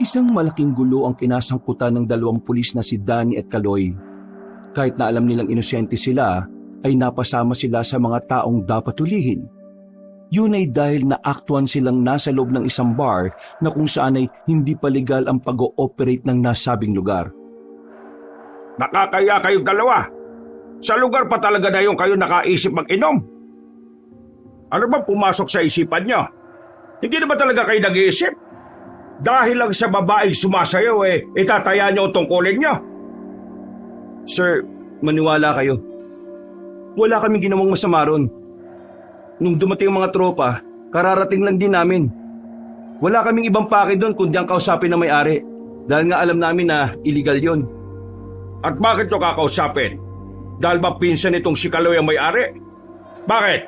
Isang malaking gulo ang kinasangkutan ng dalawang pulis na si Danny at Kaloy. Kahit na alam nilang inosente sila, ay napasama sila sa mga taong dapat hulihin. Yun ay dahil naaktuhan silang nasa loob ng isang bar na kung saan ay hindi pa legal ang pag-ooperate ng nasabing lugar. Nakakaya kayong dalawa. Sa lugar pa talaga na yung kayo nakaisip mag-inom. Ano ba pumasok sa isipan nyo? Hindi na ba talaga kayo nag-iisip? Dahil lang sa babaeng sumasayaw itataya nyo ang tungkulin nyo. Sir, maniwala kayo. Wala kaming ginawang masama ron. Nung dumating ang mga tropa, kararating lang din namin. Wala kaming ibang pake doon kundi ang kausapin na may-ari. Dahil nga alam namin na illegal yon. At bakit nyo kakausapin? Dahil ba pinsan itong si Kaloy ang may-ari? Bakit?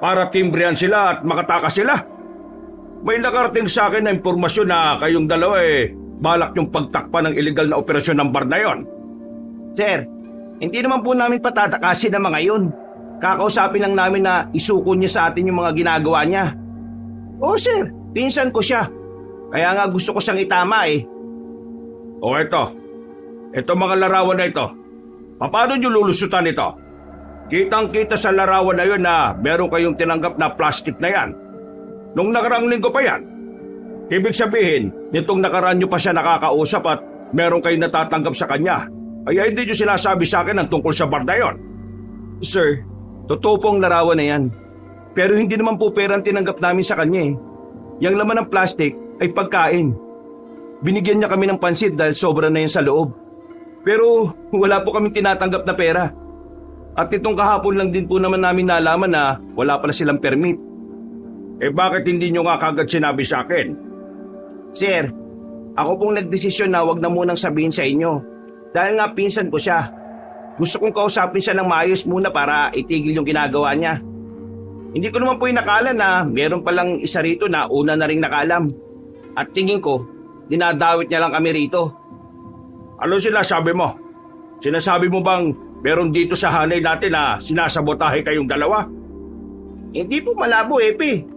Para timbrehan sila at makatakas sila? May nakarating sa akin na impormasyon na kayong dalawa balak yung pagtakpan ng illegal na operasyon ng bar na yon. Sir, hindi naman po namin patatakasin ang mga yun. Kakausapin lang namin na isuko niya sa atin yung mga ginagawa niya. Oo sir, pinsan ko siya. Kaya nga gusto ko siyang itama O ito mga larawan na ito. Paano nyo lulusutan ito? Kitang-kita sa larawan na yun na meron kayong tinanggap na plastic na yan. Nung nakaraang linggo pa yan. Ibig sabihin, nitong nakaraan nyo pa siya nakakausap at meron kayong natatanggap sa kanya. Kaya hindi nyo sinasabi sa akin ang tungkol sa bar na yon. Sir, totoo po ang larawan na yan. Pero hindi naman po pera ang tinanggap namin sa kanya Yang laman ng plastic ay pagkain. Binigyan niya kami ng pansit dahil sobra na yan sa loob. Pero wala po kaming tinatanggap na pera. At itong kahapon lang din po naman namin nalaman na wala pala silang permit. Bakit hindi nyo nga kagad sinabi sa akin? Sir, ako pong nagdesisyon na wag na munang sabihin sa inyo. Dahil nga pinsan ko siya. Gusto kong kausapin siya ng maayos muna para itigil yung ginagawa niya. Hindi ko naman po inakala na meron palang isa rito na una na ring nakaalam. At tingin ko, dinadawit niya lang kami rito. Ano sinasabi mo? Sinasabi mo bang meron dito sa hanay natin na sinasabotahe kayong dalawa? Hindi po malabo, Epe.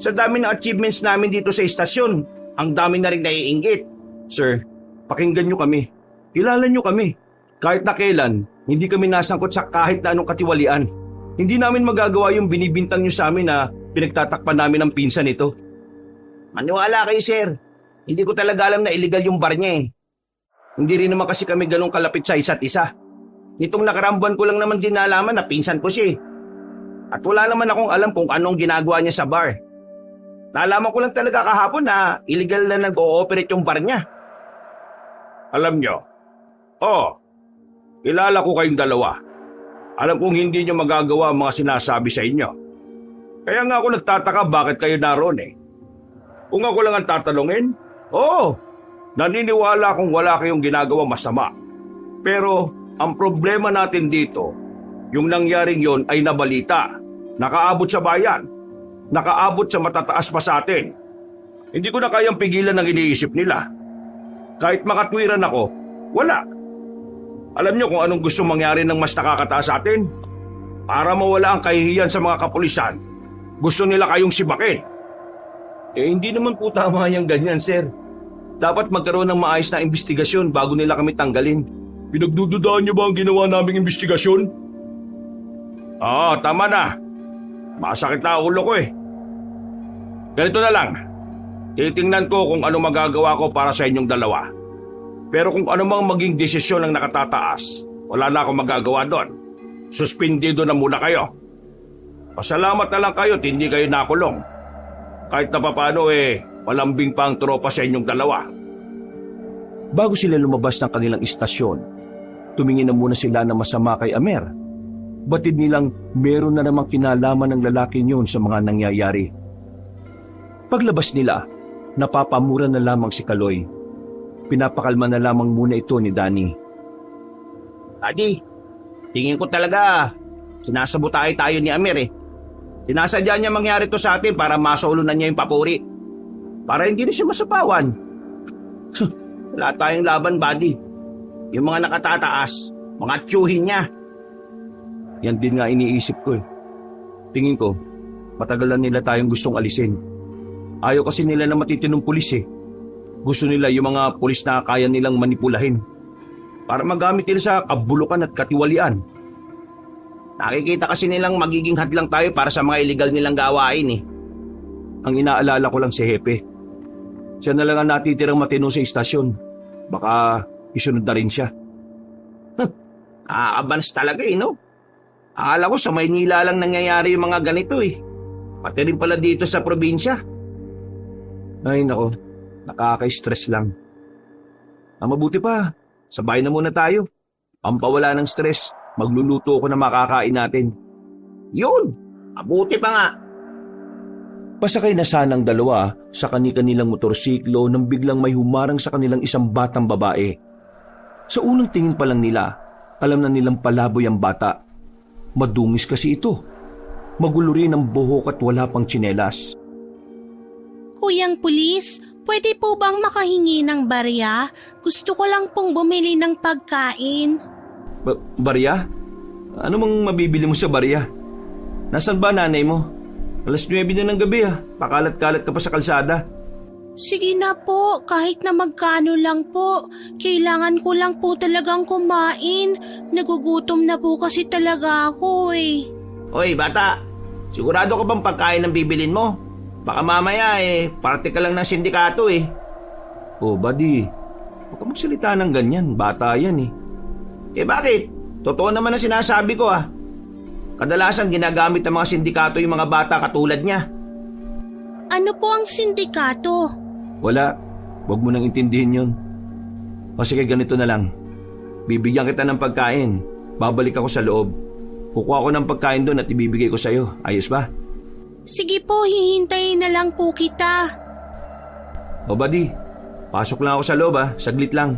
Sa dami ng achievements namin dito sa istasyon, ang dami na rin naiinggit. Sir, pakinggan nyo kami. Kilala nyo kami. Kahit na kailan, hindi kami nasangkot sa kahit na anong katiwalian. Hindi namin magagawa yung binibintang nyo sa amin na pinagtatakpan namin ng pinsan ito. Maniwala kayo, sir. Hindi ko talaga alam na illegal yung bar niya Hindi rin naman kasi kami ganun kalapit sa isa't isa. Nitong nakarambuan ko lang naman din nalaman na pinsan ko siya At wala naman akong alam kung anong ginagawa niya sa bar. Nalaman ko lang talaga kahapon na illegal na nag-ooperate yung bar niya. Alam nyo, kilala ko kayong dalawa. Alam kong hindi nyo magagawa ang mga sinasabi sa inyo. Kaya nga ako nagtataka bakit kayo naroon Kung ako lang ang tatanungin, naniniwala akong wala kayong ginagawa masama. Pero ang problema natin dito, yung nangyaring yon ay nabalita, nakaabot sa bayan, nakaabot sa matataas pa sa atin. Hindi ko na kayang pigilan ang iniisip nila. Kahit makatwiran ako, wala. Alam nyo kung anong gusto mangyari ng mas nakakataas sa atin? Para mawala ang kahihiyan sa mga kapulisan, gusto nila kayong sibakin. Hindi naman po tama yung ganyan, sir. Dapat magkaroon ng maayos na investigasyon bago nila kami tanggalin. Pinagdududaan niyo ba ang ginawa naming investigasyon? Tama na. Masakit na ulo ko Ganito na lang. Titingnan ko kung ano magagawa ko para sa inyong dalawa. Pero kung ano mang maging desisyon ng nakatataas, wala na akong magagawa doon. Suspendido na muna kayo. Pasalamat na lang kayo at hindi kayo nakulong. Kahit na papano malambing pa ang tropa sa inyong dalawa. Bago sila lumabas ng kanilang istasyon, tumingin na muna sila na masama kay Amer. Batid nilang meron na namang kinalaman ng lalaki yun sa mga nangyayari. Paglabas nila, napapamura na lamang si Kaloy. Pinapakalma na lamang muna ito ni Danny. Daddy, tingin ko talaga sinasabotahe tayo ni Amer Sinasadya niya mangyari to sa atin para masolunan niya yung papuri. Para hindi na siya masapawan. Wala tayong laban, buddy. Yung mga nakatataas, mga tiyuhin niya. Yan din nga iniisip ko Tingin ko, matagal na nila tayong gustong alisin. Ayaw kasi nila na matitinong pulis Gusto nila yung mga pulis na kaya nilang manipulahin para magamit nila sa kabulukan at katiwalian. Nakikita kasi nilang magiging hadlang tayo para sa mga illegal nilang gawain eh. Ang inaalala ko lang si Hepe. Siya na lang ang natitirang matino sa istasyon. Baka isunod na rin siya. Nakakabanas talaga eh, no? Akala ko sa Maynila lang nangyayari yung mga ganito eh. Pati rin pala dito sa probinsya. Ay nako, nakaka-stress lang. Ang mabuti pa, sabay na muna tayo. Pampawala ng stress, magluluto ako na makakain natin. Yun! Mabuti pa nga. Pasakay na sanang dalawa sa kani-kanilang motorsiklo nang biglang may humarang sa kanilang isang batang babae. Sa unang tingin pa lang nila, alam na nilang palaboy ang bata. Madungis kasi ito. Magulo rin ang buhok at wala pang tsinelas. Kuyang pulis, pwede po bang makahingi ng barya? Gusto ko lang pong bumili ng pagkain. Barya? Ano mang mabibili mo sa barya? Nasaan ba nanay mo? 9:00 na ng gabi pakalat-kalat ka pa sa kalsada. Sige na po, kahit na magkano lang po. Kailangan ko lang po talagang kumain. Nagugutom na po kasi talaga ako eh. Hoy, bata. Sigurado ka bang pagkain ang bibilin mo? Baka mamaya parte ka lang ng sindikato eh. Oh, buddy. Huwag ka magsalita ng ganyan. Bata yan eh. Bakit? Totoo naman ang sinasabi ko Kadalasan ginagamit ng mga sindikato yung mga bata katulad niya. Ano po ang sindikato? Wala. Huwag mo nang intindihin yun. O sige, ganito na lang. Bibigyan kita ng pagkain. Babalik ako sa loob. Kukuha ko ng pagkain doon at ibibigay ko sa'yo. Ayos ba? Sige po, hihintayin na lang po kita. O buddy, pasok lang ako sa loob Saglit lang.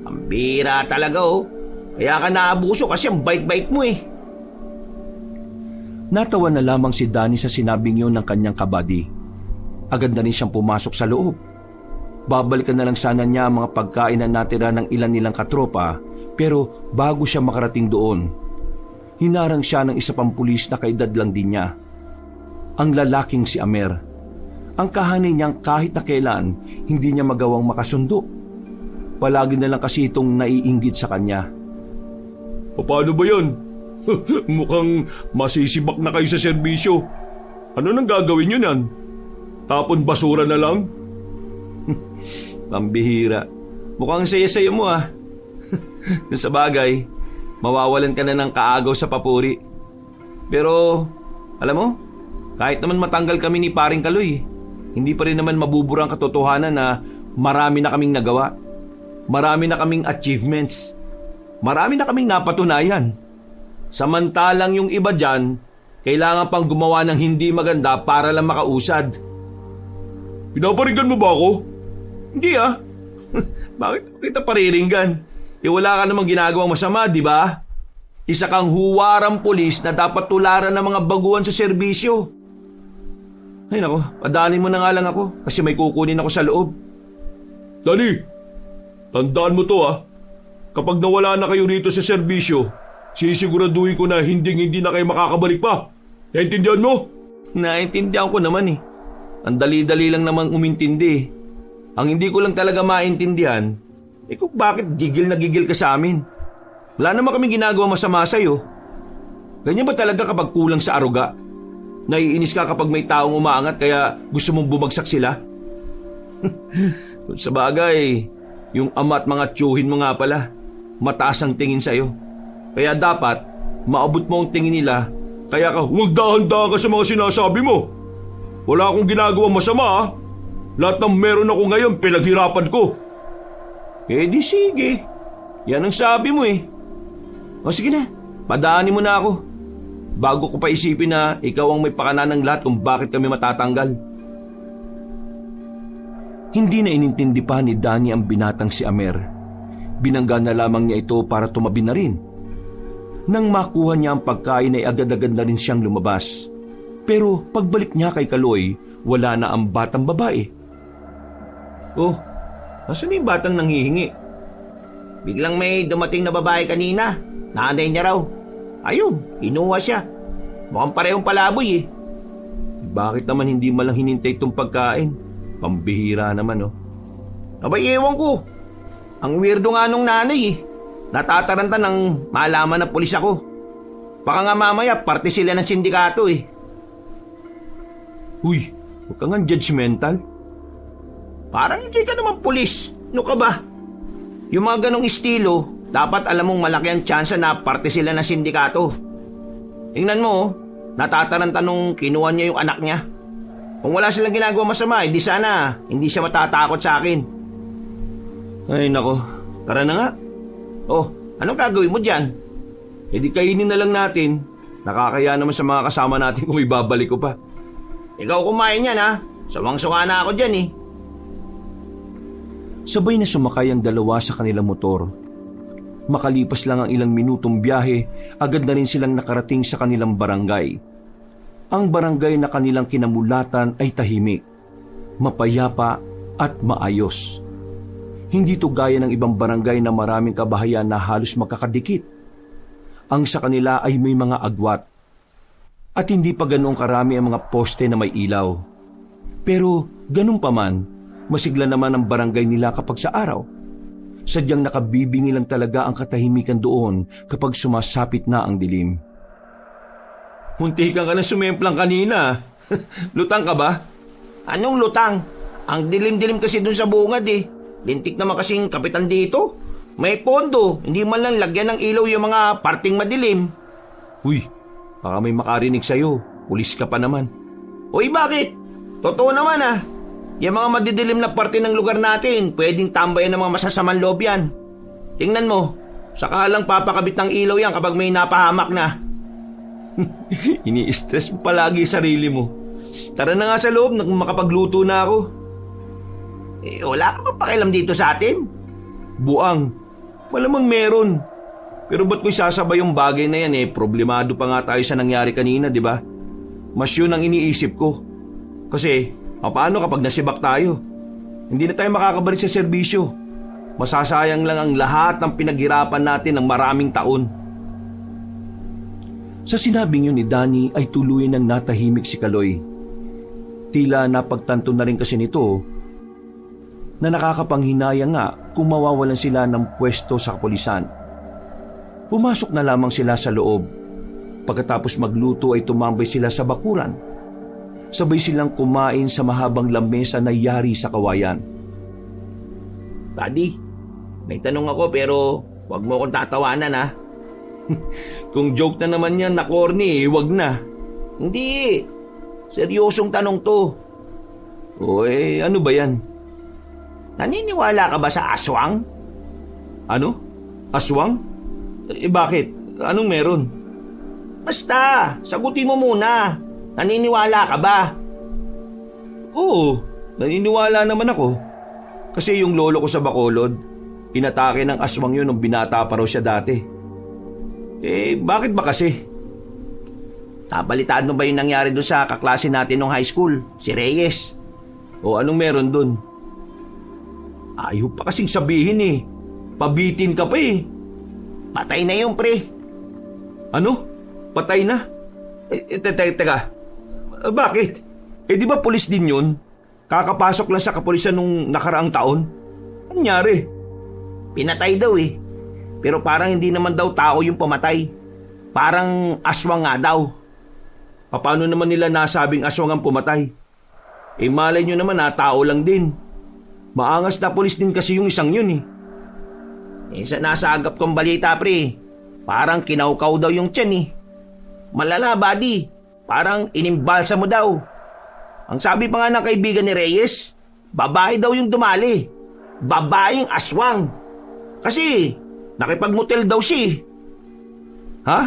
Ang bira talaga Kaya ka naabuso kasi ang bait-bait mo eh. Natawa na lamang si Danny sa sinabing yun ng kanyang kabady. Agad na rin siyang pumasok sa loob. Babalikan na lang sana niya ang mga pagkain na natira ng ilan nilang katropa, pero bago siya makarating doon, hinarang siya ng isa pang pulis na kaedad lang din niya. Ang lalaking si Amer. Ang kahanay niyang kahit na kailan, hindi niya magawang makasundo. Palagi na lang kasi itong naiinggit sa kanya. Paano ba yan? Mukhang masisibak na kayo sa serbisyo. Ano nang gagawin nyo nan? Tapon basura na lang? Pambihira. Mukhang saya-saya mo Sa bagay, mawawalan ka na ng kaagaw sa papuri. Pero, alam mo, kahit naman matanggal kami ni Paring Kaloy, hindi pa rin naman mabubura ang katotohanan na marami na kaming nagawa. Marami na kaming achievements. Marami na kaming napatunayan. Samantalang yung iba dyan, kailangan pang gumawa ng hindi maganda para lang makausad. Pinaparigan mo ba ako? Hindi Bakit kita pariringgan? Wala ka namang ginagawang masama, di ba? Isa kang huwarang pulis na dapat tularan ng mga baguhan sa serbisyo. Ay nako, padanin mo na nga lang ako kasi may kukunin ako sa loob. Dali, tandaan mo to Kapag nawala na kayo rito sa serbisyo, sisiguraduhin ko na hindi na kayo makakabalik pa. Naintindihan mo? Naintindihan ko naman Ang dali-dali lang namang umintindi. Ang hindi ko lang talaga maintindihan, kung bakit gigil na gigil ka sa amin. Wala naman kami ginagawa masama sa'yo. Ganyan ba talaga kapag kulang sa aruga? Naiinis ka kapag may taong umaangat kaya gusto mong bumagsak sila? Sa bagay, yung ama at mga tiyuhin mo nga pala, mataas ang tingin sa'yo. Kaya dapat, maabot mo ang tingin nila, kaya ka huwag dahan-dahan ka sa mga sinasabi mo. Wala akong ginagawang masama Lahat ng meron ako ngayon, pinaghirapan ko. Di sige. Yan ang sabi mo O sige na, padaanin mo na ako. Bago ko pa isipin na ikaw ang may pakana ng lahat kung bakit kami matatanggal. Hindi na inintindi pa ni Danny ang binatang si Amer. Binangga na lamang niya ito para tumabi na rin. Nang makuha niya ang pagkain ay agad-agad na rin siyang lumabas. Pero pagbalik niya kay Kaloy, wala na ang batang babae. Oh, nasaan yung batang nanghihingi? Biglang may dumating na babae kanina. Nanay niya raw. Ayun, inuha siya. Mukhang parehong palaboy Bakit naman hindi malang hinintay itong pagkain? Pambihira naman Abay, ewan ko. Ang weirdo nga nung nanay eh. Natataranta ng malaman na pulis ako. Baka nga mamaya parte sila ng sindikato eh. Uy, huwag ka nga judgmental. Parang hindi ka naman pulis. Ano ka ba? Yung mga ganong estilo, dapat alam mong malaki ang tsansa na parte sila ng sindikato. Tingnan mo, natataranta nung kinuha niya yung anak niya. Kung wala silang ginagawa masama, di sana hindi siya matatakot sa akin. Ay nako, tara na nga. Oh, anong gagawin mo dyan? E di kainin na lang natin. Nakakaya naman sa mga kasama natin kung ibabalik ko pa. Ikaw kumain yan ha. Sawang-sawa na ako dyan eh. Sabay na sumakay ang dalawa sa kanilang motor. Makalipas lang ang ilang minutong biyahe, agad na rin silang nakarating sa kanilang barangay. Ang barangay na kanilang kinamulatan ay tahimik, mapayapa at maayos. Hindi to gaya ng ibang barangay na maraming kabahayan na halos magkakadikit. Ang sa kanila ay may mga agwat. At hindi pa ganoong karami ang mga poste na may ilaw. Pero ganun pa man, masigla naman ang barangay nila kapag sa araw. Sadyang nakabibingi lang talaga ang katahimikan doon kapag sumasapit na ang dilim. Muntikan ka na sumemplang kanina. Lutang ka ba? Anong lutang? Ang dilim-dilim kasi dun sa bungad eh. Lintik naman kasing kapitan dito. May pondo, hindi man lang lagyan ng ilaw yung mga parting madilim. Uy, baka may makarinig sa'yo. Pulis ka pa naman. Uy, bakit? Totoo naman ah. Yung mga madidilim na parte ng lugar natin, pwedeng tambayan ng mga masasamang loob yan. Tingnan mo, saka lang papakabit ng ilaw yan kapag may napahamak na. Ini-stress mo palagi sarili mo. Tara na nga sa loob, makapagluto na ako. Eh, wala ka pa pakialam dito sa atin? Buang, malamang meron. Pero ba't ko isasabay yung bagay na yan eh? Problemado pa nga tayo sa nangyari kanina, di ba? Mas yun ang iniisip ko. Kasi, paano kapag nasibak tayo? Hindi na tayo makakabalik sa serbisyo. Masasayang lang ang lahat ng pinaghirapan natin ng maraming taon. Sa sinabing yun ni Danny ay tuluyan ng natahimik si Kaloy. Tila napagtanto na rin kasi nito na nakakapanghinayang nga kung mawawalan sila ng pwesto sa kapulisan. Pumasok na lamang sila sa loob. Pagkatapos magluto ay tumambay sila sa bakuran. Sabay silang kumain sa mahabang lamesa na yari sa kawayan. Buddy, may tanong ako pero wag mo akong tatawanan ha. Kung joke na naman yan na corny, wag na. Hindi, seryosong tanong to. O ano ba yan? Naniniwala ka ba sa aswang? Ano? Aswang? Bakit? Anong meron? Basta, sagutin mo muna. Naniniwala ka ba? Oo, naniniwala naman ako. Kasi yung lolo ko sa Bacolod, inatake ng aswang yun nung binata pa raw siya dati. Bakit ba kasi? Nabalitaan mo ba yung nangyari doon sa kaklase natin nung high school, si Reyes? O anong meron doon? Ayaw pa kasing sabihin eh. Pabitin ka pa eh. Patay na yung pre. Ano? Patay na? Teka. Bakit? Di ba pulis din yun? Kakapasok lang sa kapulisan nung nakaraang taon? Anong nangyari? Pinatay daw eh. Pero parang hindi naman daw tao yung pumatay. Parang aswang nga daw. Paano naman nila nasabing aswang ang pumatay? Malay nyo naman na tao lang din. Maangas na pulis din kasi yung isang yun eh. Nasa agap kong balita pre. Parang kinaukaw daw yung tiyan eh. Malala buddy. Parang inimbalsa mo daw. Ang sabi pa nga ng kaibigan ni Reyes, babae daw yung dumali. Babaeng aswang. Kasi nakipagmotel daw siya. Ha?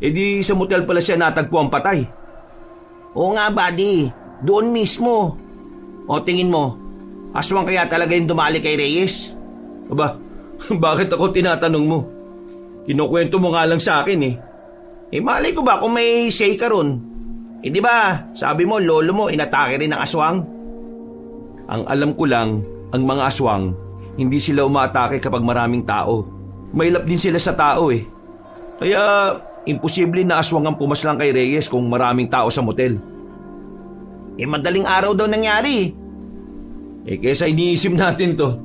Di sa motel pala siya natagpo ang patay. Oo nga buddy. Doon mismo. O tingin mo, aswang kaya talaga yung dumali kay Reyes? Aba, bakit ako tinatanong mo? Kinukwento mo nga lang sa akin eh. Malay ko ba kung may say ka ron? Di ba, sabi mo lolo mo inatake rin ng aswang? Ang alam ko lang, ang mga aswang, hindi sila umaatake kapag maraming tao. Mailap din sila sa tao eh. Kaya, imposible na aswang ang pumaslang kay Reyes kung maraming tao sa motel. Madaling araw daw nangyari. Kesa iniisip natin to,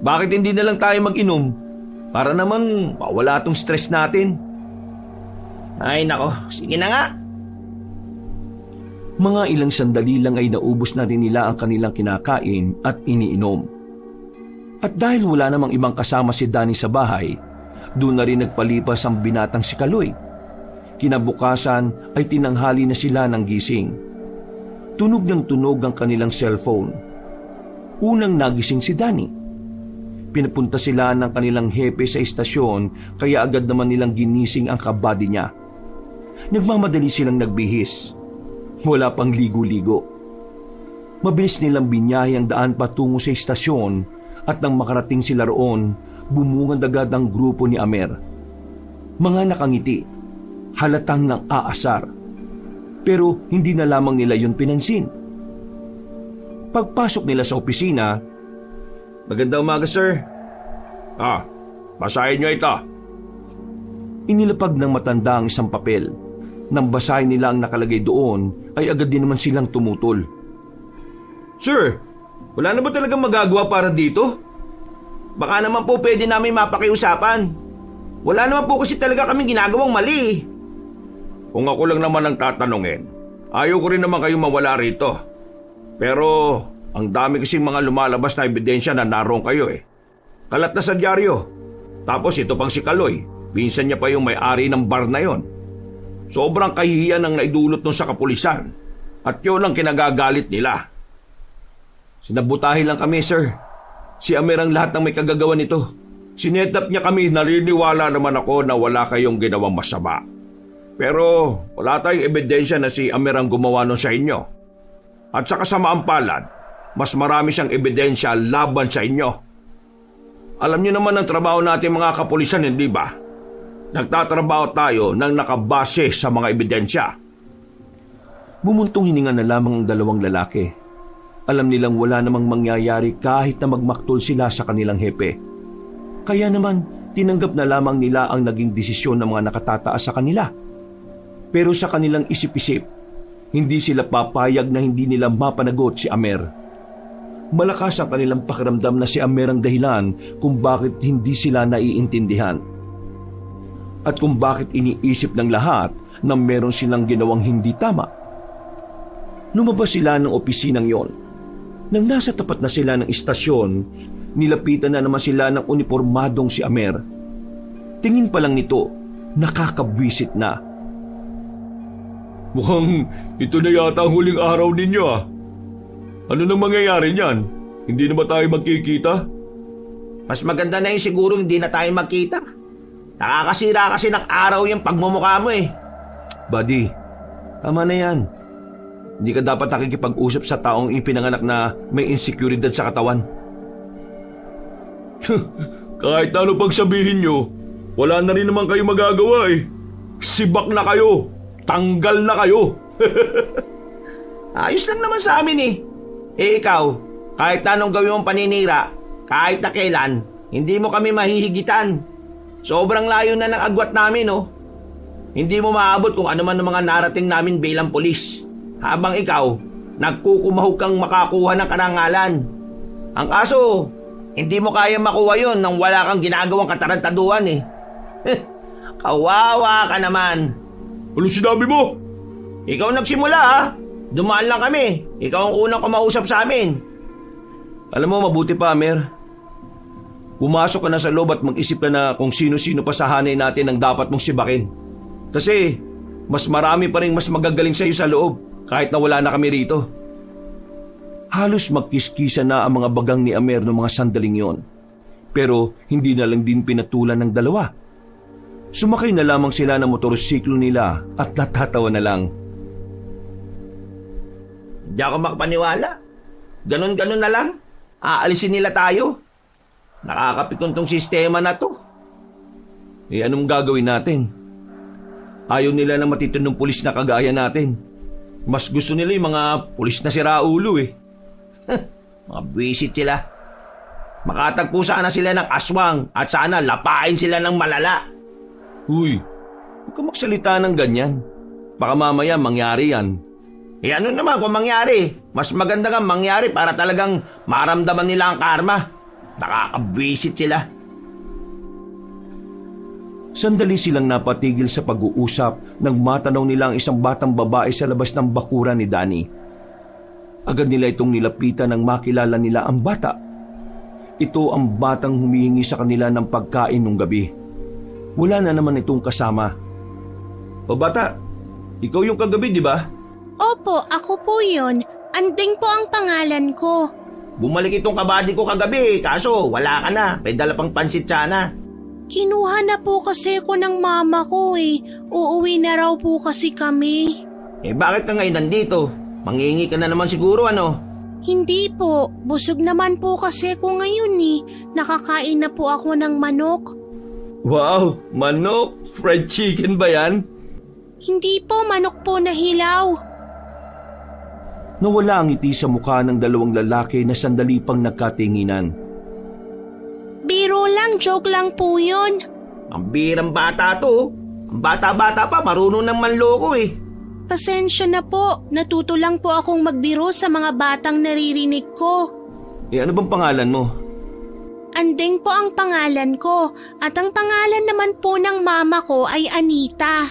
bakit hindi na lang tayo mag-inom? Para naman mawala tong stress natin. Ay nako, sige na nga. Mga ilang sandali lang ay naubos na rin nila ang kanilang kinakain at iniinom. At dahil wala namang ibang kasama si Danny sa bahay, doon na rin nagpalipas ang binatang si Kaloy. Kinabukasan ay tinanghali na sila ng gising. Tunog ng tunog ang kanilang cellphone. Unang nagising si Danny. Pinapunta sila ng kanilang hepe sa istasyon kaya agad naman nilang ginising ang kabady niya. Nagmamadali silang nagbihis. Wala pang ligo-ligo. Mabilis nilang binyahe ang daan patungo sa istasyon at nang makarating sila roon, bumungad agad ang grupo ni Amer. Mga nakangiti, halatang ng aasar. Pero hindi na lamang nila yun pinansin. Pagpasok nila sa opisina, "Magandang umaga, sir." Basahin nyo ito. Inilapag ng matanda ang isang papel. Nang basahin nila ang nakalagay doon, ay agad din naman silang tumutol. Sir, wala na ba talagang magagawa para dito? Baka naman po pwede namin mapakiusapan. Wala naman po kasi talaga kami ginagawang mali. Kung ako lang naman ang tatanungin, ayaw ko rin naman kayong mawala rito. Pero ang dami kasing mga lumalabas na ebidensya na naroon kayo eh. Kalat na sa dyaryo. Tapos ito pang si Kaloy, pinsan niya pa yung may-ari ng bar na yon. Sobrang kahihiyan ang naidulot nun sa kapulisan. At yun ang kinagagalit nila. Sinabutahin lang kami, sir. Si Amer ang lahat ng may kagagawa nito. Sinetap niya kami, nariniwala naman ako na wala kayong ginawang masama. Pero wala tayong ebidensya na si Amer ang gumawa nun sa inyo. At sa kasamaang palad, mas marami siyang ebidensya laban sa inyo. Alam niyo naman ang trabaho natin mga kapulisan, hindi ba? Nagtatrabaho tayo nang nakabase sa mga ebidensya. Bumuntong hininga na lamang ang dalawang lalaki. Alam nilang wala namang mangyayari kahit na magmaktol sila sa kanilang hepe. Kaya naman, tinanggap na lamang nila ang naging desisyon ng mga nakatataas sa kanila. Pero sa kanilang isip-isip, hindi sila papayag na hindi nila mapanagot si Amer. Malakas ang kanilang pakiramdam na si Amer ang dahilan kung bakit hindi sila naiintindihan. At kung bakit iniisip ng lahat na meron silang ginawang hindi tama. Lumabas sila ng opisinang yon. Nang nasa tapat na sila ng istasyon, nilapitan na naman sila ng uniformadong si Amer. Tingin pa lang nito, nakakabwisit na. Mukhang ito na yata ang huling araw ninyo ah. Ano nang mangyayari niyan? Hindi na ba tayo magkikita? Mas maganda na yun siguro hindi na tayo magkita. Nakakasira kasi ng araw yung pagmumukha mo eh. Buddy, tama na yan. Hindi ka dapat nakikipag-usap sa taong ipinanganak na may insekuridad sa katawan. Kahit ano pang sabihin nyo, wala na rin naman kayo magagawa eh. Sibak na kayo. Tanggal na kayo. Ayos lang naman sa amin eh. Ikaw, kahit anong gawin mong paninira, kahit na kailan, hindi mo kami mahihigitan. Sobrang layo na ng agwat namin, oh. Hindi mo maabot kung ano man ang mga narating namin bilang pulis. Habang ikaw, nagkukumahog kang makakuha ng karangalan. Ang kaso, hindi mo kaya makuha yon nang wala kang ginagawang katarantaduhan, eh. Kawawa ka naman. Ano sinabi mo? Ikaw nagsimula, ha? Dumaan lang kami. Ikaw ang unang kumausap sa amin. Alam mo, mabuti pa, Amer. Pumasok ka na sa loob at mag-isip ka na kung sino-sino pa sa hanay natin ang dapat mong sibakin. Kasi mas marami pa rin mas magagaling sa iyo sa loob kahit na wala na kami rito. Halos magkiskisa na ang mga bagang ni Amer noong mga sandaling yon. Pero hindi na lang din pinatulan ng dalawa. Sumakay na lamang sila ng motorsiklo nila at natatawa na lang. Hindi ako makapaniwala. Ganon-ganon na lang. Aalisin nila tayo. Nakakapikon tong sistema na to. Anong gagawin natin? Ayaw nila na matitinong pulis na kagaya natin. Mas gusto nila yung mga pulis na siraulo eh. Mga buwisit sila. Makatagpo sana sila ng aswang at sana lapain sila ng malala. Huwag ka magsalita ng ganyan. Baka mamaya mangyari yan. Ano naman kung mangyari? Mas maganda nga mangyari para talagang maramdaman nila ang karma. Nakakabwisit sila. Sandali silang napatigil sa pag-uusap nang matanaw nila ang isang batang babae sa labas ng bakuran ni Danny. Agad nila itong nilapitan nang makilala nila ang bata. Ito ang batang humihingi sa kanila ng pagkain nung gabi. Wala na naman itong kasama. O bata, ikaw yung kagabi, di ba? Opo, ako po yun. Anding po ang pangalan ko. Bumalik itong kabady ko kagabi, kaso wala ka na. May dala pang pansit sana. Kinuha na po kasi ko ng mama ko eh. Uuwi na raw po kasi kami. Bakit ka ngayon nandito? Mangingi ka na naman siguro, ano? Hindi po. Busog naman po kasi ko ngayon eh. Nakakain na po ako ng manok. Wow, manok! Fried chicken ba yan? Hindi po, manok po na hilaw. Nawala ang ngiti sa mukha ng dalawang lalaki na sandali pang nagkatinginan. Biro lang, joke lang po yun. Ang birang bata to. Ang bata-bata pa, marunong ng manloko eh. Pasensya na po, natuto lang po akong magbiro sa mga batang naririnig ko. Ano bang pangalan mo? Andeng po ang pangalan ko at ang pangalan naman po ng mama ko ay Anita.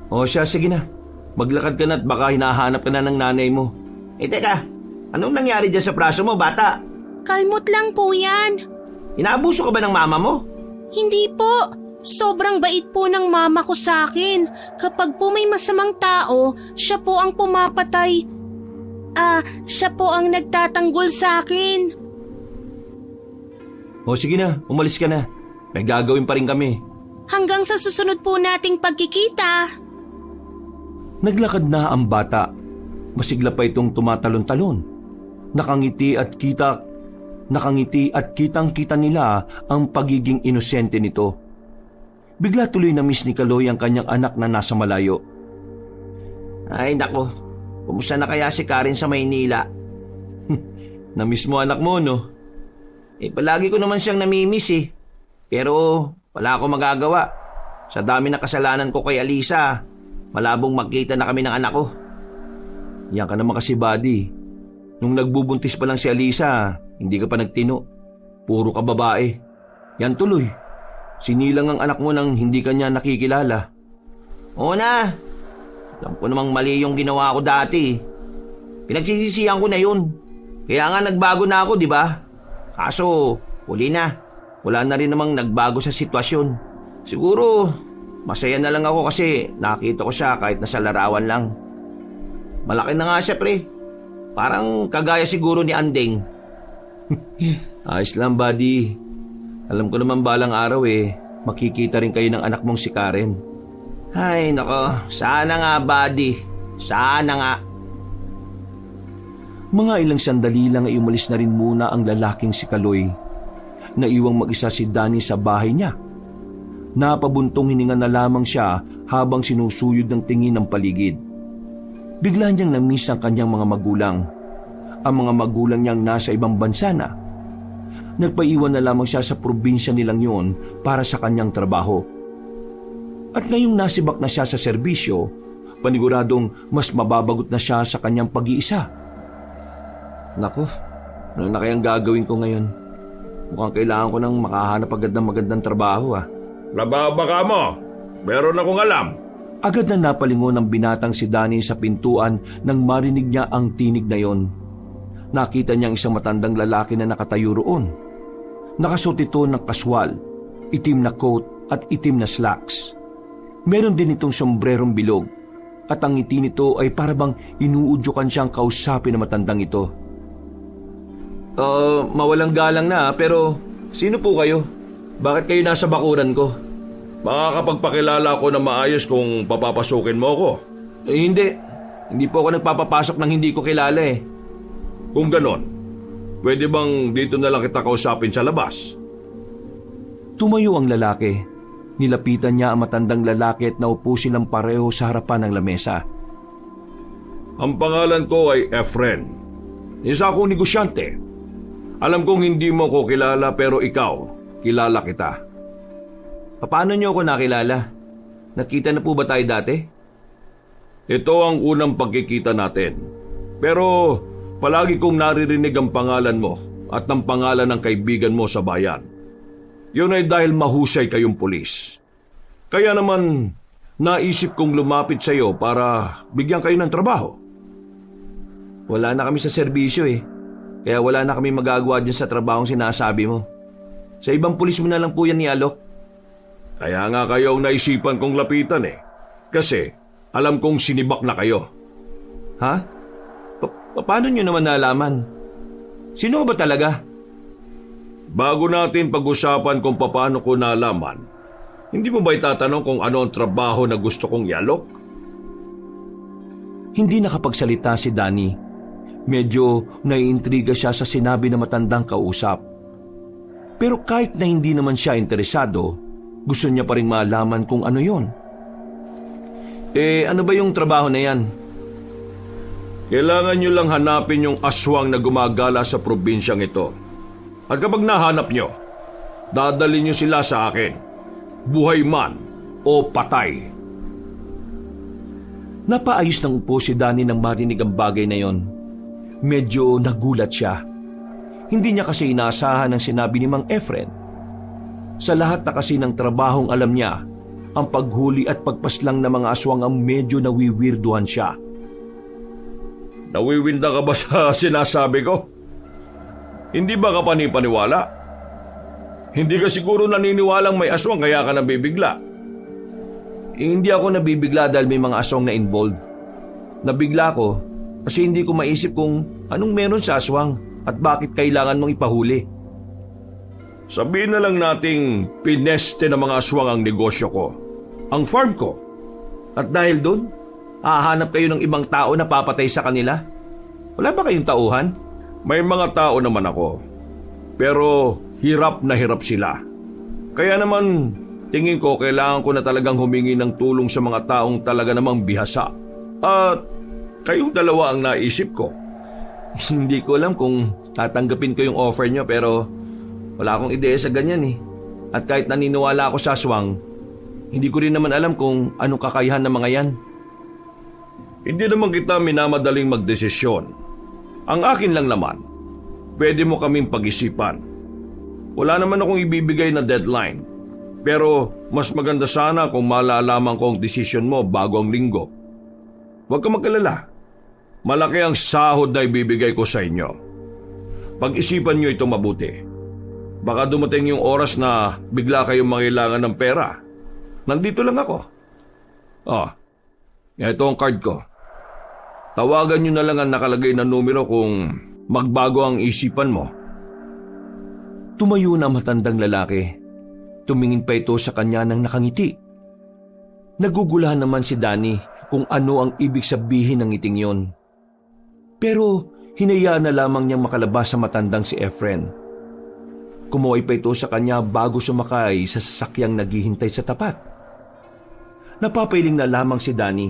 O siya, sige na. Maglakad ka na at baka hinahanap ka na ng nanay mo. Teka, anong nangyari dyan sa braso mo, bata? Kalmot lang po yan. Inaabuso ka ba ng mama mo? Hindi po. Sobrang bait po ng mama ko sa akin. Kapag po may masamang tao, siya po ang pumapatay. Siya po ang nagtatanggol sa akin. O sige na, umalis ka na. May gagawin pa rin kami. Hanggang sa susunod po nating pagkikita. Naglakad na ang bata. Masigla pa itong tumatalon-talon. Nakangiti at kitang-kita nila ang pagiging inosente nito. Bigla tuloy na miss ni Kaloy ang kanyang anak na nasa malayo. Ay nako, kumusta na kaya si Karen sa Maynila? Namiss mo anak mo, no? Palagi ko naman siyang namimiss eh. Pero wala akong magagawa. Sa dami ng kasalanan ko kay Alisa, malabong magkita na kami ng anak ko. Yan ka naman kasi, buddy. Nung nagbubuntis pa lang si Alisa, hindi ka pa nagtino. Puro ka babae. Yan tuloy. Sinilang ang anak mo nang hindi ka niya nakikilala. Oo na. Alam ko namang mali yung ginawa ko dati. Pinagsisisihan ko na yun. Kaya nga nagbago na ako, di ba? Kaso, huli na. Wala na rin namang nagbago sa sitwasyon. Siguro, masaya na lang ako kasi nakita ko siya kahit nasa larawan lang. Malaki na nga siya, pre. Parang kagaya siguro ni Andeng. Ayos lang, buddy. Alam ko naman balang araw makikita rin kayo ng anak mong si Karen. Ay, nako. Sana nga, buddy. Sana nga. Mga ilang sandali lang ay umalis na rin muna ang lalaking si Kaloy. Naiwang mag-isa si Danny sa bahay niya. Napabuntong hininga na lamang siya habang sinusuyod ng tingin ng paligid. Bigla niyang namiss ang kanyang mga magulang. Ang mga magulang niyang nasa ibang bansa na. Nagpaiwan na lamang siya sa probinsya nilang yun para sa kanyang trabaho. At ngayong nasibak na siya sa serbisyo, paniguradong mas mababagot na siya sa kanyang pag-iisa. Naku, ano na kayang gagawin ko ngayon? Mukhang kailangan ko nang makahanap agad ng magandang trabaho. Nababaka mo. Meron akong alam. Agad na napalingon ng binatang si Danny sa pintuan nang marinig niya ang tinig na yon. Nakita niya ang isang matandang lalaki na nakatayo roon. Nakasuot ito ng kaswal, itim na coat at itim na slacks. Meron din itong sombrerong bilog at ang ngiti nito ay parabang inuudyokan siyang kausapin ng matandang ito. Mawalang galang na pero sino po kayo? Bakit kayo nasa bakuran ko? Makakapagpakilala ako na maayos kung papapasukin mo ko. Hindi. Hindi po ako nagpapapasok ng hindi ko kilala Kung ganon, pwede bang dito na lang kita kausapin sa labas? Tumayo ang lalaki. Nilapitan niya ang matandang lalaki at naupo silang pareho sa harapan ng lamesa. Ang pangalan ko ay Efren. Isa akong negosyante. Alam kong hindi mo ko kilala pero ikaw, kilala kita. Paano niyo ako nakilala? Nakita na po ba tayo dati? Ito ang unang pagkikita natin. Pero palagi kong naririnig ang pangalan mo at ng pangalan ng kaibigan mo sa bayan. Yun ay dahil mahusay kayong pulis. Kaya naman, naisip kong lumapit sa iyo para bigyan kayo ng trabaho. Wala na kami sa serbisyo eh. Kaya wala na kami magagawa dyan sa trabahong sinasabi mo. Sa ibang pulis mo na lang po yan ni Alok. Kaya nga kayo ang naisipan kong lapitan eh. Kasi alam kong sinibak na kayo. Ha? Paano nyo naman nalaman? Sino ba talaga? Bago natin pag-usapan kung paano ko nalaman, hindi mo ba itatanong kung ano ang trabaho na gusto kong ialok? Hindi nakapagsalita si Danny. Medyo naiintriga siya sa sinabi ng matandang kausap. Pero kahit na hindi naman siya interesado, gusto niya pa rin malaman kung ano yon. Ano ba yung trabaho na yan? Kailangan nyo lang hanapin yung aswang na gumagala sa probinsyang ito. At kapag nahanap nyo, dadalhin nyo sila sa akin. Buhay man o patay. Napaayos ng upo si Danny nang marinig ang bagay na yon. Medyo nagulat siya. Hindi niya kasi inaasahan ang sinabi ni Mang Efren. Sa lahat na kasi ng trabahong alam niya, ang paghuli at pagpaslang ng mga aswang ang medyo nawiwirduhan siya. Nawiwinda ka ba sa sinasabi ko? Hindi ba ka panipaniwala? Hindi ka siguro naniniwalang may aswang kaya ka nabibigla. Hindi ako nabibigla dahil may mga aswang na involved. Nabigla ko kasi hindi ko maisip kung anong meron sa aswang at bakit kailangan mong ipahuli. Sabihin na lang nating pineste ng mga aswang ang negosyo ko. Ang farm ko. At dahil doon, hahanap kayo ng ibang tao na papatay sa kanila? Wala ba kayong tauhan? May mga tao naman ako. Pero hirap na hirap sila. Kaya naman, tingin ko kailangan ko na talagang humingi ng tulong sa mga taong talaga namang bihasa. At kayong dalawa ang naisip ko. Hindi ko alam kung tatanggapin ko yung offer nyo pero wala akong ideya sa ganyan eh. At kahit naniniwala ako sa aswang, hindi ko rin naman alam kung anong kakayahan ng mga yan. Hindi naman kita minamadaling magdesisyon. Ang akin lang naman, pwede mo kaming pag-isipan. Wala naman akong ibibigay na deadline. Pero mas maganda sana kung malalaman ko ang desisyon mo bago ang linggo. Huwag ka mag-alala. Malaki ang sahod na ibibigay ko sa inyo. Pag-isipan nyo ito mabuti. Baka dumating yung oras na bigla kayong mangailangan ng pera. Nandito lang ako. Ito ang card ko. Tawagan nyo na lang ang nakalagay na numero kung magbago ang isipan mo. Tumayo na ang matandang lalaki. Tumingin pa ito sa kanya ng nakangiti. Nagugulahan naman si Danny kung ano ang ibig sabihin ng ngiting yon. Pero hinayaan na lamang niyang makalabas sa matandang si Efren. Kumuhay pa ito sa kanya bago sumakay sa sasakyang naghihintay sa tapat. Napapailing na lamang si Danny.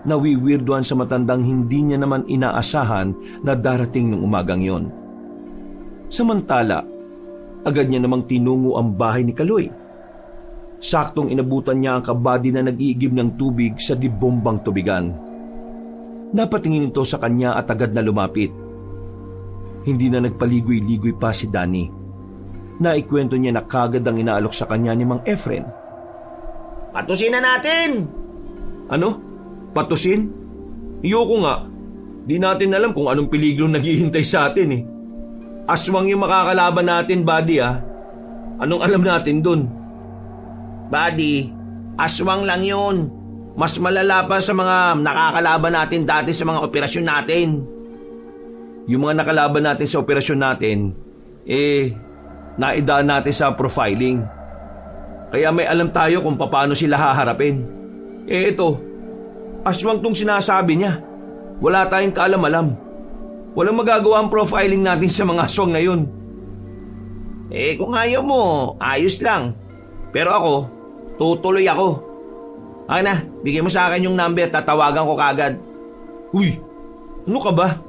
Nawiwirduhan sa matandang hindi niya naman inaasahan na darating ng umagang yon. Samantala, agad niya namang tinungo ang bahay ni Kaloy. Saktong inabutan niya ang kabady na nag-iigib ng tubig sa dibombang tubigan. Napatingin ito sa kanya at agad na lumapit. Hindi na nagpaligoy-ligoy pa si Danny. Naikwento niya na kagad ang inaalok sa kanya ni Mang Efren. Patusin na natin! Ano? Patusin? Iyoko nga. Di natin alam kung anong peligro naghihintay sa atin eh. Aswang yung makakalaban natin, buddy ah. Anong alam natin dun? Buddy, aswang lang yun. Mas malala pa sa mga nakakalaban natin dati sa mga operasyon natin. Yung mga nakalaban natin sa operasyon natin, naidaan natin sa profiling. Kaya may alam tayo kung paano sila haharapin. Ito, aswang tong sinasabi niya. Wala tayong kaalam-alam. Walang magagawa ang profiling natin sa mga aswang na yun. Kung ayaw mo, ayos lang. Pero ako, tutuloy ako. Na, bigyan mo sa akin yung number, tatawagan ko kagad. Uy, ano ka ba?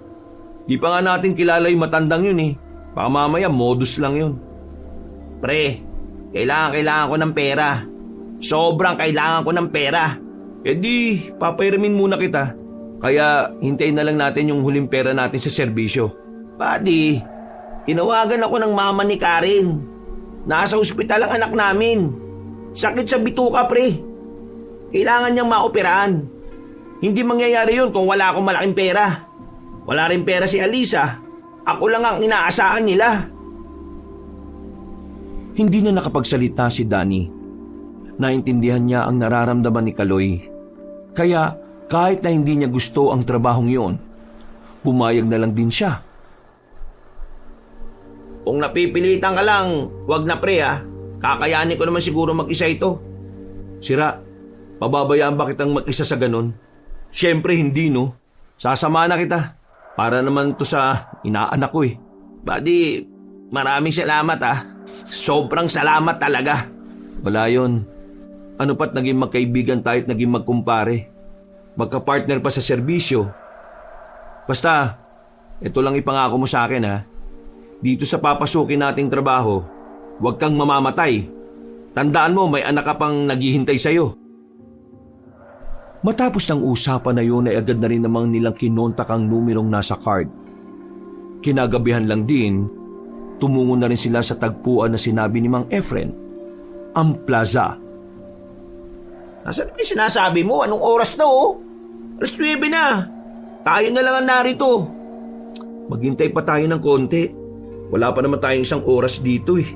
Di pa nga natin kilala yung matandang yun eh. Baka mamaya modus lang yun. Pre, kailangan ko ng pera. Sobrang kailangan ko ng pera. E di, papairamin muna kita. Kaya hintayin na lang natin yung huling pera natin sa serbisyo. Buddy, tinawagan ako ng mama ni Karen. Nasa ospital ang anak namin. Sakit sa bituka, pre. Kailangan niyang maoperahan. Hindi mangyayari yun kung wala akong malaking pera. Wala rin pera si Alisa. Ako lang ang inaasahan nila. Hindi na nakapagsalita si Danny. Naintindihan niya ang nararamdaman ni Kaloy. Kaya kahit na hindi niya gusto ang trabahong yun, pumayag na lang din siya. Kung napipilitan ka lang, wag na pre ha. Kakayanin ko naman siguro mag-isa ito. Sira, pababayaan ba kitang mag-isa sa ganon? Siyempre hindi, no? Sasama na kita. Para naman to sa inaanak ko eh. Buddy, maraming salamat ha. Sobrang salamat talaga. Wala yun. Ano pat naging magkaibigan tayo at naging magkumpare. Magka-partner pa sa serbisyo. Basta, ito lang ipangako mo sa akin ha. Dito sa papasukin nating trabaho, huwag kang mamamatay. Tandaan mo, may anak ka pang naghihintay sa'yo. Matapos ng usapan na yun ay agad na rin namang nilang kinontak ang numerong nasa card. Kinagabihan lang din, tumungo na rin sila sa tagpuan na sinabi ni Mang Efren, ang plaza. Nasaan ba yung sinasabi mo? Anong oras na oh? Alas 9 na. Tayo na lang ang narito. Maghintay pa tayo ng konti. Wala pa naman tayong 1 oras dito eh.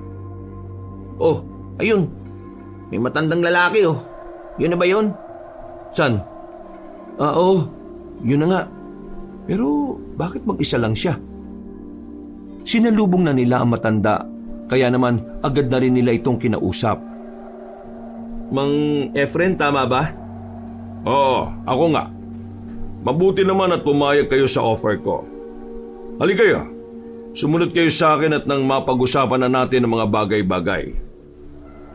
Oh, ayun. May matandang lalaki oh. Yun na ba yun? San? Oo, yun na nga. Pero bakit mag-isa lang siya? Sinalubong na nila ang matanda, kaya naman agad na rin nila itong kinausap. Mang Efren, tama ba? Oo, ako nga. Mabuti naman at pumayag kayo sa offer ko. Halika kayo. Sumunod kayo sa akin at nang mapag-usapan na natin ang mga bagay-bagay.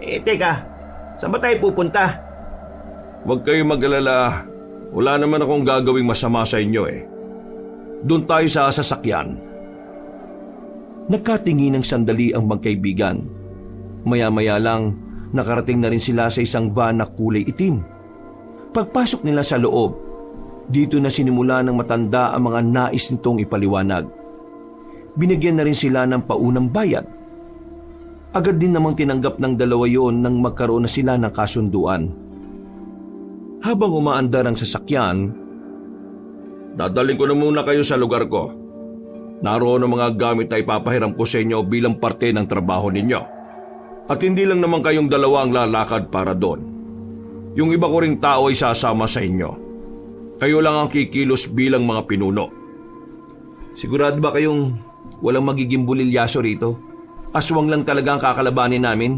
Teka. Saan ba tayo pupunta? Huwag kayong mag-alala. Wala naman akong gagawing masama sa inyo eh. Doon tayo sa sasakyan. Nagkatingin ng sandali ang magkaibigan. Maya-maya lang, nakarating na rin sila sa isang van na kulay itim. Pagpasok nila sa loob, dito na sinimula ng matanda ang mga nais nitong ipaliwanag. Binigyan na rin sila ng paunang bayad. Agad din namang tinanggap ng dalawa yon nang magkaroon na sila ng kasunduan. Habang umaandar ang sasakyan, Dadaling ko na muna kayo sa lugar ko. Naroon ang mga gamit na ipapahiram ko sa inyo bilang parte ng trabaho ninyo. At hindi lang naman kayong dalawa ang lalakad para doon. Yung iba ko ring tao ay sasama sa inyo. Kayo lang ang kikilos bilang mga pinuno. sigurado ba kayong walang magiging bulilyaso rito? Aswang lang talaga ang kakalabanin namin?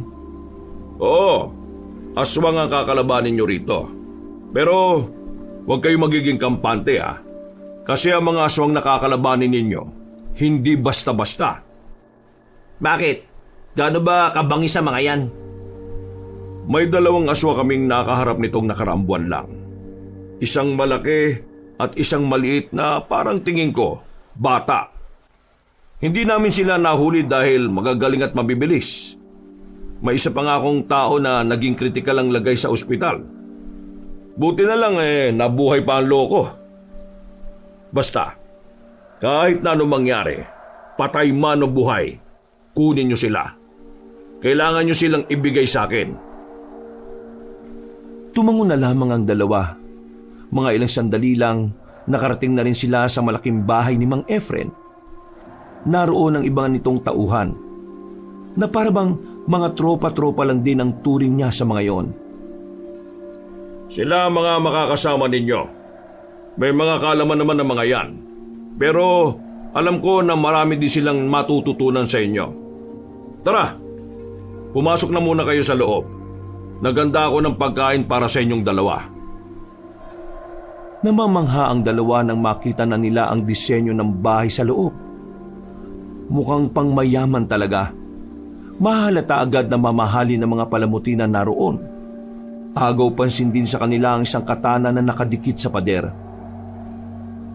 Oo, aswang ang kakalabanin nyo rito. Pero huwag kayong magiging kampante ah. Kasi ang mga aswang na kakalabanin ninyo, hindi basta-basta. Bakit? Gaano ba kabangis sa mga yan? May 2 aswa kaming nakaharap nitong nakaraang buwan lang. Isang malaki at isang maliit na parang tingin ko, bata. Hindi namin sila nahuli dahil magagaling at mabibilis. May isa pa nga akong tao na naging kritikal ang lagay sa ospital. Buti na lang nabuhay pa ang loko. Basta, kahit na anong mangyari, patay man o buhay, kunin nyo sila. Kailangan nyo silang ibigay sa akin. Tumango na lamang ang dalawa. Mga ilang sandali lang, nakarating na rin sila sa malaking bahay ni Mang Efren. Naroon ang ibang nitong tauhan, na parabang mga tropa-tropa lang din ang turing niya sa mga yon. Sila ang mga makakasama ninyo. May mga kaalaman naman ng mga yan. Pero alam ko na marami din silang matututunan sa inyo. Tara, pumasok na muna kayo sa loob. Naganda ako ng pagkain para sa inyong dalawa. Namamangha ang dalawa nang makita na nila ang disenyo ng bahay sa loob. Mukhang pangmayaman talaga. Mahalata agad na mamahali ng mga palamuti na naroon. Agaw pansin din sa kanila ang isang katana na nakadikit sa pader.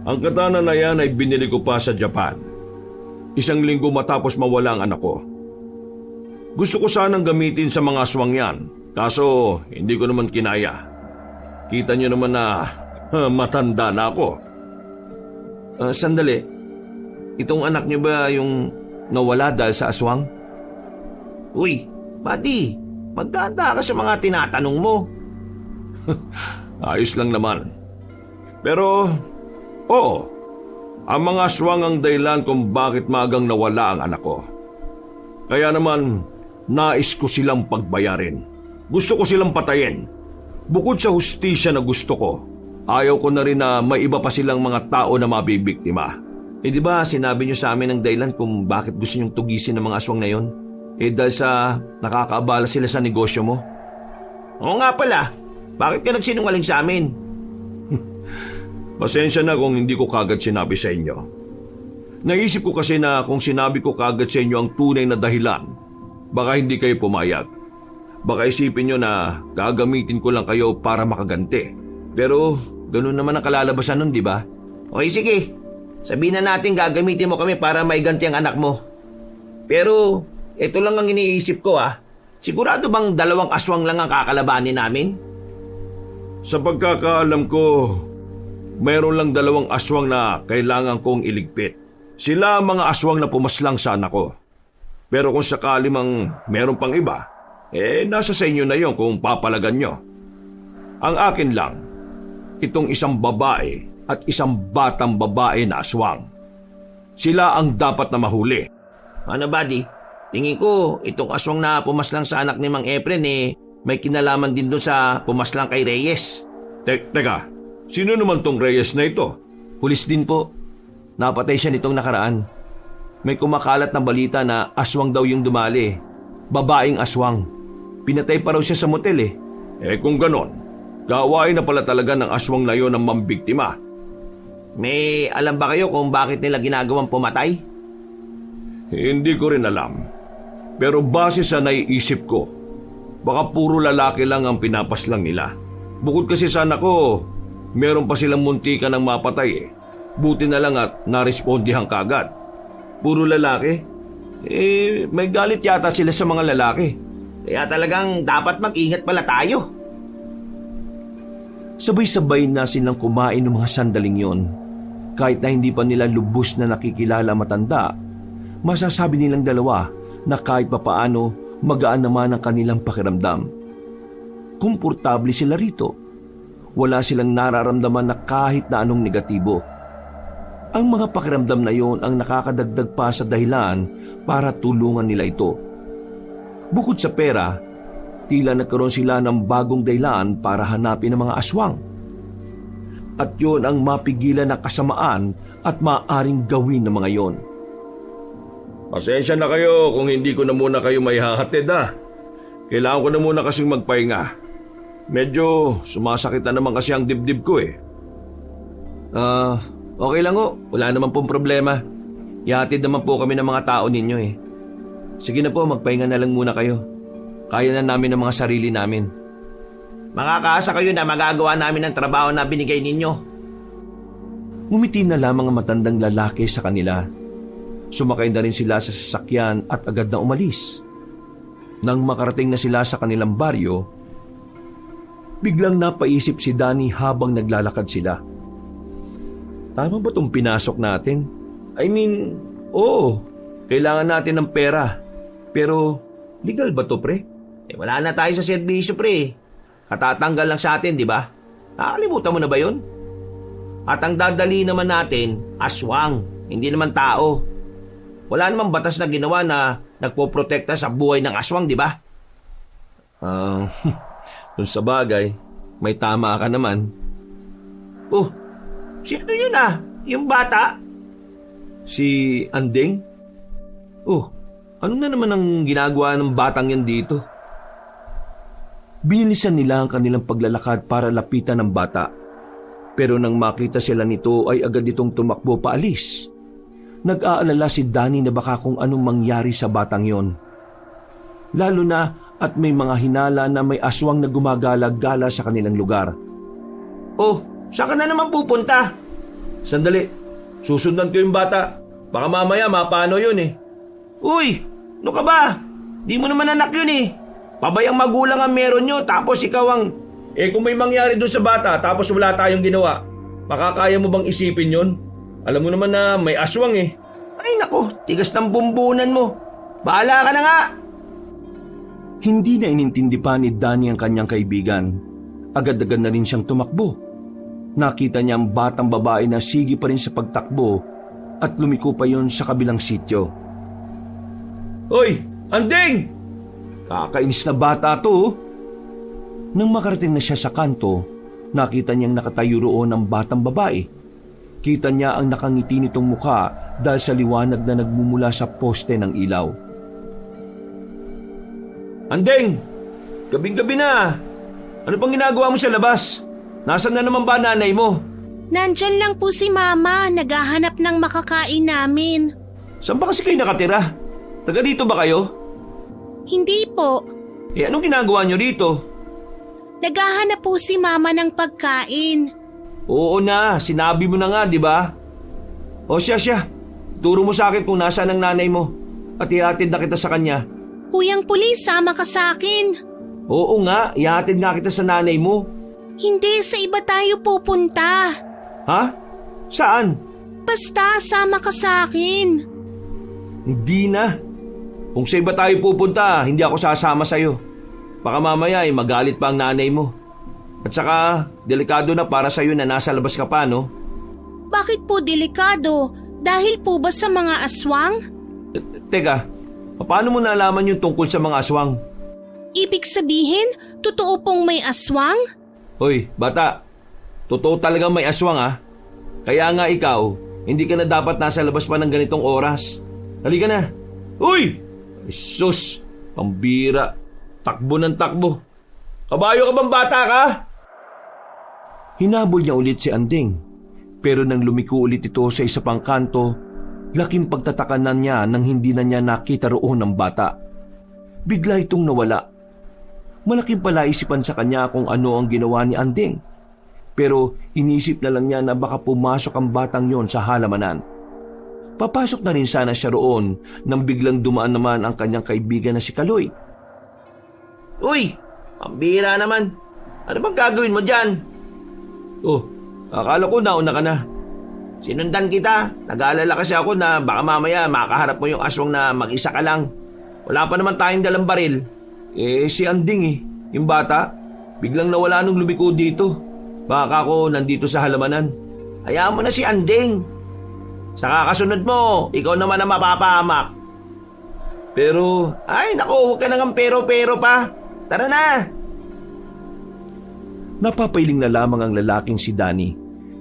Ang katana na yan ay binili ko pa sa Japan. 1 linggo matapos mawala ang anak ko. Gusto ko sanang gamitin sa mga aswang yan, kaso hindi ko naman kinaya. Kita niyo naman na matanda na ako. Sandali. Itong anak niyo ba yung nawala dahil sa aswang? Uy, buddy, magdanda ka sa mga tinatanong mo. Ayos lang naman. Pero, oo, ang mga aswang ang dahilan kung bakit magang nawala ang anak ko. Kaya naman, nais ko silang pagbayarin. Gusto ko silang patayin. Bukod sa hustisya na gusto ko, ayaw ko na rin na may iba pa silang mga tao na mabibiktima. Di ba sinabi niyo sa amin ng dahilan kung bakit gusto niyong tugisin ng mga aswang na yon? Dahil sa nakakaabala sila sa negosyo mo? Oo nga pala. Bakit ka nagsinungaling sa amin? Pasensya na kung hindi ko kagad sinabi sa inyo. Naisip ko kasi na kung sinabi ko kagad sa inyo ang tunay na dahilan, baka hindi kayo pumayag. Baka isipin nyo na gagamitin ko lang kayo para makaganti. Pero ganun naman ang kalalabasan nun, di ba? Okay, sige. Sabihin na natin gagamitin mo kami para maiganti ang anak mo. Pero ito lang ang iniisip ko Sigurado bang 2 aswang lang ang kakalabanin namin? Sa pagkakaalam ko, mayroon lang 2 aswang na kailangan kong iligpit. Sila ang mga aswang na pumaslang sa anak ko. Pero kung sakali mang meron pang iba, nasa sa inyo na yon kung papalagan nyo. Ang akin lang, itong isang babae at isang batang babae na aswang. Sila ang dapat na mahuli. Ano, buddy? Tingin ko, itong aswang na pumaslang sa anak ni Mang Efren may kinalaman din doon sa pumaslang kay Reyes. Teka, sino naman tong Reyes na ito? Pulis din po. Napatay siya nitong nakaraan. May kumakalat na balita na aswang daw yung dumali. Babaeng aswang. Pinatay pa raw siya sa motel Kung ganon, gawain na pala talaga ng aswang na yon ang mambiktima. May alam ba kayo kung bakit nila ginagawang pumatay? Hindi ko rin alam. Pero base sa naiisip ko, baka puro lalaki lang ang pinapaslang nila. Bukod kasi sa anak ko, meron pa silang muntikan ng mapatay Buti na lang at narespondihan kagad. Puro lalaki? May galit yata sila sa mga lalaki. Kaya talagang dapat mag-ingat pala tayo. Sabay-sabay na silang kumain ng mga sandaling yon. Kahit na hindi pa nila lubos na nakikilala matanda, masasabi nilang dalawa na kahit papaano magaan naman ang kanilang pakiramdam. Komportable sila rito. Wala silang nararamdaman na kahit na anong negatibo. Ang mga pakiramdam na yon ang nakakadagdag pa sa dahilan para tulungan nila ito. Bukod sa pera, tila nagkaroon sila ng bagong dahilan para hanapin ang mga aswang. At yon ang mapigilan na kasamaan at maaaring gawin ng mga yon. Pasensya na kayo kung hindi ko na muna kayo may hahatid Kailangan ko na muna kasing magpahinga. Medyo sumasakit na naman kasi ang dibdib ko Okay lang wala naman pong problema. Ihatid naman po kami ng mga tao ninyo Sige na po, magpahinga na lang muna kayo. Kaya na namin ang mga sarili namin. Makakaasa kayo na magagawa namin ang trabaho na binigay ninyo. Ngumiti na lamang ang matandang lalaki sa kanila. Sumakay na rin sila sa sasakyan at agad na umalis. Nang makarating na sila sa kanilang baryo, biglang napaisip si Danny habang naglalakad sila. Tama ba itong pinasok natin? Oo, kailangan natin ng pera. Pero legal ba to, pre? Wala na tayo sa serbisyo, pre. Katatanggal lang sa atin, di ba? Nakalimutan mo na ba yun? At ang dadali naman natin, aswang, hindi naman tao. Wala namang batas na ginawa na nagpoprotekta sa buhay ng aswang, di ba? Kung sa bagay, may tama ka naman. Sino yun Yung bata? Si Anding? Ano na naman ang ginagawa ng batang yan dito? Binilisan nila ang kanilang paglalakad para lapitan ng bata. Pero nang makita sila nito ay agad itong tumakbo paalis. Nag-aalala si Danny na baka kung anong mangyari sa batang yon. Lalo na at may mga hinala na may aswang na gumagala-gala sa kanilang lugar. Saan ka na naman pupunta? Sandali, susundan ko yung bata. Baka mamaya mapano yun Uy, ano ka ba? Di mo naman anak yun Pabayang magulang ang meron nyo, tapos ikaw ang Kung may mangyari doon sa bata tapos wala tayong ginawa, makakaya mo bang isipin yon? Alam mo naman na may aswang eh. Ay nako, tigas ng bumbunan mo. Bahala ka na nga. Hindi na inintindi pa ni Danny ang kanyang kaibigan. Agad-agad na rin siyang tumakbo. Nakita niya ang batang babae na sige pa rin sa pagtakbo at lumiko pa yon sa kabilang sityo. Hoy, Anding! Kakainis na bata to. Oh. Nang makarating na siya sa kanto, nakita niyang nakatayo roon ang batang babae. Kita niya ang nakangiti nitong mukha dahil sa liwanag na nagmumula sa poste ng ilaw. Anding! Gabing-gabi na. Ano pang ginagawa mo sa labas? Nasaan na naman ba nanay mo? Nandyan lang po si Mama, naghahanap ng makakain namin. Saan ba kasi kayo nakatira? Taga dito ba kayo? Hindi po. Anong ginagawa nyo rito? Naghahanap po si Mama ng pagkain. Oo na, sinabi mo na nga, di ba? O siya. Turo mo sa akin kung nasaan ang nanay mo at ihatid na kita sa kanya. Kuyang Pulis, sama ka sa akin. Oo nga, ihatid nga kita sa nanay mo. Hindi, sa iba tayo pupunta. Ha? Saan? Basta, sama ka sa akin. Hindi na. Kung sa iba tayo pupunta, hindi ako sasama sa'yo. Baka mamaya magalit pa ang nanay mo. At saka, delikado na para sa'yo na nasa labas ka pa, no? Bakit po delikado? Dahil po ba sa mga aswang? Teka, paano mo nalaman yung tungkol sa mga aswang? Ibig sabihin, totoo pong may aswang? Hoy, bata, totoo talagang may aswang Kaya nga ikaw, hindi ka na dapat nasa labas pa ng ganitong oras. Halika na. Uy! Jesus, pambira. Takbo ng takbo. Kabayo ka bang bata ka? Hinabol niya ulit si Anding. Pero nang lumiko ulit ito sa isa pang kanto, laking pagtatakanan niya nang hindi na niya nakita roon ang bata. Bigla itong nawala. Malaking palaisipan sa kanya kung ano ang ginawa ni Anding. Pero inisip na lang niya na baka pumasok ang batang yon sa halamanan. Papasok na rin sana siya roon nang biglang dumaan naman ang kanyang kaibigan na si Kaloy. Uy, pambira naman. Ano bang gagawin mo dyan? Oh, akala ko nauna ka na. Sinundan kita. Nag-aalala kasi ako na baka mamaya makaharap mo yung aswang na mag-isa ka lang. Wala pa naman tayong dalang baril. Si Anding yung bata, biglang nawala nung lumiko dito. Baka ako nandito sa halamanan. Hayaan mo na si Anding. Sa kakasunod mo, ikaw naman ang mapapahamak. Pero, ay naku, huwag ka nang pero-pero pa. Tara na! Napapailing na lamang ang lalaking si Danny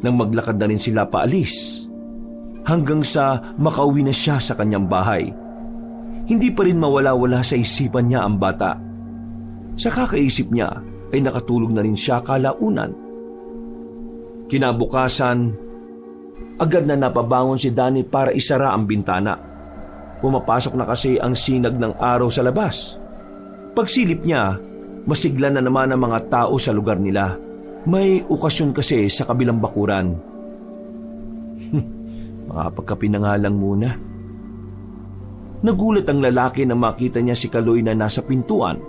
nang maglakad na rin sila paalis. Hanggang sa makauwi na siya sa kanyang bahay. Hindi pa rin mawala-wala sa isipan niya ang bata. Sa kakaisip niya ay nakatulog na rin siya kalaunan. Kinabukasan, agad na napabangon si Danny para isara ang bintana. Pumapasok na kasi ang sinag ng araw sa labas. Pagsilip niya, masigla na naman ang mga tao sa lugar nila. May okasyon kasi sa kabilang bakuran. Makapagkape na nga lang muna. Nagulat ang lalaki na makita niya si Kaloy na nasa pintuan.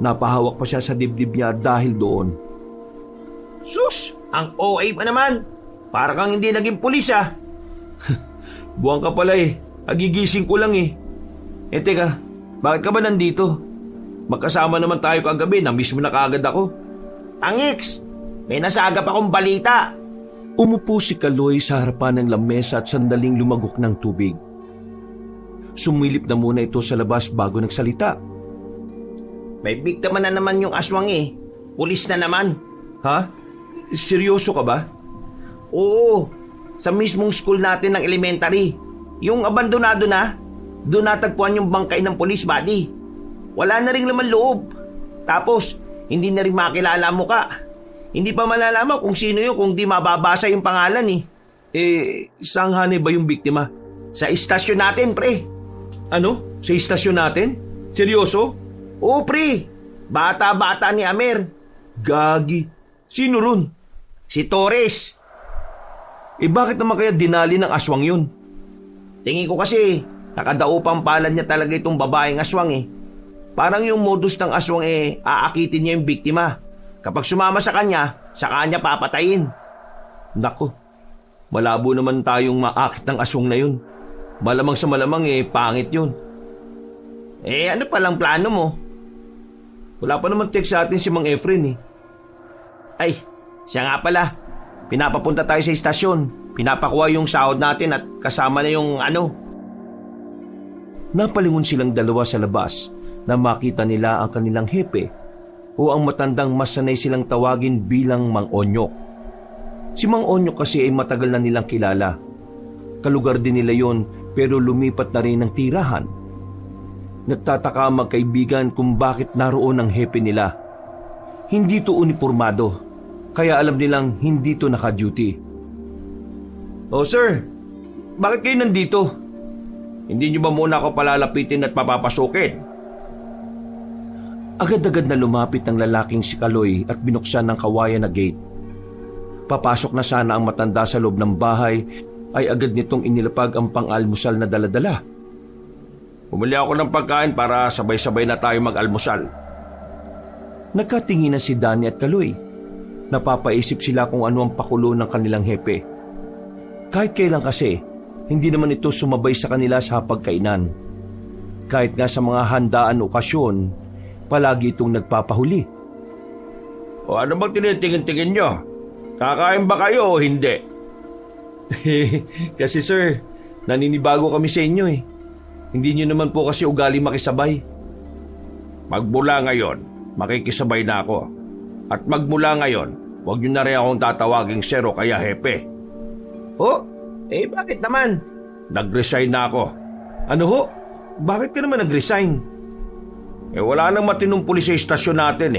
Napahawak pa siya sa dibdib niya dahil doon. Sus! Ang OA pa naman! Para kang hindi naging pulis Buwang ka pala Agigising ko lang Teka, bakit ka ba nandito? Magkasama naman tayo kagabi, na-miss mo na kaagad ako. Angix! May nasagap akong balita. Umupo si Kaloy sa harapan ng lamesa at sandaling lumagok ng tubig. Sumilip na muna ito sa labas bago nagsalita. May biktima na naman yung aswang Pulis na naman. Ha? Seryoso ka ba? Oo, sa mismong school natin ng elementary. Yung abandonado na, doon natagpuan yung bangkay ng police body. Wala na rin laman loob. Tapos, hindi na rin makilala ang muka. Hindi pa malalaman kung sino yun kung di mababasa yung pangalan Saan hanay ba yung biktima? Sa istasyon natin, pre. Ano? Sa istasyon natin? Seryoso? Oo, pre. Bata-bata ni Amer. Gagi. Sino ron? Si Torres. Bakit naman kaya dinali ng aswang yun? Tingin ko kasi, nakadaupang palad niya talaga itong babaeng aswang Parang yung modus ng aswang aakitin niya yung biktima. Kapag sumama sa kanya papatayin. Nako, malabo naman tayong maakit ng aswang na yun. Malamang sa malamang pangit yun. Ano palang plano mo? Wala pa naman text sa atin si Mang Efren Ay, siya nga pala. Pinapapunta tayo sa istasyon. Pinapakuha yung sahod natin at kasama na yung Napalingon silang dalawa sa labas na makita nila ang kanilang hepe o ang matandang mas sanay silang tawagin bilang Mang Onyok. Si Mang Onyok kasi ay matagal na nilang kilala. Kalugar din nila yon pero lumipat na rin ng tirahan. Nagtataka magkaibigan kung bakit naroon ang hepe nila. Hindi to uniformado, kaya alam nilang hindi to naka-duty. Oh sir, bakit kayo nandito? Hindi niyo ba muna ako palalapitin at papapasukin? Agad-agad na lumapit ang lalaking si Kaloy at binuksan ng kawayan na gate. Papasok na sana ang matanda sa loob ng bahay ay agad nitong inilapag ang pang-almusal na daladala. Bumili ako ng pagkain para sabay-sabay na tayo mag-almusal. Nagkatinginan si Danny at Kaloy. Napapaisip sila kung ano ang pakulo ng kanilang hepe. Kahit kailan kasi, hindi naman ito sumabay sa kanila sa pagkainan. Kahit nga sa mga handaan o okasyon, palagi itong nagpapahuli. O ano bang tinitingin-tingin nyo? Kakain ba kayo o hindi? Kasi sir, naninibago kami sa inyo Hindi nyo naman po kasi ugali makisabay. Magmula ngayon, makikisabay na ako. At magmula ngayon, huwag nyo na rin akong tatawaging sir o kaya hepe. Bakit naman? Nag-resign na ako. Ano ho? Bakit ka naman nag-resign? Wala nang matinong pulis sa istasyon natin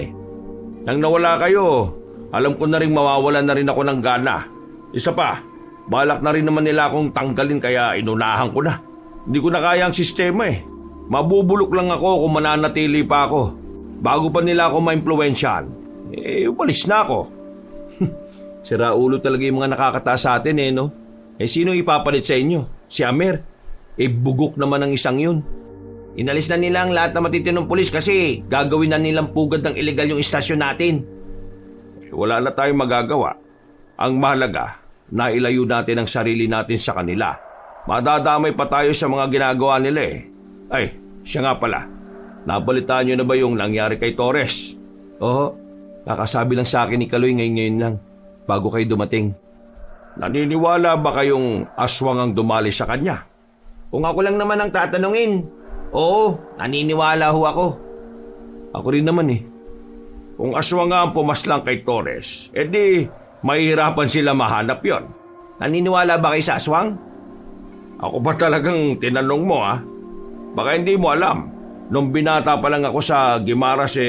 Nang nawala kayo, alam ko na rin mawawalan na rin ako ng gana. Isa pa, balak na rin naman nila akong tanggalin kaya inunahan ko na. Hindi ko na kaya ang sistema Mabubulok lang ako kung mananatili pa ako. Bago pa nila ako ma-impluwensyahan, umalis na ako. Sira ulo talaga yung mga nakakataas sa atin no? Sino ipapalit sa inyo? Si Amer? Bugok naman ang isang yun. Inalis na nila ang lahat na matitinong pulis kasi gagawin na nilang pugad ng illegal yung istasyon natin. Wala na tayong magagawa. Ang mahalaga, nailayo natin ang sarili natin sa kanila. Madadamay pa tayo sa mga ginagawa nila Ay, siya nga pala. Nabalitaan nyo na ba yung nangyari kay Torres? Oo, kakasabi lang sa akin ni Kaloy ngayon lang, bago kayo dumating. Naniniwala ba kayong aswang ang dumali sa kanya? Kung ako lang naman ang tatanungin, oo, naniniwala ho ako. Ako rin naman Kung aswang nga ang pumaslang kay Torres, edi mahihirapan sila mahanap yon. Naniniwala ba kayo sa aswang? Ako ba talagang tinanong mo Baka hindi mo alam. Nung binata pa lang ako sa Gimaras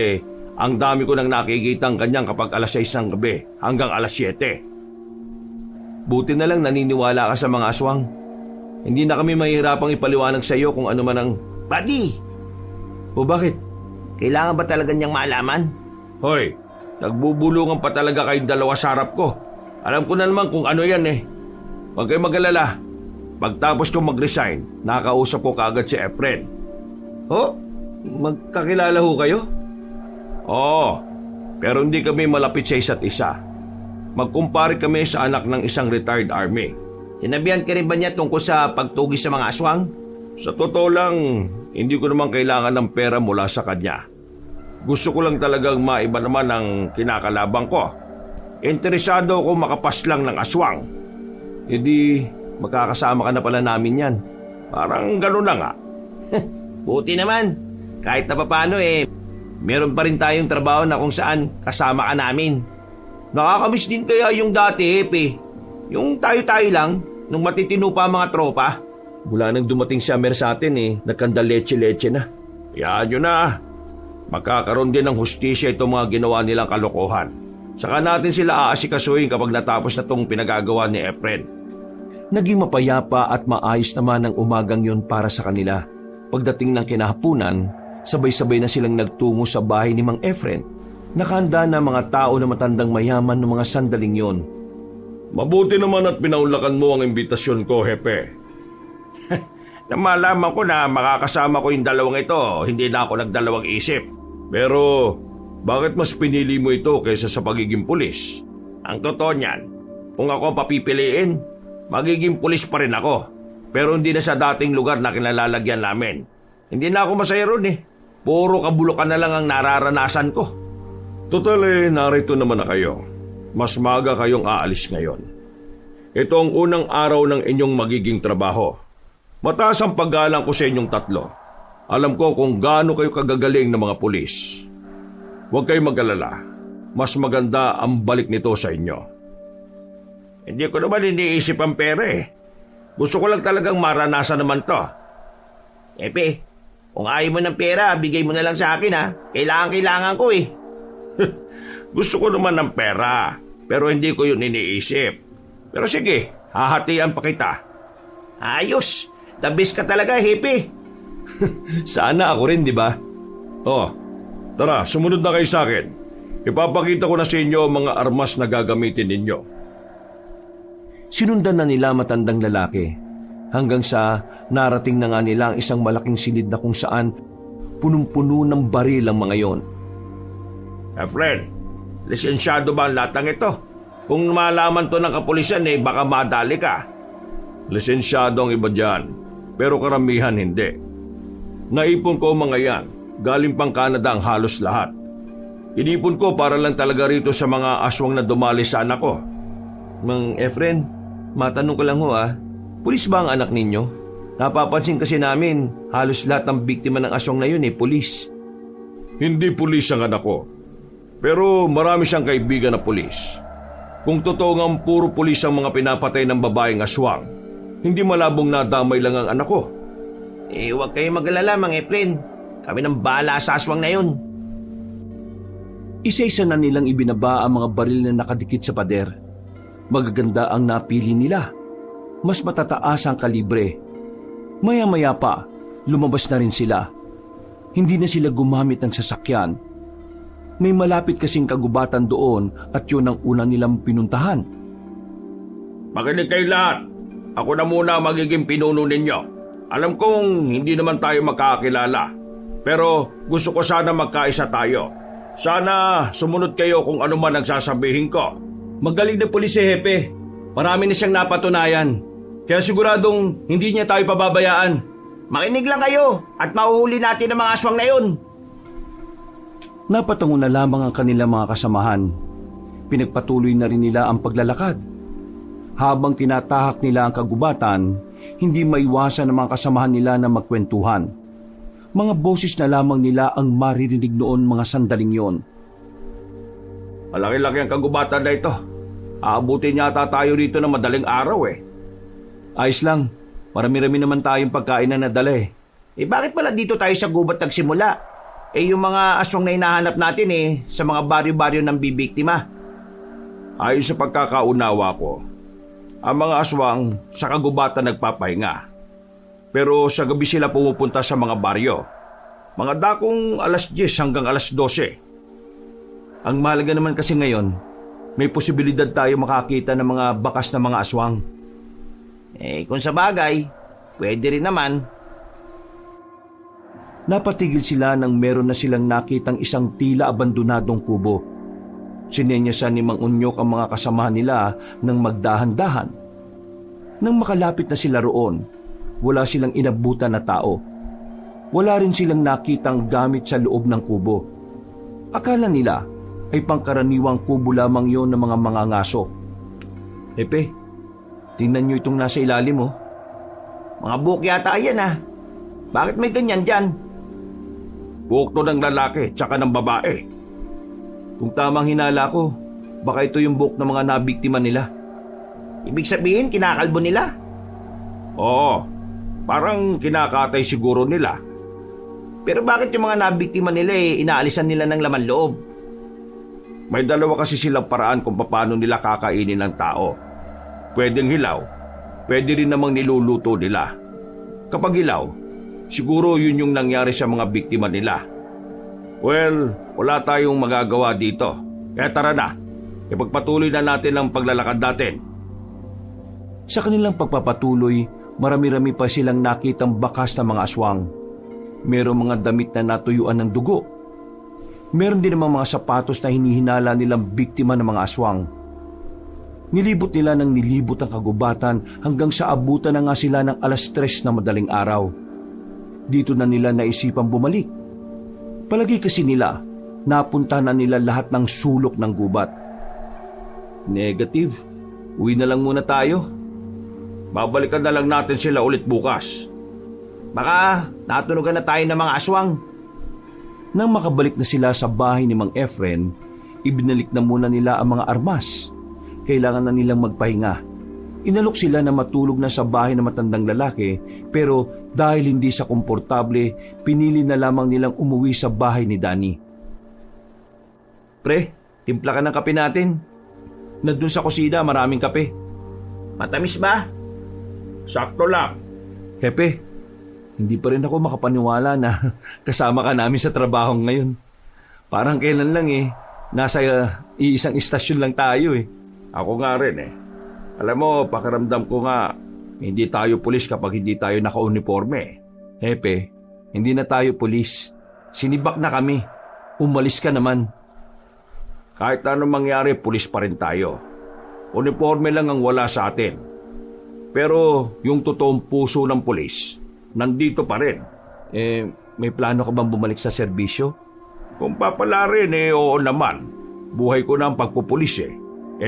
ang dami ko nang nakikitang kanyang kapag alas 6 ng gabi hanggang alas 7. Buti na lang naniniwala ka sa mga aswang. Hindi na kami mahihirapang ipaliwanag sa iyo kung ano man ang... Buddy! O bakit? Kailangan ba talaga niyang maalaman? Hoy, nagbubulungan pa talaga kayong dalawa sa harap ko. Alam ko na naman kung ano yan Huwag kayong mag-alala. Pagtapos ko mag-resign, nakausap ko kaagad si Efren. Magkakilala ho kayo? Oo, pero hindi kami malapit sa isa't isa. Magkumpare kami sa anak ng isang retired army. Sinabihan ka rin ba niya tungkol sa pagtugis sa mga aswang? Sa totoo lang, hindi ko naman kailangan ng pera mula sa kanya. Gusto ko lang talagang maiba naman ang kinakalabang ko. Interesado ako makapaslang ng aswang. Magkakasama ka na pala namin yan. Parang gano'n na nga. Buti naman. Kahit na papaano meron pa rin tayong trabaho na kung saan kasama ka namin. Nakakamiss din kaya yung dati, Hepe. Yung tayo-tayo lang, nung matitino pa ang mga tropa. Mula nang dumating si Amer sa atin nagkanda leche-leche na. Yan yun na. Magkakaroon din ng hustisya itong mga ginawa nilang kalokohan. Saka natin sila aasikasuhin kapag natapos na itong pinagagawa ni Efren. Naging mapayapa at maayos naman ang umagang yon para sa kanila. Pagdating ng kinahapunan, sabay-sabay na silang nagtungo sa bahay ni Mang Efren. Nakahanda na mga tao na matandang mayaman ng mga sandaling yon. Mabuti naman at pinaunlakan mo ang imbitasyon ko, Hepe. Namalaman ko na makakasama ko yung dalawang ito, hindi na ako nagdalawang isip. Pero Bakit mas pinili mo ito kaysa sa pagiging pulis? Ang totoo niyan, kung ako ang papipiliin, magiging pulis pa rin ako. Pero hindi na sa dating lugar na kinalalagyan namin. Hindi na ako masaya ron eh. Puro kabulukan na lang ang nararanasan ko. Total narito naman na kayo. Mas maga kayong aalis ngayon. Ito ang unang araw ng inyong magiging trabaho. Mataas ang paggalang ko sa inyong tatlo. Alam ko kung gaano kayo kagagaling ng mga pulis. Huwag kayong mag-alala. Mas maganda ang balik nito sa inyo. Hindi ko naman iniisip ang pera eh. Gusto ko lang talagang maranasan naman to. Epe, kung ayaw mo ng pera, bigay mo na lang sa akin ha. Kailangan ko eh. Gusto ko naman ng pera, pero hindi ko yun iniisip. Pero sige, hahatian pa kita. Ayos, the best ka talaga, Hepe. Sana ako rin, di ba? Oh, tara, sumunod na kayo sa akin. Ipapakita ko na sa inyo ang mga armas na gagamitin ninyo. Sinundan na nila matandang lalaki hanggang sa narating na nga nila ang isang malaking silid na kung saan punong-puno ng baril ang mga yon. Friend, lisensyado ba ang latang ito? Kung malaman to ng kapulisan baka madali ka. Lisensyado ang iba dyan, pero karamihan hindi. Naipon ko mga yan, galing pang Canada ang halos lahat. Inipon ko para lang talaga rito sa mga aswang na dumali sa anak ko. Mang Efren, matanong ko lang ho pulis ba ang anak ninyo? Napapansin kasi namin, halos lahat ng biktima ng aswang na yun pulis. Hindi pulis ang anak ko, pero marami siyang kaibigan na pulis. Kung totoo nga puro pulis ang mga pinapatay ng babaeng aswang, hindi malabong nadamay lang ang anak ko. Huwag kayong mag-alala, Mang Efren. Kami nang bahala sa aswang na yun. Isa-isa na nilang ibinaba ang mga baril na nakadikit sa pader. Magaganda ang napili nila. Mas matataas ang kalibre. Maya-maya pa, lumabas na rin sila. Hindi na sila gumamit ng sasakyan. May malapit kasing kagubatan doon at yun ang una nilang pinuntahan. Makinig kayo lahat. Ako na muna magiging pinuno ninyo. Alam kong hindi naman tayo magkakilala. Pero gusto ko sana magkaisa tayo. Sana sumunod kayo kung ano man ang sasabihin ko. Magaling na pulis si Hepe. Marami na siyang napatunayan. Kaya siguradong hindi niya tayo pababayaan. Makinig lang kayo at mahuhuli natin ang mga aswang na yun. Napatungo na lamang ang kanilang mga kasamahan. Pinagpatuloy na rin nila ang paglalakad. Habang tinatahak nila ang kagubatan, hindi maiwasan ng mga kasamahan nila na magkwentuhan. Mga boses na lamang nila ang maririnig noon mga sandaling yon. Malaki-laki ang kagubatan na ito. Aabutin yata tayo rito ng madaling araw Ayos lang, marami-rami naman tayong pagkain na nadala Bakit pala dito tayo sa gubat nagsimula? Yung mga aswang na hinahanap natin sa mga baryo-baryo ng bibiktima. Ayon sa pagkakaunawa ko, ang mga aswang sa kagubatan nagpapahinga. Pero sa gabi sila pumupunta sa mga baryo. Mga dakong alas 10 hanggang alas 12. Ang mahalaga naman kasi ngayon, may posibilidad tayo makakita ng mga bakas na mga aswang. Kung sa bagay, pwede rin naman. Napatigil sila nang meron na silang nakitang isang tila abandonadong kubo. Sinenyasan ni Mang Unyok ang mga kasamahan nila ng magdahan-dahan. Nang makalapit na sila roon, wala silang inabutan na tao. Wala rin silang nakitang gamit sa loob ng kubo. Akala nila ay pangkaraniwang kubo lamang yon ng mga mangangaso. Epe, tingnan nyo itong nasa ilalim Mga buhok yata yan Bakit may ganyan dyan? Buhok to ng lalaki tsaka ng babae. Kung tamang hinala ko, baka ito yung buhok ng mga nabiktima nila. Ibig sabihin, kinakalbo nila? Oo, parang kinakatay siguro nila. Pero bakit yung mga nabiktima nila inaalisan nila ng laman loob? May dalawa kasi silang paraan kung paano nila kakainin ng tao. Pwedeng hilaw, pwede rin namang niluluto nila. Kapag hilaw, siguro yun yung nangyari sa mga biktima nila. Well, wala tayong magagawa dito. Kaya tara na, ipagpatuloy na natin ang paglalakad natin. Sa kanilang pagpapatuloy, marami-rami pa silang nakitang bakas na mga aswang. Merong mga damit na natuyuan ng dugo. Meron din namang mga sapatos na hinihinala nilang biktima ng mga aswang. Nilibot nila ng nilibot ang kagubatan hanggang sa abutan na nga sila ng 3:00 na madaling araw. Dito na nila naisipang bumalik. Palagi kasi nila, napunta na nila lahat ng sulok ng gubat. Negative. Uwi na lang muna tayo. Babalikan na lang natin sila ulit bukas. Baka natunugan na tayo ng mga aswang. Nang makabalik na sila sa bahay ni Mang Efren, ibinalik na muna nila ang mga armas. Kailangan na nilang magpahinga. Inalok sila na matulog na sa bahay ng matandang lalaki, pero dahil hindi sa komportable, pinili na lamang nilang umuwi sa bahay ni Danny. Pre, timpla ka ng kape natin. Nandun sa kusina, maraming kape. Matamis ba? Sakto lang. Hepe, hindi pa rin ako makapaniwala na kasama ka namin sa trabaho ngayon. Parang kailan lang nasa iisang istasyon lang tayo eh. Ako nga rin eh. Alam mo, pakiramdam ko nga, hindi tayo pulis kapag hindi tayo naka-uniforme. Hepe, hindi na tayo pulis. Sinibak na kami. Umalis ka naman. Kahit anong mangyari, pulis pa rin tayo. Uniforme lang ang wala sa atin. Pero yung totoong puso ng pulis, nandito pa rin. May plano ka bang bumalik sa serbisyo? Kung papala rin oo naman. Buhay ko na ang pagpupulis eh.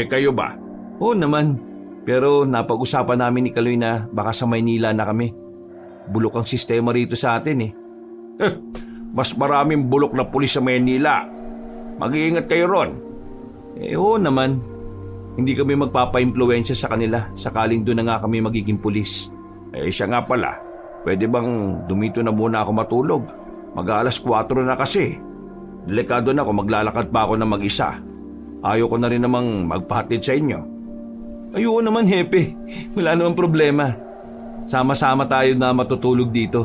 Kayo ba? Oo naman. Pero napag-usapan namin ni Kaloy na baka sa Maynila na kami. Bulok ang sistema rito sa atin eh. Mas maraming bulok na pulis sa Maynila. Mag-iingat kayo ron. Oo naman. Hindi kami magpapa-impluwensya sa kanila sakaling doon na nga kami magiging pulis. Siya nga pala. Pwede bang dumito na muna ako matulog? Mag-aalas 4 na kasi. Delikado na kung maglalakad pa ako na mag-isa. Ayaw ko na rin namang magpahatid sa inyo. Ayoko naman, Hepe. Wala namang problema. Sama-sama tayo na matutulog dito.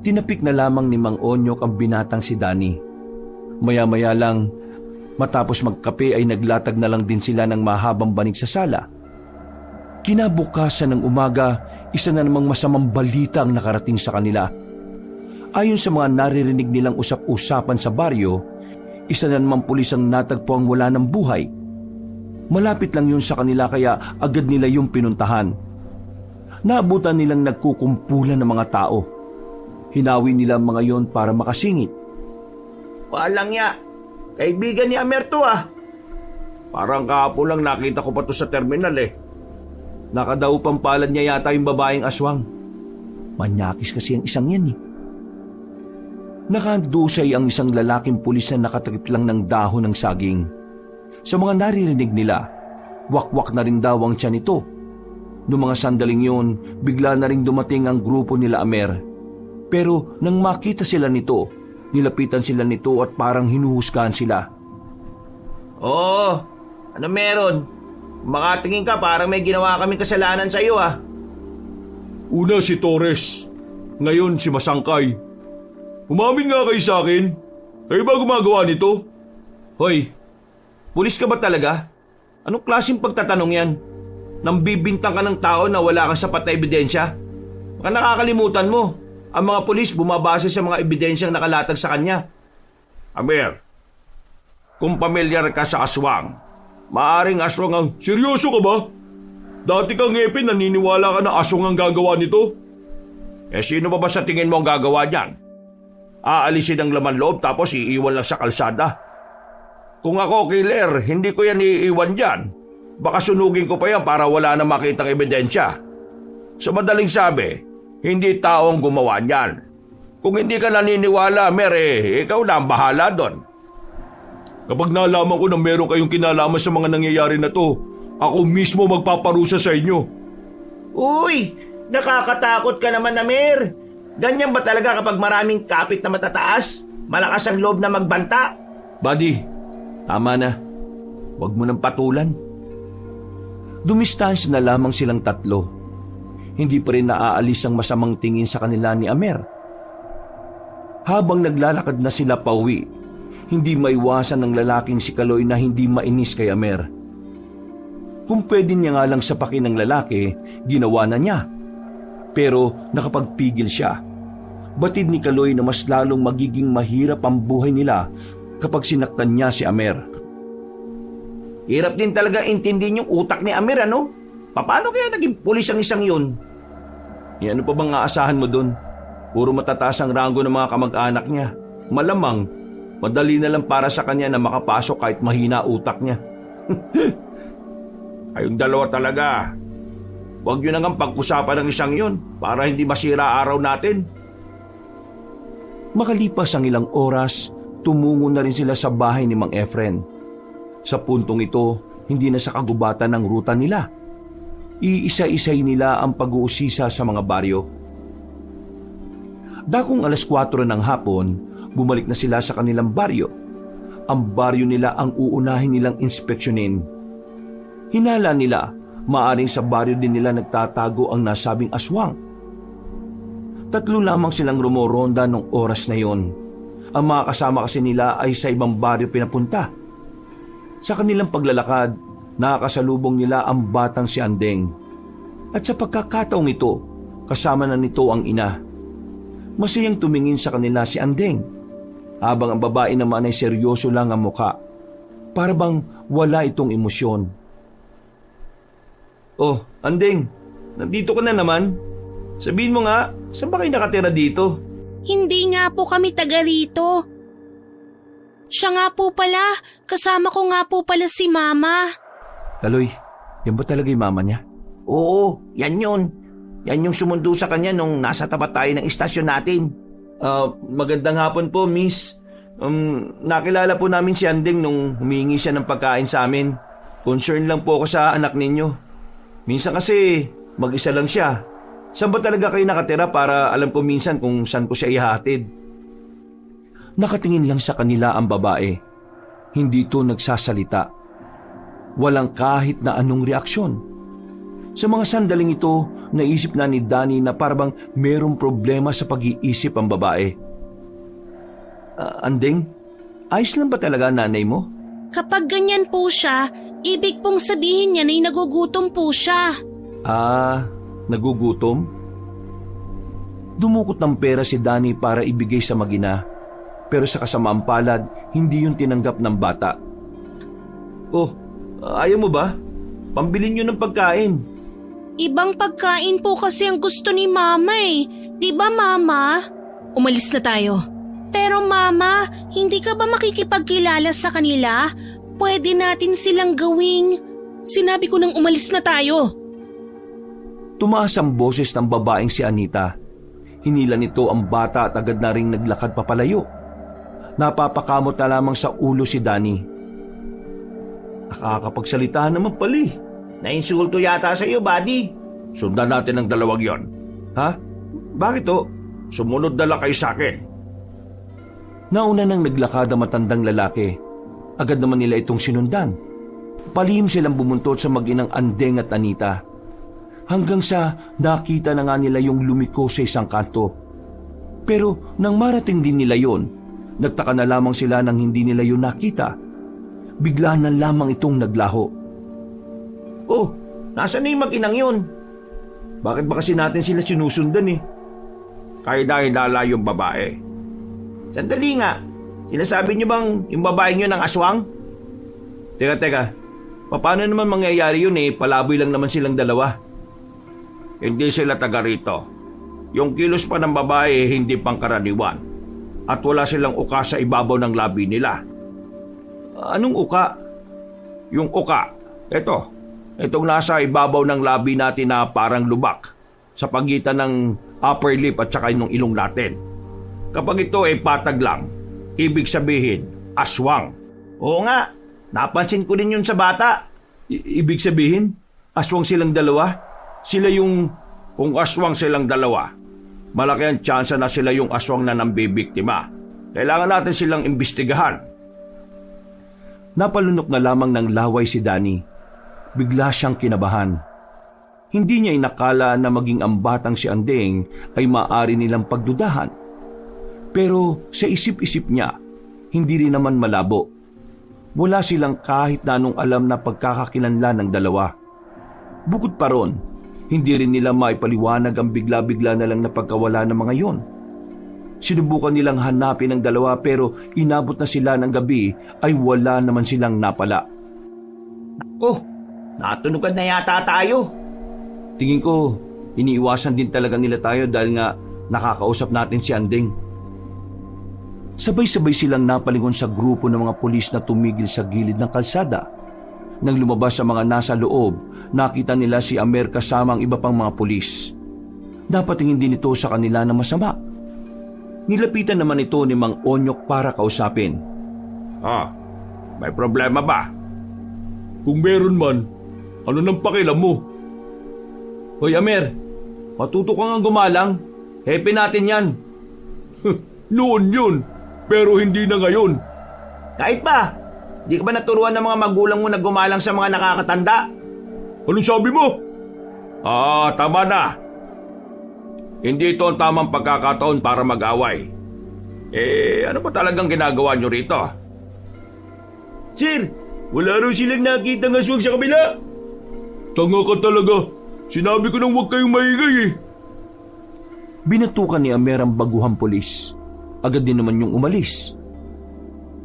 Tinapik na lamang ni Mang Onyok ang binatang si Danny. Maya-maya lang, matapos magkape ay naglatag na lang din sila ng mahabang banig sa sala. Kinabukasan ng umaga, isa na namang masamang balita ang nakarating sa kanila. Ayon sa mga naririnig nilang usap-usapan sa baryo, isa na namang pulis ang natagpo ang wala ng buhay. Malapit lang yun sa kanila kaya agad nila yung pinuntahan. Naabutan nilang nagkukumpulan ng mga tao. Hinawi nila ang mga yon para makasingit. Walang ya. Kaibigan ni Amer to ah. Parang kahapon lang nakita ko pa to sa terminal eh. Nakadaupang palad niya yata yung babaeng aswang. Manyakis kasi ang isang yan eh. Nakandusay ang isang lalaking pulis na nakatakip lang ng dahon ng saging. Sa mga naririnig nila, wakwak na rin daw ang tiyan nito. Noong mga sandaling yun, bigla na rin dumating ang grupo nila Amer. Pero nang makita sila nito, nilapitan sila nito at parang hinuhusgahan sila. Oo, ano meron? Makatingin ka parang may ginawa kaming kasalanan sa iyo ah. Una si Torres, ngayon si Masangkay. Umamin nga kayo sa akin. Kayo ba gumagawa nito? Hoy, pulis ka ba talaga? Anong klaseng pagtatanong yan? Nang bibintang ka ng tao na wala kang sapat na ebidensya? Baka nakakalimutan mo, ang mga pulis bumabase sa mga ebidensyang nakalatag sa kanya. Amer, kung pamilyar ka sa aswang, maaring aswang ang... Seryoso ka ba? Dati kang ngipin, naniniwala ka na aswang ang gagawa nito? Sino ba sa tingin mo ang gagawa niyan? Aalisin ang laman loob tapos iiwan lang sa kalsada. Kung ako killer, hindi ko yan iiwan dyan. Baka sunugin ko pa yan para wala na makitang ebidensya. Sa madaling sabi, hindi tao ang gumawa niyan. Kung hindi ka naniniwala, ikaw na ang bahala doon. Kapag nalaman ko na meron kayong kinalaman sa mga nangyayari na to, ako mismo magpaparusa sa inyo. Uy, nakakatakot ka naman, Amer. Ganyan ba talaga kapag maraming kapit na matataas? Malakas ang loob na magbanta? Buddy, tama na. Huwag mo nang patulan. Dumistansya na lamang silang tatlo. Hindi pa rin naaalis ang masamang tingin sa kanila ni Amer. Habang naglalakad na sila pauwi, hindi maiwasan ng lalaking si Kaloy na hindi mainis kay Amer. Kung pwede niya nga lang sapakin ng lalaki, ginawa na niya. Pero nakapagpigil siya. batid ni Kaloy na mas lalong magiging mahirap ang buhay nila kapag sinaktan niya si Amer. Hirap din talaga intindihin yung utak ni Amer, ano? Paano kaya naging pulis ang isang yun? Ano pa bang aasahan mo dun? Puro matataas ang ranggo ng mga kamag-anak niya. Malamang, madali na lang para sa kanya na makapasok kahit mahina utak niya. Kayong dalawa talaga. Huwag yun na nga pag-usapan ng isang yun para hindi masira araw natin. Makalipas ang ilang oras, tumungo na rin sila sa bahay ni Mang Efren. Sa puntong ito, hindi na sa kagubatan ng ruta nila. Iisa-isay nila ang pag-uusisa sa mga baryo. Dakong 4:00 ng hapon, bumalik na sila sa kanilang baryo. Ang baryo nila ang uunahin nilang inspeksyonin. Hinala nila, maaring sa baryo din nila nagtatago ang nasabing aswang. 3 lamang silang rumoronda nung oras na yon. Ang mga kasama kasi nila ay sa ibang baryo pinapunta. Sa kanilang paglalakad, nakakasalubong nila ang batang si Andeng. At sa pagkakataong ito, kasama na nito ang ina. Masayang tumingin sa kanila si Andeng, habang ang babae naman ay seryoso lang ang muka. Para bang wala itong emosyon. "Oh, Andeng, nandito ka na naman. Sabihin mo nga, saan ba kayo nakatira dito?" Hindi nga po kami taga rito. Siya nga po pala, kasama ko nga po pala si Mama. Kaloy, yan ba talaga yung mama niya? Oo, yan yun. Yan yung sumundo sa kanya nung nasa tapat tayo ng istasyon natin. Magandang hapon po, miss. Nakilala po namin si Andeng nung humingi siya ng pagkain sa amin. Concern lang po ako sa anak ninyo. Minsan kasi, mag-isa lang siya. Saan ba talaga kayo nakatira para alam ko minsan kung saan ko siya ihahatid? Nakatingin lang sa kanila ang babae. Hindi ito nagsasalita. Walang kahit na anong reaksyon. Sa mga sandaling ito, naisip na ni Danny na parang merong problema sa pag-iisip ang babae. Andeng, ayos lang ba talaga nanay mo? Kapag ganyan po siya, ibig pong sabihin niya na nagugutom po siya. Nagugutom? Dumukot ng pera si Danny para ibigay sa magina. Pero sa kasamaang palad, hindi yun tinanggap ng bata. "Oh, ayaw mo ba? Pambilin nyo ng pagkain." Ibang pagkain po kasi ang gusto ni Mama eh. Di ba, Mama? Umalis na tayo. Pero Mama, hindi ka ba makikipagkilala sa kanila? Pwede natin silang gawing... Sinabi ko nang umalis na tayo. Tumaas ang boses ng babaeng si Anita. Hinila nito ang bata at agad na ring naglakad papalayo. Napapakamot na lamang sa ulo si Danny. Nakakapagsalita naman pali. Nainsulto yata sa iyo, buddy. Sundan natin ang dalawang yon. Ha? Bakit to? Sumunod na lang kayo sa akin. Nauna nang naglakad ang matandang lalaki. Agad naman nila itong sinundan. Palihim silang bumuntot sa mag-inang Andeng at Anita. Hanggang sa nakita na nga nila yung lumiko sa isang kanto. Pero nang marating din nila yon, nagtaka na lamang sila nang hindi nila yun nakita. Bigla na lamang itong naglaho. Oh, nasaan na yung mag-inang yun? Bakit ba kasi natin sila sinusundan eh? Kaya dahil dala yung babae. Sandali nga. Sinasabi niyo bang yung babae niyo ng aswang? Teka. Paano naman mangyayari yun eh? Palaboy lang naman silang dalawa. Hindi sila taga rito. Yung kilos pa ng babae hindi pangkaraniwan. At wala silang uka sa ibabaw ng labi nila. Anong uka? Yung uka, itong nasa ibabaw ng labi natin na parang lubak sa pagitan ng upper lip at saka yung ilong natin. Kapag ito ay patag lang, ibig sabihin, aswang. Oo nga, napansin ko din yun sa bata. Ibig sabihin, aswang silang dalawa? Kung aswang silang dalawa, malaki ang tsansa na sila yung aswang na nambibiktima. Kailangan natin silang imbestigahan. Napalunok na lamang ng laway si Danny. Bigla siyang kinabahan. Hindi niya inakala na maging ang batang si Andeng ay maaari nilang pagdudahan. Pero sa isip-isip niya, hindi rin naman malabo. Wala silang kahit na anong alam na pagkakakilanlan ng dalawa. Bukod pa ron, hindi rin nila maipaliwanag ang bigla-bigla na lang na pagkawala ng mga yon. Sinubukan nilang hanapin ang dalawa pero inabot na sila ng gabi ay wala naman silang napala. Oh, natunugan na yata tayo. Tingin ko, iniiwasan din talaga nila tayo dahil nga nakakausap natin si Anding. Sabay-sabay silang napalingon sa grupo ng mga pulis na tumigil sa gilid ng kalsada. Nang lumabas ang mga nasa loob, nakita nila si Amer kasama ang iba pang mga pulis. Napatingin din ito sa kanila na masama. Nilapitan naman ito ni Mang Onyok para kausapin. May problema ba? Kung meron man, ano nang pakialam mo? Hoy Amer, matuto ka nga gumalang. Happy natin yan. Noon yun, pero hindi na ngayon. Kahit ba, di ka ba naturuan ng mga magulang mo na gumalang sa mga nakakatanda? Anong sabi mo? Tama na. Hindi ito ang tamang pagkakataon para mag-away. Ano ba talagang ginagawa nyo rito? Sir, wala raw silang nakita ng aswang sa kabila. Tanga ka talaga. Sinabi ko nang huwag kayong maingay eh. Binatukan ni Amer ang baguhang pulis. Agad din naman yung umalis.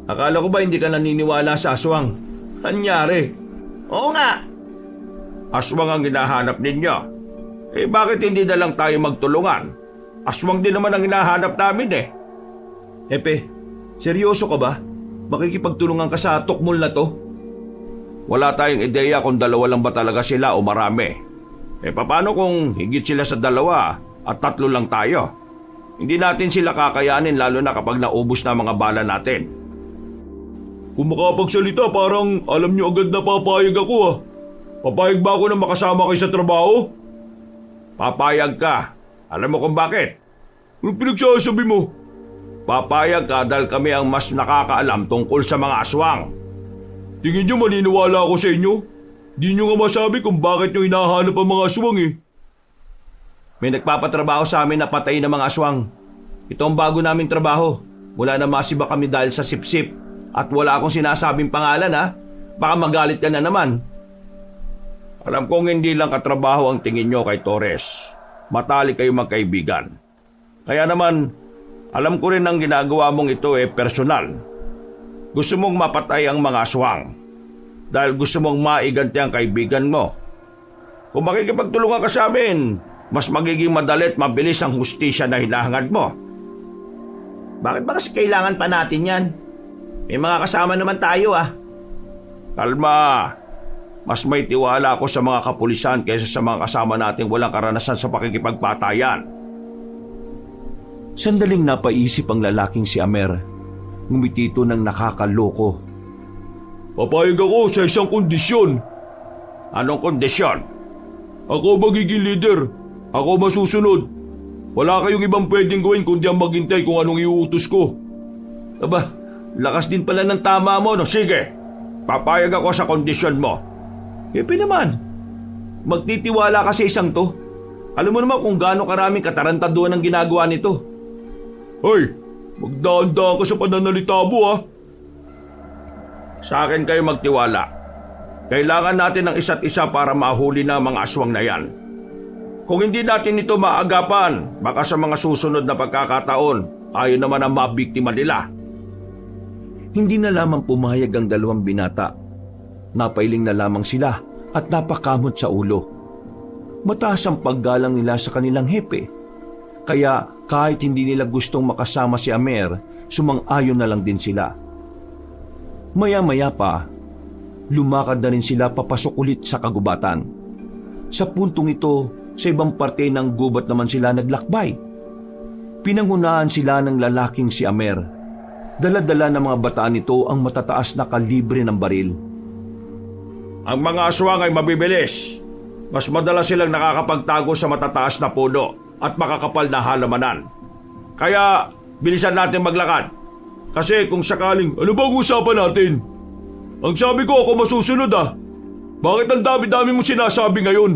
Akala ko ba hindi ka naniniwala sa aswang? Anyari? Oo nga. Aswang ang hinahanap ninyo. Bakit hindi na lang tayo magtulungan? Aswang din naman ang hinahanap namin eh. Epe, seryoso ka ba? Makikipagtulungan ka sa tukmol na to? Wala tayong ideya kung dalawa lang ba talaga sila o marami. Paano kung higit sila sa dalawa at 3 lang tayo? Hindi natin sila kakayanin lalo na kapag naubos na mga bala natin. Kung makapagsalita parang alam nyo agad na papayag ako ah. Papayag ba ako na makasama kayo sa trabaho? Papayag ka. Alam mo kung bakit? Anong pinagsasabi mo? Papayag ka dahil kami ang mas nakakaalam tungkol sa mga aswang. Tingin nyo maniniwala ako sa inyo? Di nyo nga masabi kung bakit nyo hinahanap ang mga aswang eh. May nagpapatrabaho sa amin na patay na mga aswang. Ito ang bago naming trabaho. Wala na masiba kami dahil sa sipsip. At wala akong sinasabing pangalan ha. Baka magalit ka na naman. Alam kong hindi lang katrabaho ang tingin nyo kay Torres. Matalik kayo magkaibigan. Kaya naman, alam ko rin ang ginagawa mong ito personal. Gusto mong mapatay ang mga aswang. Dahil gusto mong maiganti ang kaibigan mo. Kung makikipagtulungan ka sa amin, mas magiging madali at mabilis ang hustisya na hinahangad mo. Bakit ba kasi kailangan pa natin yan? May mga kasama naman tayo ah. Kalma. Mas may tiwala ako sa mga kapulisan kaysa sa mga kasama nating walang karanasan sa pakikipagpatayan. Sandaling napaisip ang lalaking si Amer. Ngumiti ito ng nakakaloko. Papayag ako sa isang kondisyon. Anong kondisyon? Ako magiging leader. Ako masusunod. Wala kayong ibang pwedeng gawin kundi ang maghintay kung anong iuutos ko. Aba, lakas din pala ng tama mo, no? Sige, papayag ako sa kondisyon mo. Epe naman, magtitiwala ka sa isang to. Alam mo naman kung gaano karaming katarantaduhan ang ginagawa nito. Hoy, magdaan-daan ka sa pananalita mo ha. Sa akin kayo magtiwala. Kailangan natin ng isa't isa para mahuli na mga aswang na yan. Kung hindi natin ito maagapan, baka sa mga susunod na pagkakataon, tayo naman ang mabiktima nila. Hindi na lamang pumayag ang dalawang binata. Napailing na lamang sila at napakamot sa ulo. Mataas ang paggalang nila sa kanilang hepe. Kaya kahit hindi nila gustong makasama si Amer, sumang-ayon na lang din sila. Maya-maya pa, lumakad na rin sila papasok ulit sa kagubatan. Sa puntong ito, sa ibang parte ng gubat naman sila naglakbay. Pinangunahan sila ng lalaking si Amer. Dala-dala ng mga bataan nito ang matataas na kalibre ng baril. Ang mga aswang ay mabibilis. Mas madalas silang nakakapagtago sa matataas na puno at makakapal na halamanan. Kaya, bilisan natin maglakad. Kasi kung sakaling, ano bang usapan natin? Ang sabi ko ako masusunod ah. Bakit ang dami-dami mo sinasabi ngayon?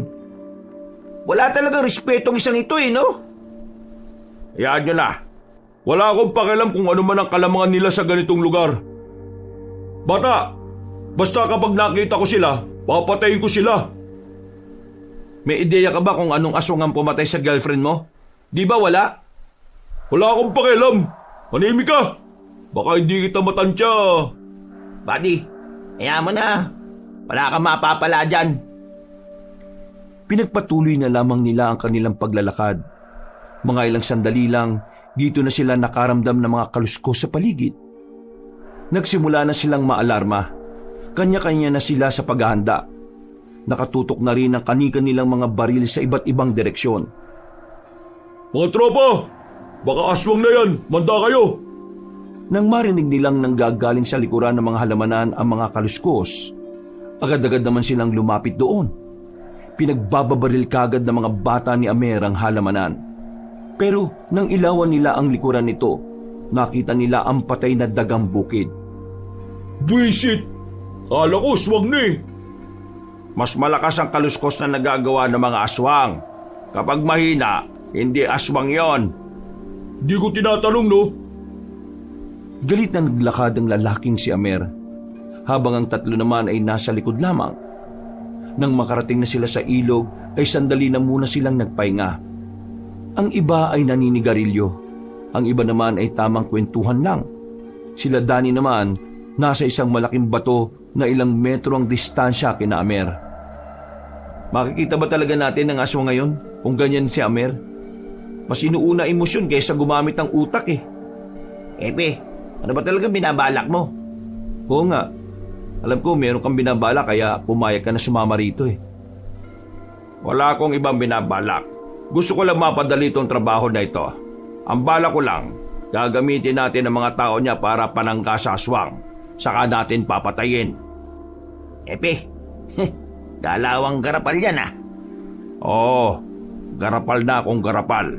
Wala talagang respetong isang ito no? Hayaan nyo na. Wala akong pakialam kung ano man ang kalamangan nila sa ganitong lugar. Bata, basta kapag nakita ko sila, papatayin ko sila. May ideya ka ba kung anong aswang ang pumatay sa girlfriend mo? Di ba wala? Wala akong pakialam. Manimik ka. Baka hindi kita matansya. Buddy, hayaan mo na. Wala kang mapapala dyan. Pinagpatuloy na lamang nila ang kanilang paglalakad. Mga ilang sandali lang, dito na sila nakaramdam ng mga kaluskos sa paligid. Nagsimula na silang maalarma. Kanya-kanya na sila sa paghahanda. Nakatutok na rin ang kani-kanilang mga baril sa iba't ibang direksyon. Mga tropa, baka aswang na yan. Manda kayo. Nang marinig nilang nanggagaling sa likuran ng mga halamanan ang mga kaluskos, agad-agad naman silang lumapit doon. Pinagbababaril kagad ng mga bata ni Amer ang halamanan. Pero nang ilawan nila ang likuran nito, nakita nila ang patay na dagang bukid. Buisit! Kala ko aswang na eh. Mas malakas ang kaluskos na nagagawa ng mga aswang. Kapag mahina, hindi aswang yon. Di ko tinatanong, no? Galit na naglakad ang lalaking si Amer, habang ang tatlo naman ay nasa likod lamang. Nang makarating na sila sa ilog, ay sandali na muna silang nagpahinga. Ang iba ay naninigarilyo, ang iba naman ay tamang kwentuhan lang. Sila Dani naman, nasa isang malaking bato na ilang metro ang distansya kina Amer. Makikita ba talaga natin ang aswang ngayon kung ganyan si Amer? Mas inuuna emosyon kaysa gumamit ng utak eh. Epe, ano ba talagang binabalak mo? Oo nga. Alam ko meron kang binabala kaya pumayag ka na sumama rito eh. Wala akong ibang binabalak. Gusto ko lang mapadali itong trabaho na ito. Ang bala ko lang, gagamitin natin ang mga tao niya para panangga sa aswang. Saka natin papatayin. Epe, dalawang garapal yan ah. Oo, garapal na akong garapal.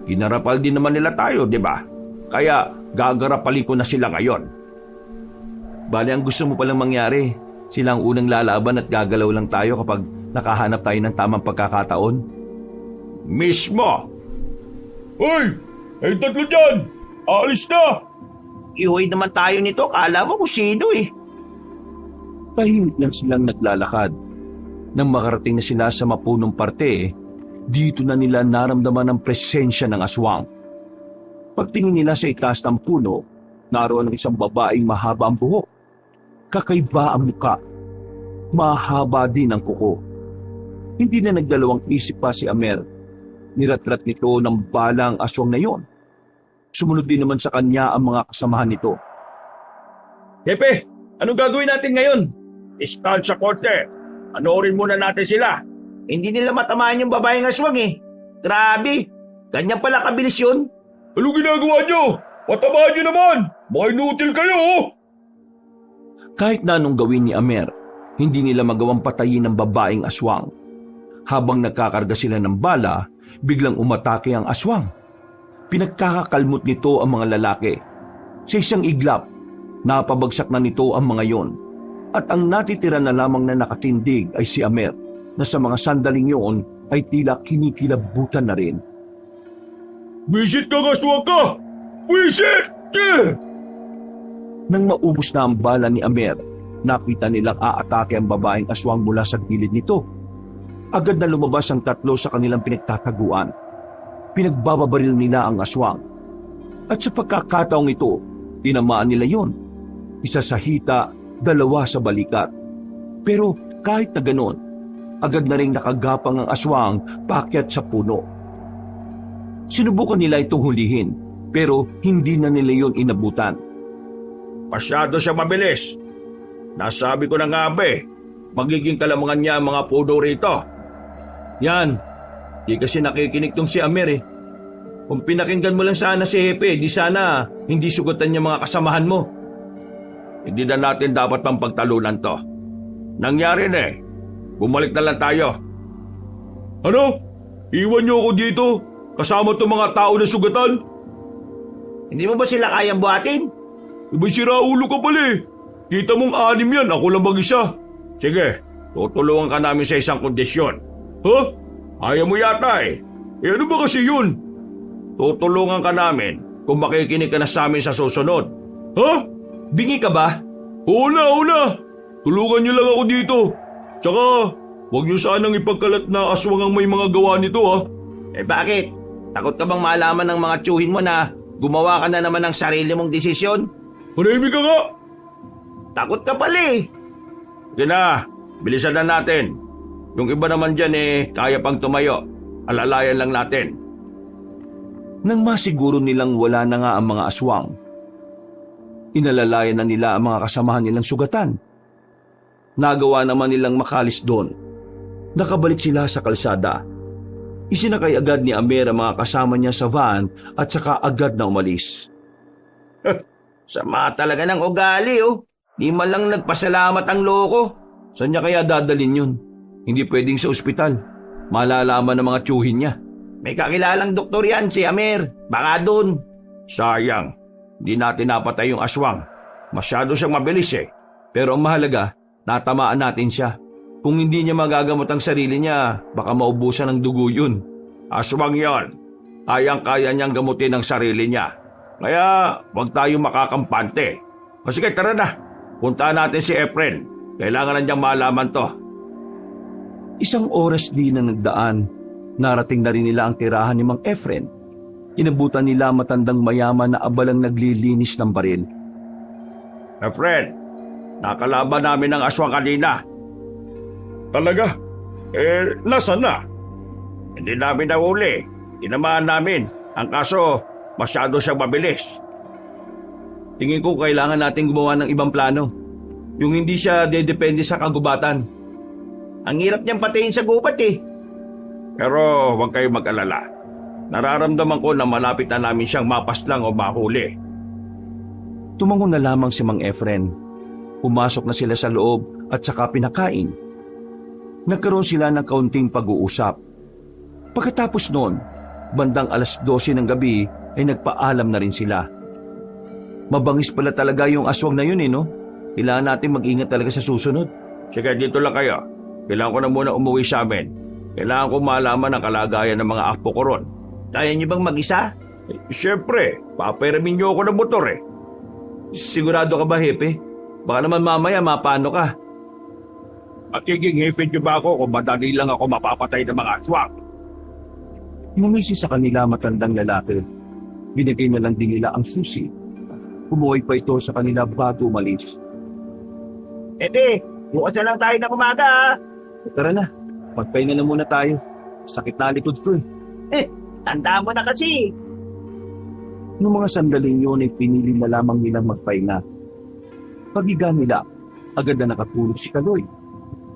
Ginarapal din naman nila tayo, di ba? Kaya gagarapali ko na sila ngayon. Bale, ang gusto mo palang mangyari, sila ang unang lalaban at gagalaw lang tayo kapag nakahanap tayo ng tamang pagkakataon? Mismo! Hoy! Ay tatlo dyan! Aalis na! Ihoy naman tayo nito, kala mo kung sino eh. Tahimik lang silang naglalakad. Nang makarating na sila sa mapunong parte, dito na nila naramdaman ang presensya ng aswang. Pagtingin nila sa itaas ng puno, naroon ang isang babaeng mahaba ang buhok. Kakaiba ang muka. Mahaba din ang kuko. Hindi na nagdalawang isip pa si Amer. Niratrat nito ng balang aswang na yon. Sumunod din naman sa kanya ang mga kasamahan nito. Hepe, anong gagawin natin ngayon? Stand sa korte. Panoorin muna natin sila. Hindi nila matamaan yung babaeng aswang eh. Grabe, ganyan pala kabilis yun. Anong ginagawa nyo? Patamaan nyo naman! Baka inutil kayo, oh! Kahit na anong gawin ni Amer, hindi nila magawang patayin ang babaeng aswang. Habang nagkakarga sila ng bala, biglang umatake ang aswang. Pinagkakakalmot nito ang mga lalaki. Sa isang iglap, napabagsak na nito ang mga yon. At ang natitira na lamang na nakatindig ay si Amer, na sa mga sandaling yon ay tila kinikilabutan na rin. Visit ka, aswang ka! Visit! Nang maubos na ang bala ni Amer, nakita nilang aatake ang babaeng aswang mula sa gilid nito. Agad na lumabas ang tatlo sa kanilang pinagtataguan. Pinagbababaril nila ang aswang. At sa pagkakataong ito, tinamaan nila yon. Isa sa hita, dalawa sa balikat. Pero kahit na ganon, agad na rin nakagapang ang aswang paakyat sa puno. Sinubukan nila itong hulihin, pero hindi na nila yon inabutan. Masyado siya mabilis. Nasabi ko na nga ba eh, magiging kalamangan niya ang mga pudo rito. Yan, di kasi nakikinig tong si Amer eh. Kung pinakinggan mo lang sana si Hepe, di sana hindi sugatan niya mga kasamahan mo. Hindi na natin dapat pang pagtalunan to. Nangyari na eh. Bumalik na lang tayo. Ano? Iwan niyo ako dito? Kasama itong mga tao na sugatan? Hindi mo ba sila kayang buhatin? Iba'y siraulo ka pala eh. Kita mong 6 yan, ako lang mag-isa. Sige, tutulungan ka namin sa isang kondisyon. Ha? Ayaw mo yata eh. Eh ano ba kasi yun? Tutulungan ka namin kung makikinig ka na sa amin sa susunod. Ha? Bingi ka ba? Oo na. Tulungan niyo lang ako dito. Tsaka, huwag niyo sanang ipagkalat na aswang ang may mga gawa nito ha. Eh bakit? Takot ka bang malaman ng mga tiyuhin mo na gumawa ka na naman ng sarili mong desisyon? Manahimik ka nga! Takot ka pala eh. Sige na, bilisan na natin. Yung iba naman dyan kaya pang tumayo. Alalayan lang natin. Nang masiguro nilang wala na nga ang mga aswang, inalalayan na nila ang mga kasamahan nilang sugatan. Nagawa naman nilang makalis doon. Nakabalik sila sa kalsada. Isinakay agad ni Amer ang mga kasama niya sa van at saka agad na umalis. Sama talaga ng ugali oh. Di man lang nagpasalamat ang loko. Saan niya kaya dadalhin yun? Hindi pwedeng sa ospital. Malalaman ng mga tiyuhin niya. May kakilalang doktor yan si Amer. Baka doon. Sayang, di natin napatay yung aswang. Masyado siyang mabilis Pero ang mahalaga, natamaan natin siya. Kung hindi niya magagamot ang sarili niya, baka maubusan ng dugo yun. Aswang yon. Kayang-kaya niyang gamutin ang sarili niya. Kaya huwag tayo makakampante. O sige, tara na. Puntahan natin si Efren. Kailangan na niyang malaman to. Isang oras din na nagdaan, narating na rin nila ang tirahan ni Mang Efren. Inabutan nila matandang mayaman na abalang naglilinis ng baril. Efren, nakalaban namin ng aswang kanina. Talaga? Nasaan na? Hindi namin nahuli. Tinamaan namin. Ang kaso, masyado siyang mabilis. Tingin ko kailangan natin gumawa ng ibang plano. Yung hindi siya dedepende sa kagubatan. Ang hirap niyang patayin sa gubat eh. Pero huwag kayong mag-alala. Nararamdaman ko na malapit na namin siyang mapaslang o mahuli. Tumangon na lamang si Mang Efren. Pumasok na sila sa loob at saka pinakain. Nagkaroon sila ng kaunting pag-uusap. Pagkatapos noon, bandang 12:00 ng gabi ay nagpaalam na rin sila. Mabangis pala talaga yung aswang na yun no? Kailangan natin mag-ingat talaga sa susunod. Sige, dito lang kayo. Kailangan ko na muna umuwi sa amin. Kailangan ko malaman ang kalagayan ng mga apo ko ron. Kaya niyo bang mag-isa? Siyempre, paperamin niyo ako ng motor Sigurado ka ba, Hepe? Baka naman mamaya mapano ka. Magiging hipid niyo ba ako kung madali lang ako mapapatay ng mga aswang? Ngumisi sa kanila matandang lalaki. Binigay na lang din nila ang susi. Umuwi pa ito sa kanila bago umalis. Ete, bukas na lang tayo ng umaga. Tara na, magpahinga na muna tayo. Sakit na likod ko Tanda mo na kasi. Noong mga sandaling yun ay pinili na lamang nilang magpahinga. Paghiga nila, agad na nakatulog si Kaloy.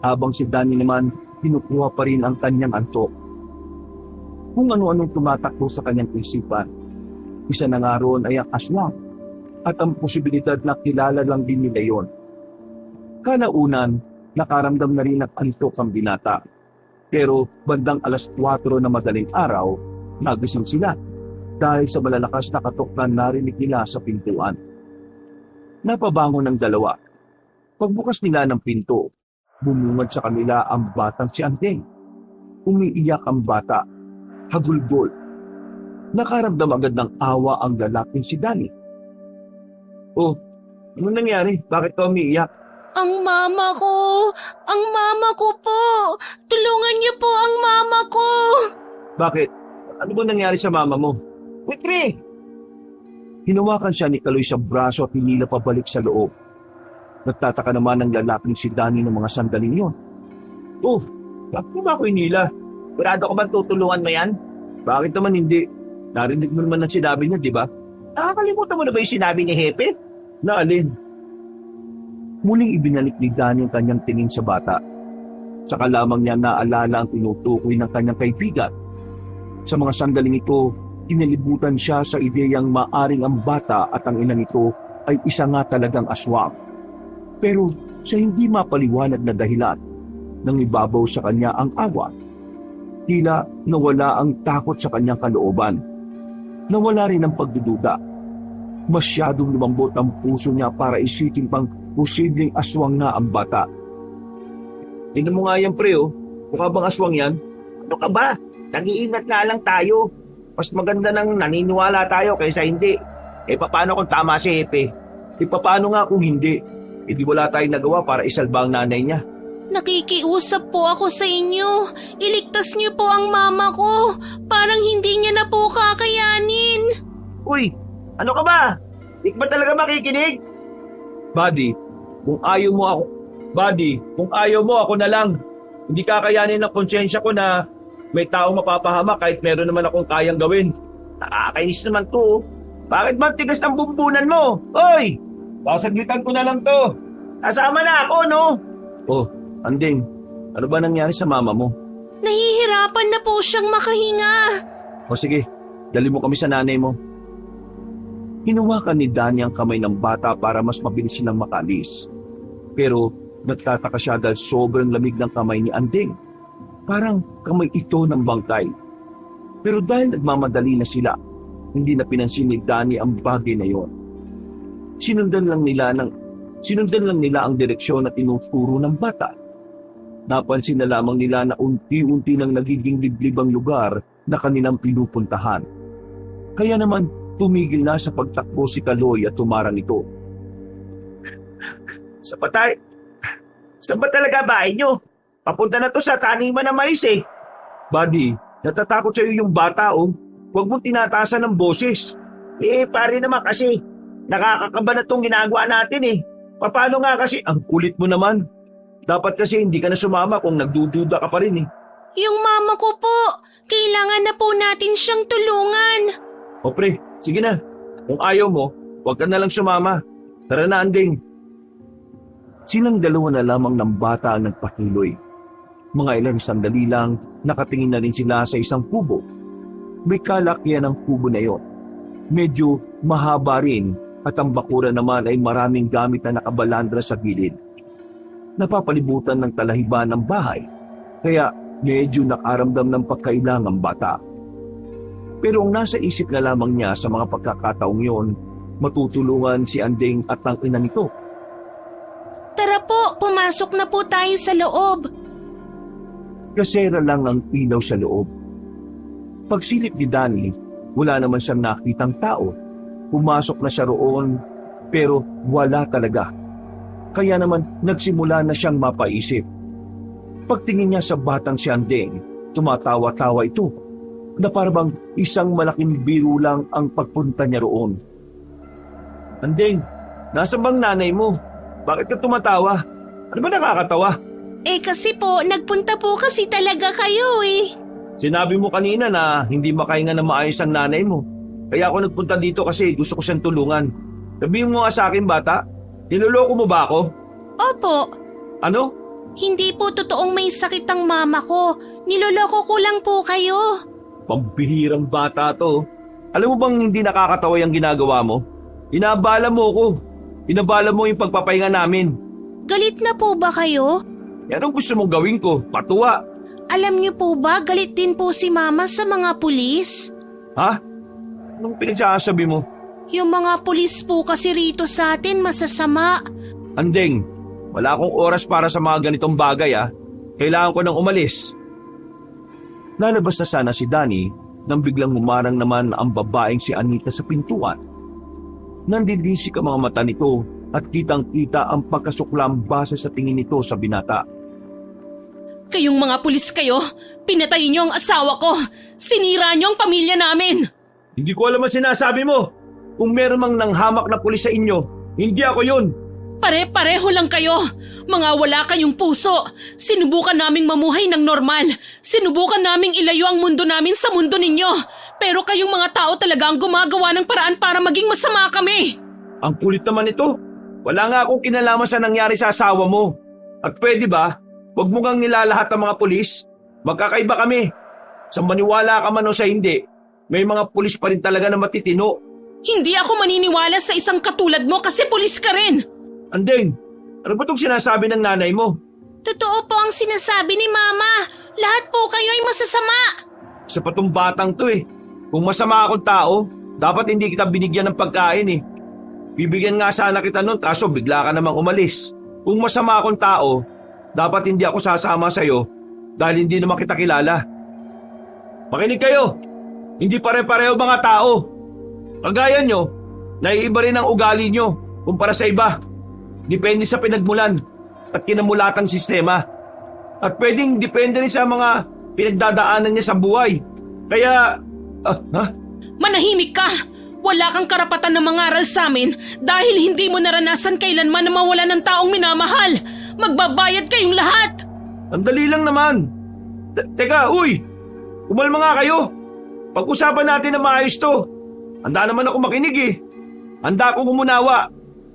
Habang si Danny naman, kinukuha pa rin ang kanyang antok. Kung ano-anong tumatakbo sa kanyang isipan, isa na nga roon ay ang aswang at ang posibilidad na kilala lang din nila yon. Kalaunan, nakaramdam na rin ng antok ang binata. Pero bandang 4:00 na madaling araw, nagising sila dahil sa malalakas na katok na narinig nila sa pintuan. Napabangon ng dalawa. Pagbukas nila ng pinto, bumungad sa kanila ang batang si Andeng. Umiiyak ang bata, hagulgol. Nakaramdam agad ng awa ang lalaking si Danny. Oh, ano nangyari? Bakit ka umiiyak? Ang mama ko! Ang mama ko po! Tulungan niyo po ang mama ko! Bakit? Ano ba nangyari sa mama mo? Wikri! Hinawakan siya ni Kaloy sa braso at hinila pabalik sa loob. Nagtataka naman ang lalaking si Danny ng mga sandaling yon. Oh, bakit mo ba ako hinila? Burado ko ba tutulungan mo yan? Bakit naman hindi? Narinig mo naman ang sinabi niya, di ba? Nakakalimutan mo na ba yung sinabi ni Hepe? Na alin? Muling ibinalik ni Danny ang kanyang tingin sa bata. Saka lamang niya naalala ang tinutukoy ng kanyang kaibigan. Sa mga sandaling ito, inalibutan siya sa ideyang maaring ang bata at ang ina nito ay isa nga talagang aswang. Pero sa hindi mapaliwanag na dahilan, nang ibabaw sa kanya ang awa. Tila nawala ang takot sa kanyang kalooban. Nawala rin ang pagdududa. Masyadong lumambot ang puso niya para isipin pang posibleng aswang na ang bata. Tingnan mo nga yan, pre, oh. Mukha bang aswang yan? Ano ka ba? Nag-iingat nga lang tayo. Mas maganda nang naniniwala tayo kaysa hindi. Paano kung tama si Hepe? Paano nga kung hindi? Hindi wala tayong nagawa para isalba ang nanay niya. Nakikiusap po ako sa inyo. Iligtas niyo po ang mama ko. Parang hindi niya na po kakayanin. Uy, ano ka ba? Di ka ba talaga makikinig? Buddy, kung ayaw mo ako na lang. Hindi kakayanin ng konsyensya ko na may taong mapapahamak kahit meron naman akong kayang gawin. Nakakainis naman to. Bakit ba ang tigas ng bumbunan mo? Hoy! Sasaglitan ko na lang to. Kasama na ako, no? Oh, Anding, ano ba nangyari sa mama mo? Nahihirapan na po siyang makahinga. O sige, dali mo kami sa nanay mo. Hinawakan ni Danny ang kamay ng bata para mas mabilis silang makalis. Pero nagtataka siya dahil sobrang lamig ng kamay ni Anding. Parang kamay ito ng bangkay. Pero dahil nagmamadali na sila, hindi na pinansin ni Danny ang bagay na yon. Sinundan lang nila ang direksyon na tinuturo ng bata. Napansin na lamang nila na unti-unti nang nagiging liblib ang lugar na kanilang pinupuntahan. Kaya naman tumigil na sa pagtakbo si Kaloy at tumarang ito. Saan ba talaga bahay nyo? Papunta na to sa taniman ng mais eh. Buddy, natatakot sa'yo yung bata oh. Huwag mong tinataasan ng boses. Pare naman kasi, nakakakaba na tong ginagawa natin eh. Paano nga kasi? Ang kulit mo naman. Dapat kasi hindi ka na sumama kung nagdududa ka pa rin eh. Yung mama ko po, kailangan na po natin siyang tulungan. O pre, sige na. Kung ayaw mo, huwag ka na lang sumama. Tara na, Anding. Silang dalawa na lamang ng bata ang nagpakiloy. Mga ilang sandali lang, nakatingin na rin sila sa isang kubo. May kalakyan ang kubo na yon. Medyo mahaba rin at ang bakura naman ay maraming gamit na nakabalandra sa gilid. Napapalibutan ng talahiban ng bahay, kaya medyo nakaramdam ng pagkailangang bata. Pero ang nasa isip na lamang niya sa mga pagkakataong yon, matutulungan si Anding at ang ina nito. Tara po, pumasok na po tayo sa loob. Kasera lang ang ilaw sa loob. Pagsilip ni Danny, wala naman siyang nakitang tao. Pumasok na siya roon, pero wala talaga. Kaya naman nagsimula na siyang mapaisip. Pagtingin niya sa batang si Anding, tumatawa-tawa ito, na parang isang malaking biro lang ang pagpunta niya roon. Anding, nasa bang nanay mo? Bakit ka tumatawa? Ano ba nakakatawa? Kasi po, nagpunta po kasi talaga kayo eh. Sinabi mo kanina na hindi makahinga na maayos ang nanay mo. Kaya ako nagpunta dito kasi gusto ko siyang tulungan. Sabihin mo nga sa akin, bata, niloloko mo ba ako? Opo. Ano? Hindi po totoong may sakit ang mama ko. Niloloko ko lang po kayo. Pambihirang bata to. Alam mo bang hindi nakakatawa yung ginagawa mo? Inabala mo ko. Inabala mo yung pagpapahinga namin. Galit na po ba kayo? Yan ang gusto mong gawin ko, patuwa. Alam niyo po ba, galit din po si mama sa mga pulis? Ha? Anong pinagsasabi mo? Yung mga pulis po kasi rito sa atin masasama. Anding, wala akong oras para sa mga ganitong bagay Kailangan ko nang umalis. Lalabas na sana si Danny nang biglang humarang naman ang babaeng si Anita sa pintuan. Nandilisik ang mga mata nito at kitang-kita ang pagkasuklam base sa tingin nito sa binata. Kayong mga pulis kayo, pinatay niyo ang asawa ko. Sinira niyo ang pamilya namin. Hindi ko alam ang sinasabi mo. Kung meron mang nanghamak na pulis sa inyo, hindi ako yun. Pare-pareho lang kayo. Mga wala kayong puso. Sinubukan naming mamuhay ng normal. Sinubukan naming ilayo ang mundo namin sa mundo ninyo. Pero kayong mga tao talaga ang gumagawa ng paraan para maging masama kami. Ang kulit naman ito. Wala nga akong kinalaman sa nangyari sa asawa mo. At pwede ba, huwag mo kang nilalahat ng mga pulis? Magkakaiba kami. Sa maniwala ka man o sa hindi, may mga pulis pa rin talaga na matitino. Hindi ako maniniwala sa isang katulad mo kasi pulis ka rin. Anding, ano ba itong sinasabi ng nanay mo? Totoo po ang sinasabi ni mama. Lahat po kayo ay masasama. Sa patong batang to Kung masama akong tao, dapat hindi kita binigyan ng pagkain Bibigyan nga sana kita nun kaso bigla ka namang umalis. Kung masama akong tao, dapat hindi ako sasama sa'yo dahil hindi naman kita kilala. Makinig kayo, hindi pare-pareho mga tao. Kagaya nyo, naiiba rin ang ugali nyo kumpara sa iba. Depende sa pinagmulan at kinamulatang sistema. At pwedeng depende rin sa mga pinagdadaanan niya sa buhay. Kaya, Manahimik ka! Wala kang karapatan na mangaral sa amin dahil hindi mo naranasan kailanman na mawala ng taong minamahal. Magbabayad kayong lahat! ang dali lang naman. Teka, uy! Kumalma nga kayo. Pag-usapan natin na maayos to. Handa naman ako makinig eh. Handa akong umunawa.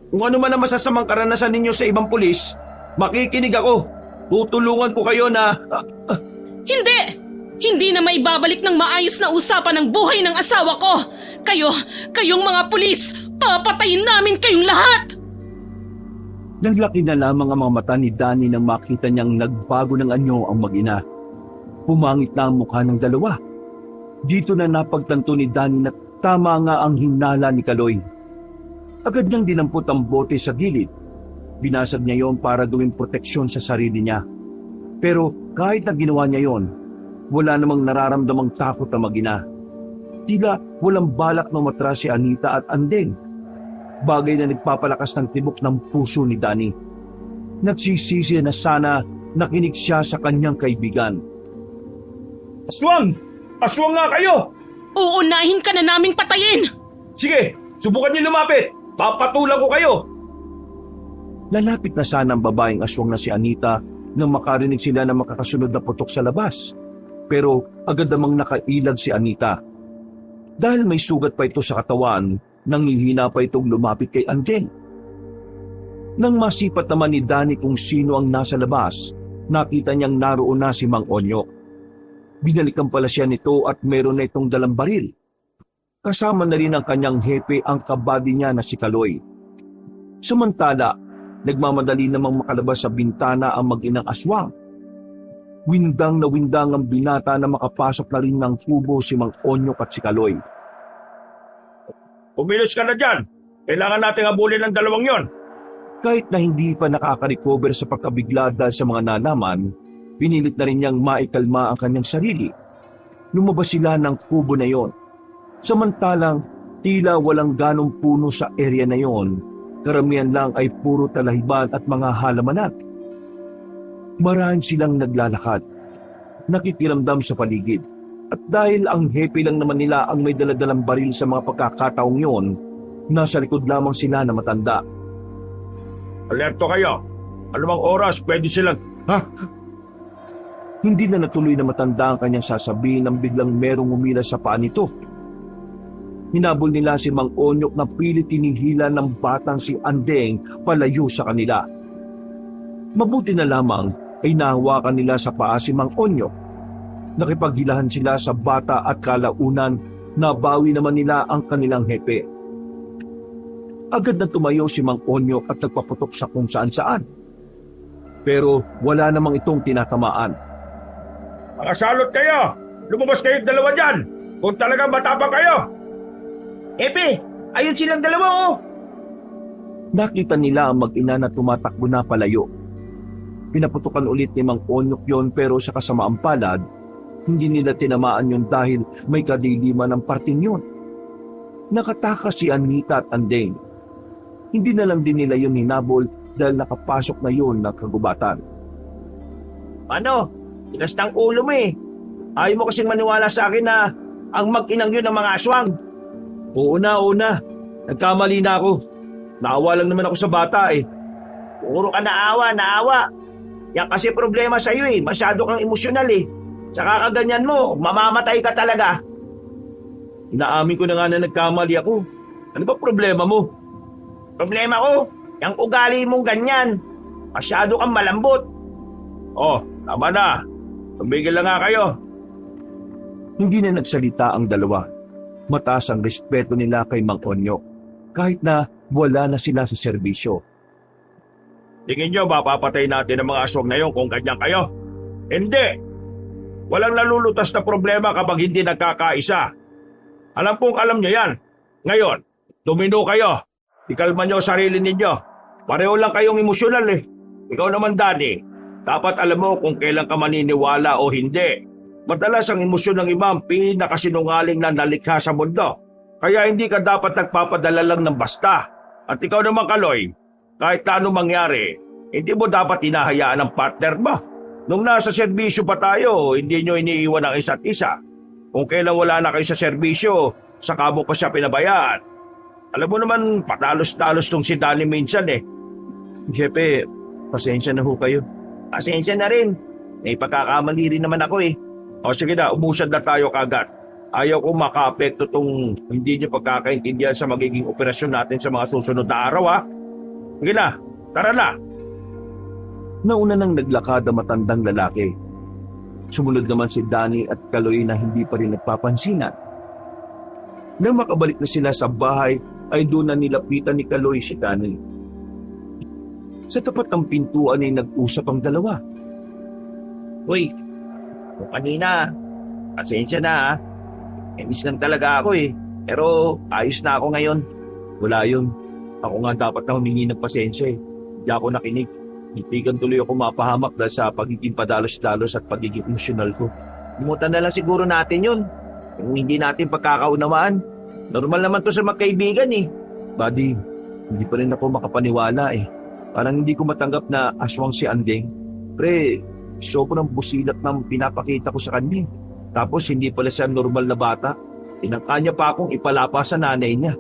Kung ano man ang masasamang karanasan ninyo sa ibang pulis, makikinig ako. Tutulungan ko kayo na... Hindi! Hindi na maibabalik ng maayos na usapan ng buhay ng asawa ko! Kayong mga pulis, papatayin namin kayong lahat! Naglaki na lamang ang mga mata ni Danny nang makita niyang nagbago ng anyo ang mag-ina. Pumangit na ang mukha ng dalawa. Dito na napagtanto ni Danny na tama nga ang hinala ni Kaloy. Agad niyang dinampot ang bote sa gilid. Binasag niya yon para gawing proteksyon sa sarili niya. Pero kahit na ginawa niya yon, wala namang nararamdamang takot ang mag-ina. Tila walang balak na matras si Anita at Andeng. Bagay na nagpapalakas ng tibok ng puso ni Danny. Nagsisisi na sana nakinig siya sa kanyang kaibigan. Aswang! Aswang nga kayo! Uunahin ka na naming patayin! Sige, subukan niyo lumapit! Papatulan ko kayo! Lalapit na sana ang babaeng aswang na si Anita nang makarinig sila na makakasunod na putok sa labas. Pero agad namang nakailag si Anita. Dahil may sugat pa ito sa katawan, nanghihina pa itong lumapit kay Andeng. Nang masipat naman ni Danny kung sino ang nasa labas, nakita niyang naroon na si Mang Onyok. Binalikan pala siya nito at meron na itong dalang baril. Kasama na rin ang kanyang hepe ang kabady niya na si Kaloy. Samantala, nagmamadali namang makalabas sa bintana ang mag-inang aswang. Windang na windang ang binata na makapasok na rin ng kubo si Mang Onyok at si Kaloy. Kumilos ka na dyan. Kailangan nating habulin ang dalawang yon. Kahit na hindi pa nakaka-recover sa pagkabigla dahil sa mga nalaman, pinilit na rin niyang maikalma ang kanyang sarili. Lumabas sila ng kubo na yon. Samantalang tila walang ganong puno sa area na yon, karamihan lang ay puro talahiban at mga halamanan. Marahil silang naglalakad, nakikiramdam sa paligid. At dahil ang hepe lang naman nila ang may daladalang baril sa mga pagkakataong yon, nasa likod lamang sila na matanda. Alerto kayo. Anumang oras pwede silang... Hindi na natuloy na matanda ang kanyang sasabihin nang biglang merong umilas sa paa nito. Hinabol nila si Mang Onyok na pilit tinihila ng batang si Andeng palayo sa kanila. Mabuti na lamang ay nahawakan nila sa paa si Mang Onyok. Nakipaghilahan sila sa bata at kalaunan, nabawi naman nila ang kanilang hepe. Agad na tumayo si Mang Onyok at nagpaputok sa kung saan-saan. Pero wala namang itong tinatamaan. Mga salot kayo! Lumabas kayong dalawa dyan! Kung talagang matapang kayo! Epe, ayun silang dalawa oh! Nakita nila ang mag-ina na tumatakbo na palayo. Pinaputukan ulit ni Mang Onyok yon pero sa kasamaang palad, hindi nila tinamaan yon dahil may kadiliman ng parting yon. Nakatakas si Anita at Andeng. Hindi na lang din nila yon hinabol dahil nakapasok na yon ng kagubatan. Ano? Tigas ng ulo mo eh. Ayaw mo kasing maniwala sa akin na ang mag-inang yun ng mga aswang. Oo na. Nagkamali na ako. Naawa lang naman ako sa bata eh. Puro ka naawa. Yan kasi problema sa'yo eh. Masyado kang emosyonal eh. Saka kaganyan mo, mamamatay ka talaga. Inaamin ko na nga na nagkamali ako. Ano ba problema mo? Problema ko, yung ugali mong ganyan. Masyado kang malambot. Oh, tama na. Tumigil lang nga kayo. Hindi na nagsalita ang dalawa. Mataas ang respeto nila kay Mang Onyok, kahit na wala na sila sa serbisyo. Tingin nyo, mapapatay natin ang mga aswang na yon kung ganyan kayo? Hindi! Walang nalulutas na problema kapag hindi nagkakaisa. Alam nyo yan. Ngayon, tumino kayo. Ikalma nyo sarili ninyo. Pareho lang kayong emosyonal eh. Ikaw naman, Danny, dapat alam mo kung kailan ka maniniwala o hindi. Madalas ang emosyon ng iba ang pinakasinungaling na nalikha sa mundo. Kaya hindi ka dapat nagpapadala lang ng basta. At ikaw naman, Kaloy, kahit na anong mangyari, hindi mo dapat hinahayaan ang partner mo. Nung nasa serbisyo pa tayo, hindi nyo iniiwan ang isa't isa. Kung kailan wala na kayo sa serbisyo, saka mo pa siya pinabayaan. Alam mo naman, patalos-talos tong si Danny minsan eh. Jepe, pasensya na ho kayo. Pasensya na rin. May pagkakamali rin naman ako eh. O sige na, umusad na tayo kagad. Ayaw ko maka-apekto tong hindi nyo pagkakaintindihan sa magiging operasyon natin sa mga susunod na araw ha. Sige na, tara na. Nauna nang naglakad ang matandang lalaki. Sumunod naman si Danny at Kaloy na hindi pa rin nagpapansinan. Nang makabalik na sila sa bahay, ay doon na nilapitan ni Kaloy si Danny. Sa tapat ng pintuan ay nag-usap ang dalawa. Uy, kung kanina, pasensya na ha. Miss lang talaga ako eh. Pero ayos na ako ngayon. Wala yun. Ako nga dapat na humingi ng pasensya eh. Hindi ako nakinig. Itigan tuloy ako mapahamak dahil sa pagiging padalos-dalos at pagiging emosyonal ko. Limutan na lang siguro natin yun. Kung hindi natin pagkakaunawaan. Normal naman to sa magkaibigan eh. Buddy, hindi pa rin ako makapaniwala eh. Parang hindi ko matanggap na aswang si Andeng. Pre, sobrang busilat ng pinapakita ko sa kanya. Tapos hindi pala siya normal na bata. Tinangka niya pa akong ipalapa sa nanay niya.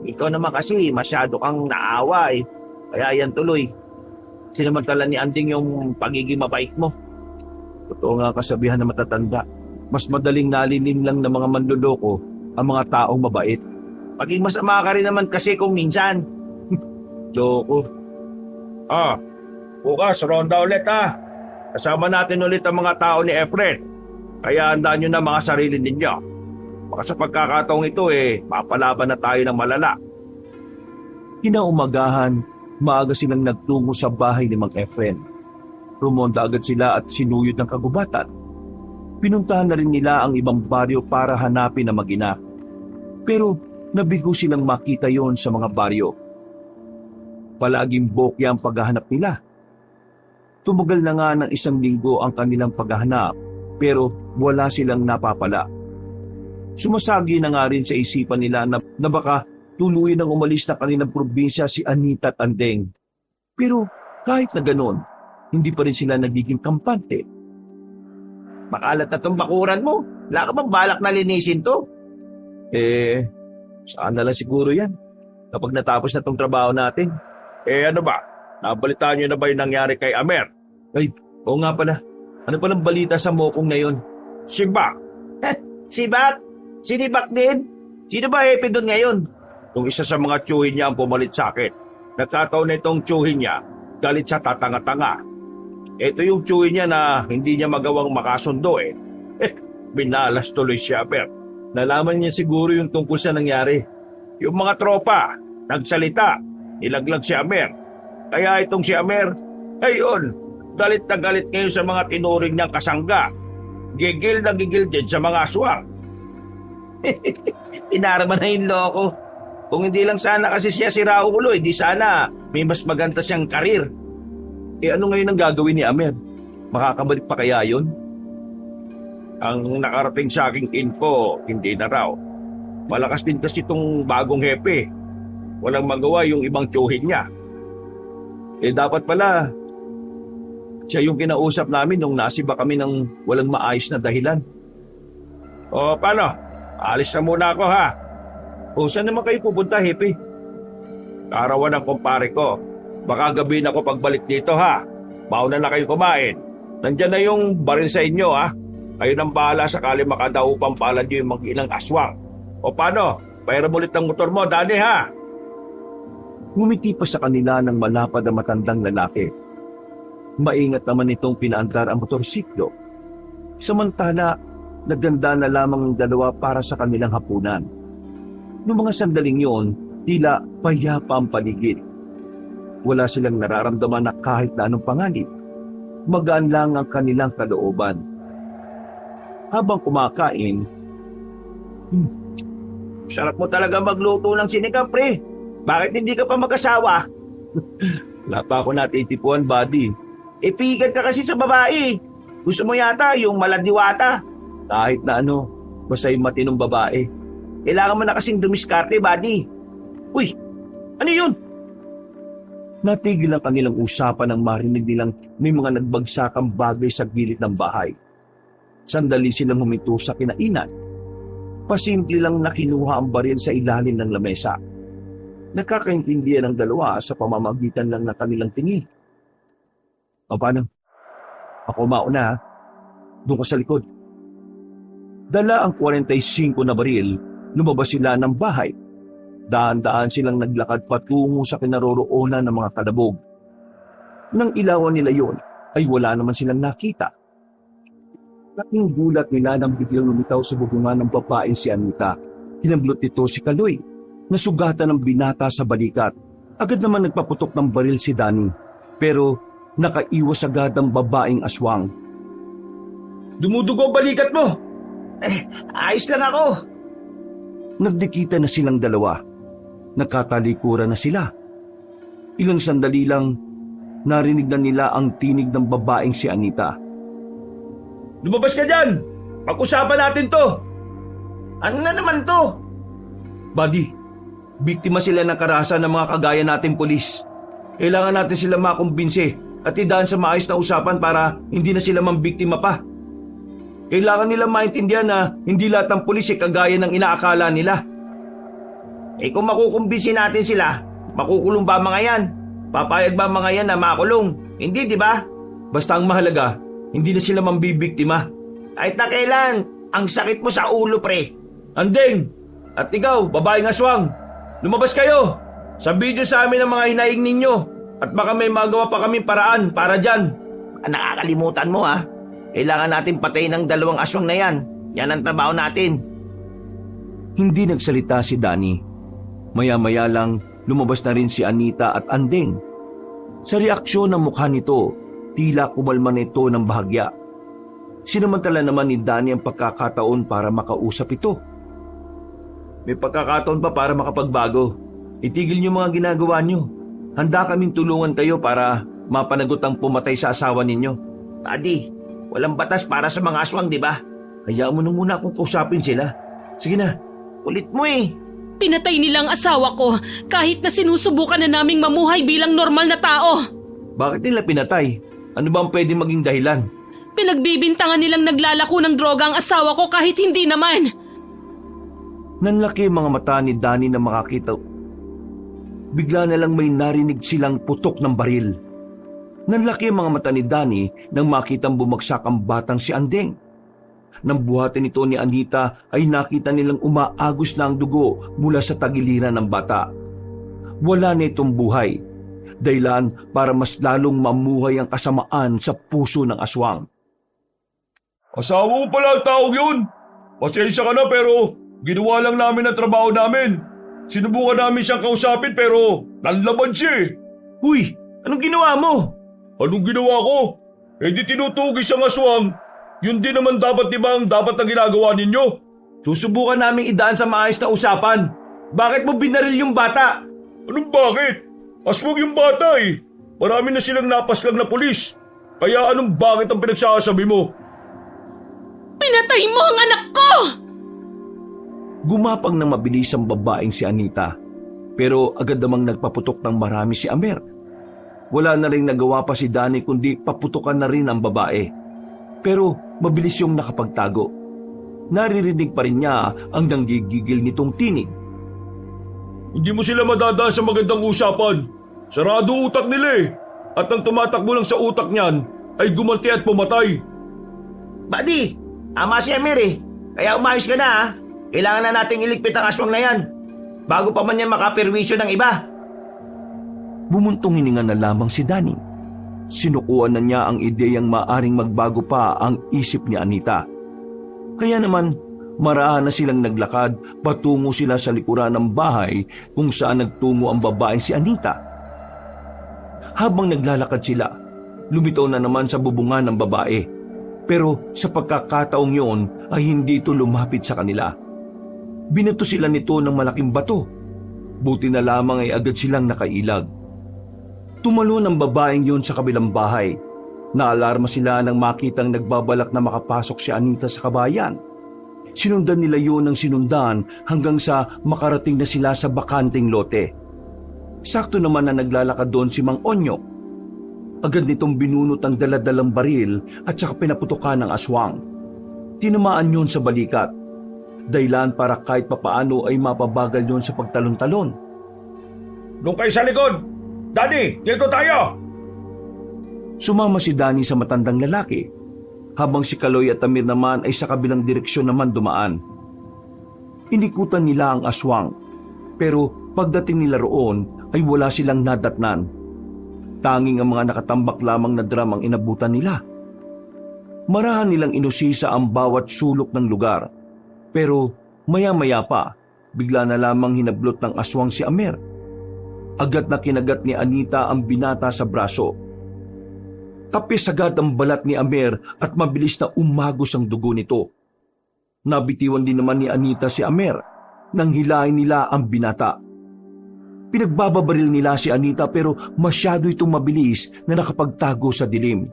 Ikaw naman kasi masyado kang naawa eh. Kaya yan tuloy. Sinamantala ni Anding yung pagiging mabait mo. Totoo nga kasabihan na matatanda. Mas madaling nalilim lang ng mga manloloko ang mga taong mabait. Paging masama ka rin naman kasi kung minsan. Loko. Bukas, ronda ulit ha. Kasama natin ulit ang mga tao ni Efren. Kaya handaan nyo na mga sarili ninyo. Baka sa pagkakataong ito mapalaban na tayo ng malala. Kinaumagahan, maaga silang nagtungo sa bahay ni Mang Efren. Rumonda agad sila at sinuyod ng kagubatan. Pinuntahan na rin nila ang ibang baryo para hanapin ang mag-ina. Pero nabigo silang makita yon sa mga baryo. Palaging bokya ang paghahanap nila. Tumagal na nga ng 1 linggo ang kanilang paghahanap pero wala silang napapala. Sumasagi na nga rin sa isipan nila na baka tuluyan ng umalis na kanilang probinsya si Anita at Andeng. Pero kahit na ganon, hindi pa rin sila nagiging kampante. Makalat na tong bakuran mo. Wala ka bang balak na linisin to? Saan na lang siguro yan kapag natapos na tong trabaho natin. Ano ba? Nabalitaan nyo na ba yung nangyari kay Amer? Ay, oo nga pala. Ano palang balita sa mokong na yun? Si Bak. Si Bak? Sinibak din? Sino ba hepe doon ngayon? Kung isa sa mga tsuhin niya ang pumalit sa akin. Nagkataon na itong tsuhin niya, galit siya tatanga-tanga. Ito yung tsuhin niya na hindi niya magawang makasundo binalas tuloy si Amer. Nalaman niya siguro yung tungkol sa nangyari. Yung mga tropa, nagsalita, nilaglag si Amer. Kaya itong si Amer, ayun, galit na galit ngayon sa mga tinuring niyang kasangga. Gigil na gigil din sa mga aswang. Pinaraman na yung loko. Kung hindi lang sana kasi siya si Raulo, hindi sana may mas maganda siyang karir. Ano ngayon ang gagawin ni Amer? Makakabalik pa kaya yun? Ang nakarating sa aking info, hindi na raw. Malakas din kasi itong bagong hepe. Walang magawa yung ibang tsuhin niya. Dapat pala, siya yung kinausap namin nung nasiba kami ng walang maayos na dahilan. O paano? Alis na muna ako ha. Saan naman kayo pupunta, Hepe? Karawan ng kumpare ko. Baka gabi na ako pagbalik dito ha. Mauna na kayo kumain. Nandyan na yung baril sa inyo ha. Kayo nang bahala sakali makadaupang palad nyo yung mag-ilang aswang. O paano? Pairam ulit ng motor mo, Danny ha. Ngumiti pa sa kanila ng malapad na matandang lalaki. Maingat naman itong pinaandar ang motorsiklo. Samantala, naganda na lamang ang dalawa para sa kanilang hapunan. Noong mga sandaling yon, tila payapa ang paligid. Wala silang nararamdaman na kahit na anong panganib. Magaan lang ang kanilang kalooban. Habang kumakain, Sarap mo talaga magluto ng sinigang, pre. Bakit hindi ka pa mag-asawa? wala pa ako natitipuan, buddy. Pigan ka kasi sa babae. Gusto mo yata yung maladiwata. Kahit na ano, basta yung matinong babae. Kailangan mo na kasing dumiskarte, buddy. Uy, ano yun? Natigil ang kanilang usapan nang marinig nilang may mga nagbagsakang bagay sa gilid ng bahay. Sandali silang huminto sa kinainan. Pasimple lang na kinuha ang baril sa ilalim ng lamesa. Nakakaintindihan ng dalawa sa pamamagitan lang ng kanilang tingin. O paano? Ako mauna ha. Doon ka sa likod. Dala ang 45 na baril, lumabas sila ng bahay. Daan-daan silang naglakad patungo sa kinaroroonan ng mga kadabog. Nang ilawan nila yon, ay wala naman silang nakita. Laking gulat nila nang biglang lumitaw sa bubungan ng babaeng si Anita. Hinamblot nito si Kaloy, nasugatan ng binata sa balikat. Agad naman nagpaputok ng baril si Danny, pero nakaiwas agad ang babaeng aswang. Dumudugo ang balikat mo! Ayos lang ako. Nagdikita na silang dalawa. Nagkatalikuran na sila. Ilang sandali lang, narinig na nila ang tinig ng babaeng si Anita. Lumabas ka dyan! Pag-usapan natin to! Ano na naman to? Buddy, biktima sila ng karahasan ng mga kagaya nating pulis. Kailangan natin sila makumbinse at idaan sa maayos na usapan para hindi na sila mambiktima pa. Kailangan nila maintindihan na hindi lahat ng pulis ay kagaya ng inaakala nila. Kung makukumbinsi natin sila, makukulong ba mga yan? Papayag ba mga yan na makulong? Hindi, di ba? Basta ang mahalaga, hindi na sila mambibiktima. Kahit na kailan, ang sakit mo sa ulo, pre. Andeng! At ikaw, babaeng aswang, lumabas kayo! Sabihin nyo sa amin ang mga hinaing ninyo at baka may magawa pa kaming paraan para dyan. Nakakalimutan mo ha. Kailangan natin patayin ng 2 aswang na yan. Yan ang trabaho natin. Hindi nagsalita si Danny. Maya-maya lang, lumabas na rin si Anita at Andeng. Sa reaksyon ng mukha nito, tila kumalma nito ng bahagya. Sinamantala naman ni Danny ang pagkakataon para makausap ito. May pagkakataon pa para makapagbago. Itigil niyo mga ginagawa niyo. Handa kaming tulungan kayo para mapanagot ang pumatay sa asawa ninyo. Buddy, walang batas para sa mga aswang, di ba? Hayaan mo na muna akong kausapin sila. Sige na. Kulit mo eh. Pinatay nilang asawa ko kahit na sinusubukan na naming mamuhay bilang normal na tao. Bakit nila pinatay? Ano ba ang pwede maging dahilan? Pinagbibintangan nilang naglalako ng droga ang asawa ko kahit hindi naman. Nanlaki mga mata ni Danny na makakita. Bigla na lang may narinig silang putok ng baril. Nanlaki ang mga mata ni Danny nang makitang bumagsak ang batang si Andeng. Nang buhatin ito ni Anita ay nakita nilang umaagos na ang dugo mula sa tagiliran ng bata. Wala na itong buhay, dahilan para mas lalong mamuhay ang kasamaan sa puso ng aswang. Asawa mo pala ang taong yun. Pasensya ka na pero ginawa lang namin ang trabaho namin. Sinubukan namin siyang kausapin pero nanlaban siya eh. Uy, anong ginawa mo? Anong ginawa ko? Eh di tinutugis ang aswang. Yun din naman dapat di ba ang dapat na ginagawa ninyo? Susubukan naming idaan sa maayos na usapan. Bakit mo binaril yung bata? Anong bakit? Aswang yung bata eh. Marami na silang napaslang na pulis. Kaya anong bakit ang pinagsasabi mo? Pinatay mo ang anak ko! Gumapang ng mabilis ang babaeng si Anita, pero agad namang nagpaputok ng marami si Amer. Wala na rin nagawa pa si Danny kundi paputukan na rin ang babae. Pero mabilis yung nakapagtago. Naririnig pa rin niya ang nanggigigil nitong tinig. Hindi mo sila madadaan sa magandang usapan. Sarado utak nila eh. At ang tumatakbo lang sa utak niyan ay gumanti at pumatay. Buddy, ama si Amir eh. Kaya umayos ka na ha. Kailangan na nating iligpit ang aswang na yan. Bago pa man yan makapirwisyo ng iba. Bumuntong hininga na lamang si Danny. Sinukuan na niya ang ideyang maaring magbago pa ang isip ni Anita. Kaya naman, maraan na silang naglakad patungo sila sa likuran ng bahay kung saan nagtungo ang babaeng si Anita. Habang naglalakad sila, lumitaw na naman sa bubungan ng babae. Pero sa pagkakataong yon ay hindi ito lumapit sa kanila. Binato sila nito ng malaking bato. Buti na lamang ay agad silang nakailag. Tumalo ng babaeng yon sa kabilang bahay. Naalarma sila nang makitang nagbabalak na makapasok si Anita sa kabayan. Sinundan nila yon ng sinundan hanggang sa makarating na sila sa bakanting lote. Sakto naman na naglalakad doon si Mang Onyok. Agad nitong binunot ang daladalang baril at saka pinaputukan ng aswang. Tinamaan yun sa balikat. Dahilan para kahit papaano ay mapabagal yun sa pagtalon-talon. Doon kayo sa likod! Danny, dito tayo! Sumama si Danny sa matandang lalaki, habang si Kaloy at Amir naman ay sa kabilang direksyon naman dumaan. Inikutan nila ang aswang, pero pagdating nila roon ay wala silang nadatnan. Tanging ang mga nakatambak lamang na drum ang inabutan nila. Marahan nilang inusisa ang bawat sulok ng lugar, pero maya-maya pa, bigla na lamang hinablot ng aswang si Amir. Agad na kinagat ni Anita ang binata sa braso. Tapis agad ang balat ni Amir at mabilis na umagos ang dugo nito. Nabitiwan din naman ni Anita si Amir nang hilahin nila ang binata. Pinagbababaril nila si Anita pero masyado itong mabilis na nakapagtago sa dilim.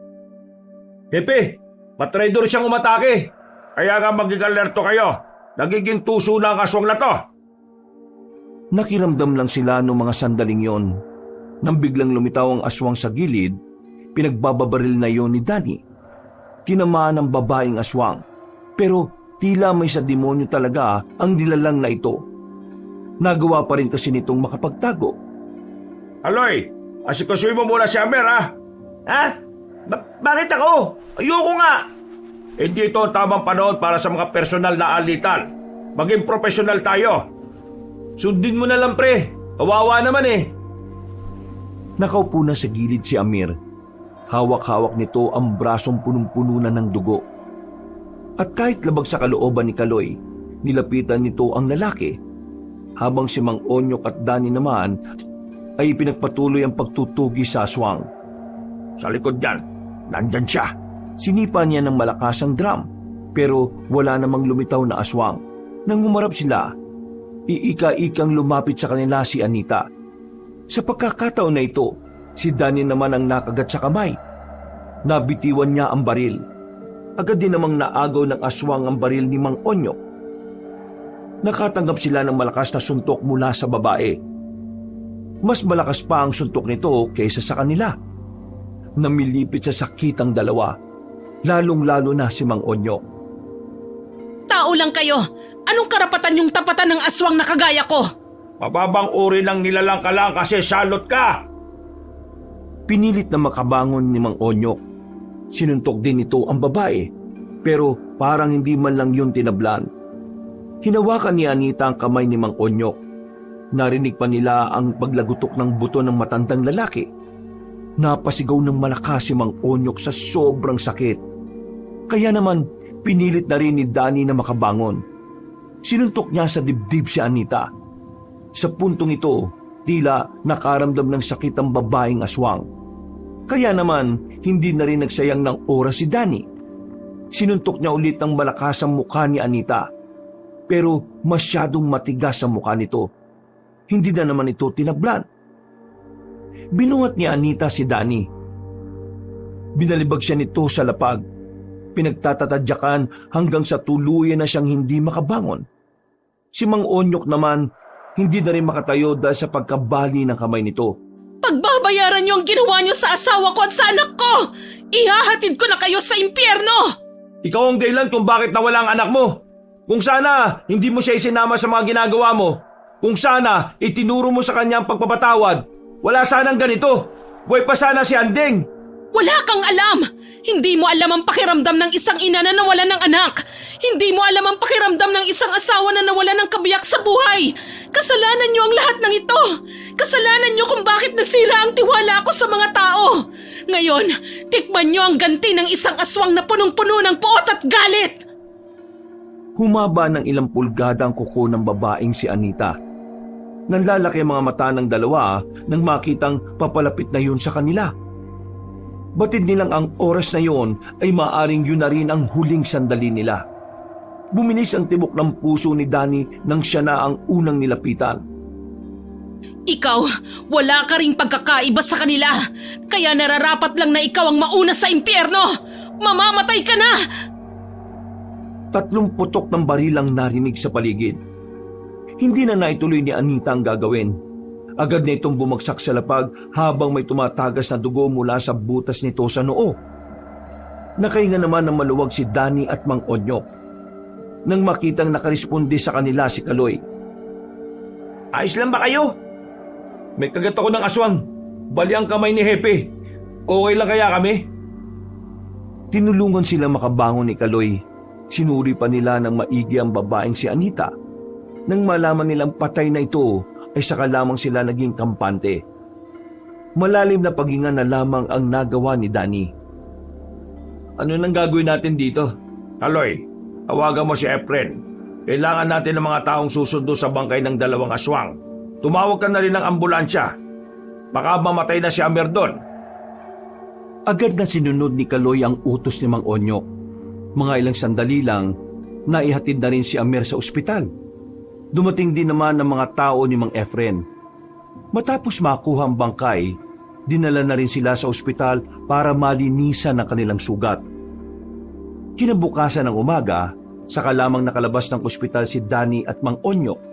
Hepe, patraidor siyang umatake. Kaya nga maging alerto kayo. Nagiging tuso na ang aswang na to. Nakiramdam lang sila noong mga sandaling yon. Nang biglang lumitaw ang aswang sa gilid, pinagbababaril na yon ni Danny. Tinamaan ng babaeng aswang, pero tila may sa demonyo talaga ang nilalang na ito. Nagawa pa rin kasi nitong makapagtago. Aloy, asikasuhin mo muna si Amir, ha? Ha? Bakit ako? Ayoko nga. Hindi ito ang tamang panahon para sa mga personal na alitan. Maging profesional tayo. Sundin mo na lang, pre. Kawawa naman eh. Nakaupo na sa gilid si Amir. Hawak-hawak nito ang brasong punong-puno na ng dugo. At kahit labag sa kalooban ni Kaloy, nilapitan nito ang lalaki. Habang si Mang Onyok at Danny naman ay pinagpatuloy ang pagtutugi sa aswang. Sa likod yan, nandyan siya. Sinipa niya ng malakas ang drum, pero wala namang lumitaw na aswang. Nang humarap sila, iika-ikang lumapit sa kanila si Anita. Sa pagkakataon na ito, si Danny naman ang nakagat sa kamay. Nabitiwan niya ang baril. Agad din namang naagaw ng aswang ang baril ni Mang Onyok. Nakatanggap sila ng malakas na suntok mula sa babae. Mas malakas pa ang suntok nito kaysa sa kanila. Namilipit sa sakit ang dalawa, lalong-lalo na si Mang Onyok. Tao lang kayo! Anong karapatan yung tapatan ng aswang na kagaya ko? Mababang uri ng nilalang ka lang kasi salot ka. Pinilit na makabangon ni Mang Onyok. Sinuntok din ito ang babae, pero parang hindi man lang yun tinablan. Hinawakan ni Anita ang kamay ni Mang Onyok. Narinig pa nila ang paglagutok ng buto ng matandang lalaki. Napasigaw ng malakas si Mang Onyok sa sobrang sakit. Kaya naman, pinilit na rin ni Danny na makabangon. Sinuntok niya sa dibdib si Anita. Sa puntong ito, tila nakaramdam ng sakit ang babaeng aswang. Kaya naman, hindi na rin nagsayang ng oras si Danny. Sinuntok niya ulit ng malakas ang mukha ni Anita. Pero masyadong matigas ang mukha nito. Hindi na naman ito tinablan. Binuhat ni Anita si Danny. Binalibag siya nito sa lapag. Pinagtatatadyakan hanggang sa tuluyan na siyang hindi makabangon. Si Mang Onyok naman, hindi na rin makatayo dahil sa pagkabali ng kamay nito. Pagbabayaran niyo ang ginawa niyo sa asawa ko at sa anak ko! Ihahatid ko na kayo sa impyerno! Ikaw ang dahilan kung bakit nawala ang anak mo. Kung sana, hindi mo siya isinama sa mga ginagawa mo. Kung sana, itinuro mo sa kanya ang pagpapatawad. Wala sanang ganito. Buhay pa sana si Andeng. Wala kang alam! Hindi mo alam ang pakiramdam ng isang ina na nawalan ng anak! Hindi mo alam ang pakiramdam ng isang asawa na nawalan ng kabiyak sa buhay! Kasalanan niyo ang lahat ng ito! Kasalanan niyo kung bakit nasira ang tiwala ko sa mga tao! Ngayon, tikman niyo ang ganti ng isang aswang na punong-puno ng puot at galit! Humaba ng ilang pulgada ang kuko ng babaeng si Anita. Nanlalaki ang mga mata ng dalawa nang makitang papalapit na yun sa kanila. Batid nilang ang oras na yon ay maaring yun na rin ang huling sandali nila. Bumilis ang tibok ng puso ni Danny nang siya na ang unang nilapitan. Ikaw, wala ka ring pagkakaiba sa kanila. Kaya nararapat lang na ikaw ang mauna sa impyerno. Mamamatay ka na! 3 putok ng baril ang narinig sa paligid. Hindi na naituloy ni Anita ang gagawin. Agad na itong bumagsak sa lapag habang may tumatagas na dugo mula sa butas nito sa noo. Nakahinga naman ng maluwag si Danny at Mang Onyok. Nang makitang nakaresponde sa kanila si Kaloy. Ayos lang ba kayo? May kagat ako ng aswang. Bali ang kamay ni Hepe. Okay lang kaya kami? Tinulungan sila makabangon ni Kaloy. Sinuri pa nila ng maigi ang babaeng si Anita. Nang malaman nilang patay na ito, ay saka lamang sila naging kampante. Malalim na paghinga na lamang ang nagawa ni Danny. Ano nang gagawin natin dito? Kaloy, tawagan mo si Efren. Kailangan natin ng mga taong susundo sa bangkay ng 2 aswang. Tumawag ka na rin ng ambulansya. Baka mamatay na si Amer doon. Agad na sinunod ni Kaloy ang utos ni Mang Onyok. Mga ilang sandali lang, naihatid na rin si Amer sa ospital. Dumating din naman ang mga tao ni Mang Efren. Matapos makuha ang bangkay, dinala na rin sila sa ospital para malinisan ang kanilang sugat. Kinabukasan ng umaga, saka lamang nakalabas ng ospital si Danny at Mang Onyok.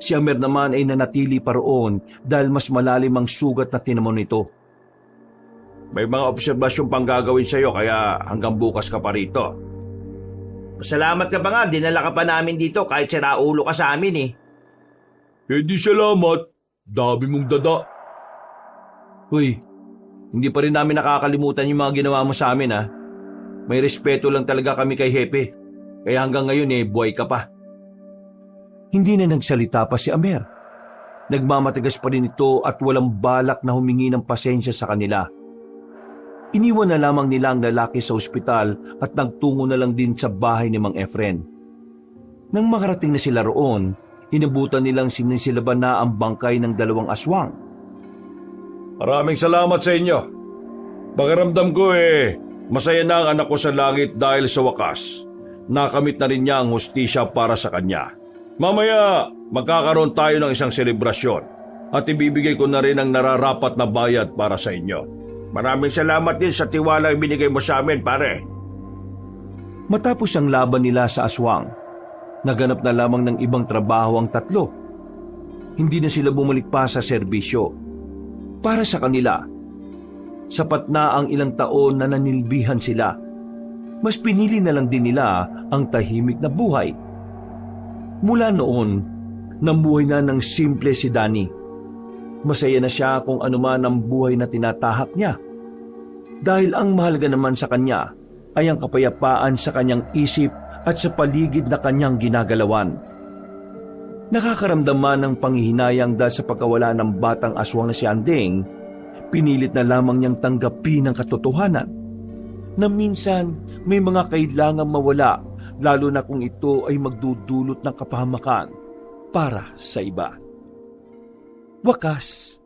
Si Amer naman ay nanatili pa roon dahil mas malalim ang sugat na tinamon nito. May mga obserbasyon pang gagawin sa'yo kaya hanggang bukas ka pa rito. Pasalamat ka ba nga, dinala ka pa namin dito kahit siraulo ka sa amin eh. Hindi salamat. Dami mong dada. Uy, hindi pa rin namin nakakalimutan yung mga ginawa mo sa amin, ha? May respeto lang talaga kami kay Hepe. Kaya hanggang ngayon buhay ka pa. Hindi na nagsalita pa si Amer. Nagmamatigas pa rin ito at walang balak na humingi ng pasensya sa kanila. Iniwan na lamang nila ang lalaki sa ospital at nagtungo na lang din sa bahay ni Mang Efren. Nang makarating na sila roon, inabutan nilang sinisilaban na ang bangkay ng 2 aswang. Maraming salamat sa inyo. Pakiramdam ko masaya na ang anak ko sa langit dahil sa wakas. Nakamit na rin niya ang hustisya para sa kanya. Mamaya, magkakaroon tayo ng isang selebrasyon at ibibigay ko na rin ang nararapat na bayad para sa inyo. Maraming salamat din sa tiwala ang binigay mo sa amin, pare. Matapos ang laban nila sa aswang, naganap na lamang ng ibang trabaho ang 3. Hindi na sila bumalik pa sa serbisyo. Para sa kanila, sapat na ang ilang taon na nanilbihan sila. Mas pinili na lang din nila ang tahimik na buhay. Mula noon, namuhay na ng simple si Danny. Masaya na siya kung anuman ang buhay na tinatahak niya. Dahil ang mahalaga naman sa kanya ay ang kapayapaan sa kanyang isip at sa paligid na kanyang ginagalawan. Nakakaramdam man ng panghihinayang dahil sa pagkawala ng batang aswang na si Anding, pinilit na lamang niyang tanggapin ang katotohanan na minsan may mga kailangang mawala, lalo na kung ito ay magdudulot ng kapahamakan para sa iba. Wakas,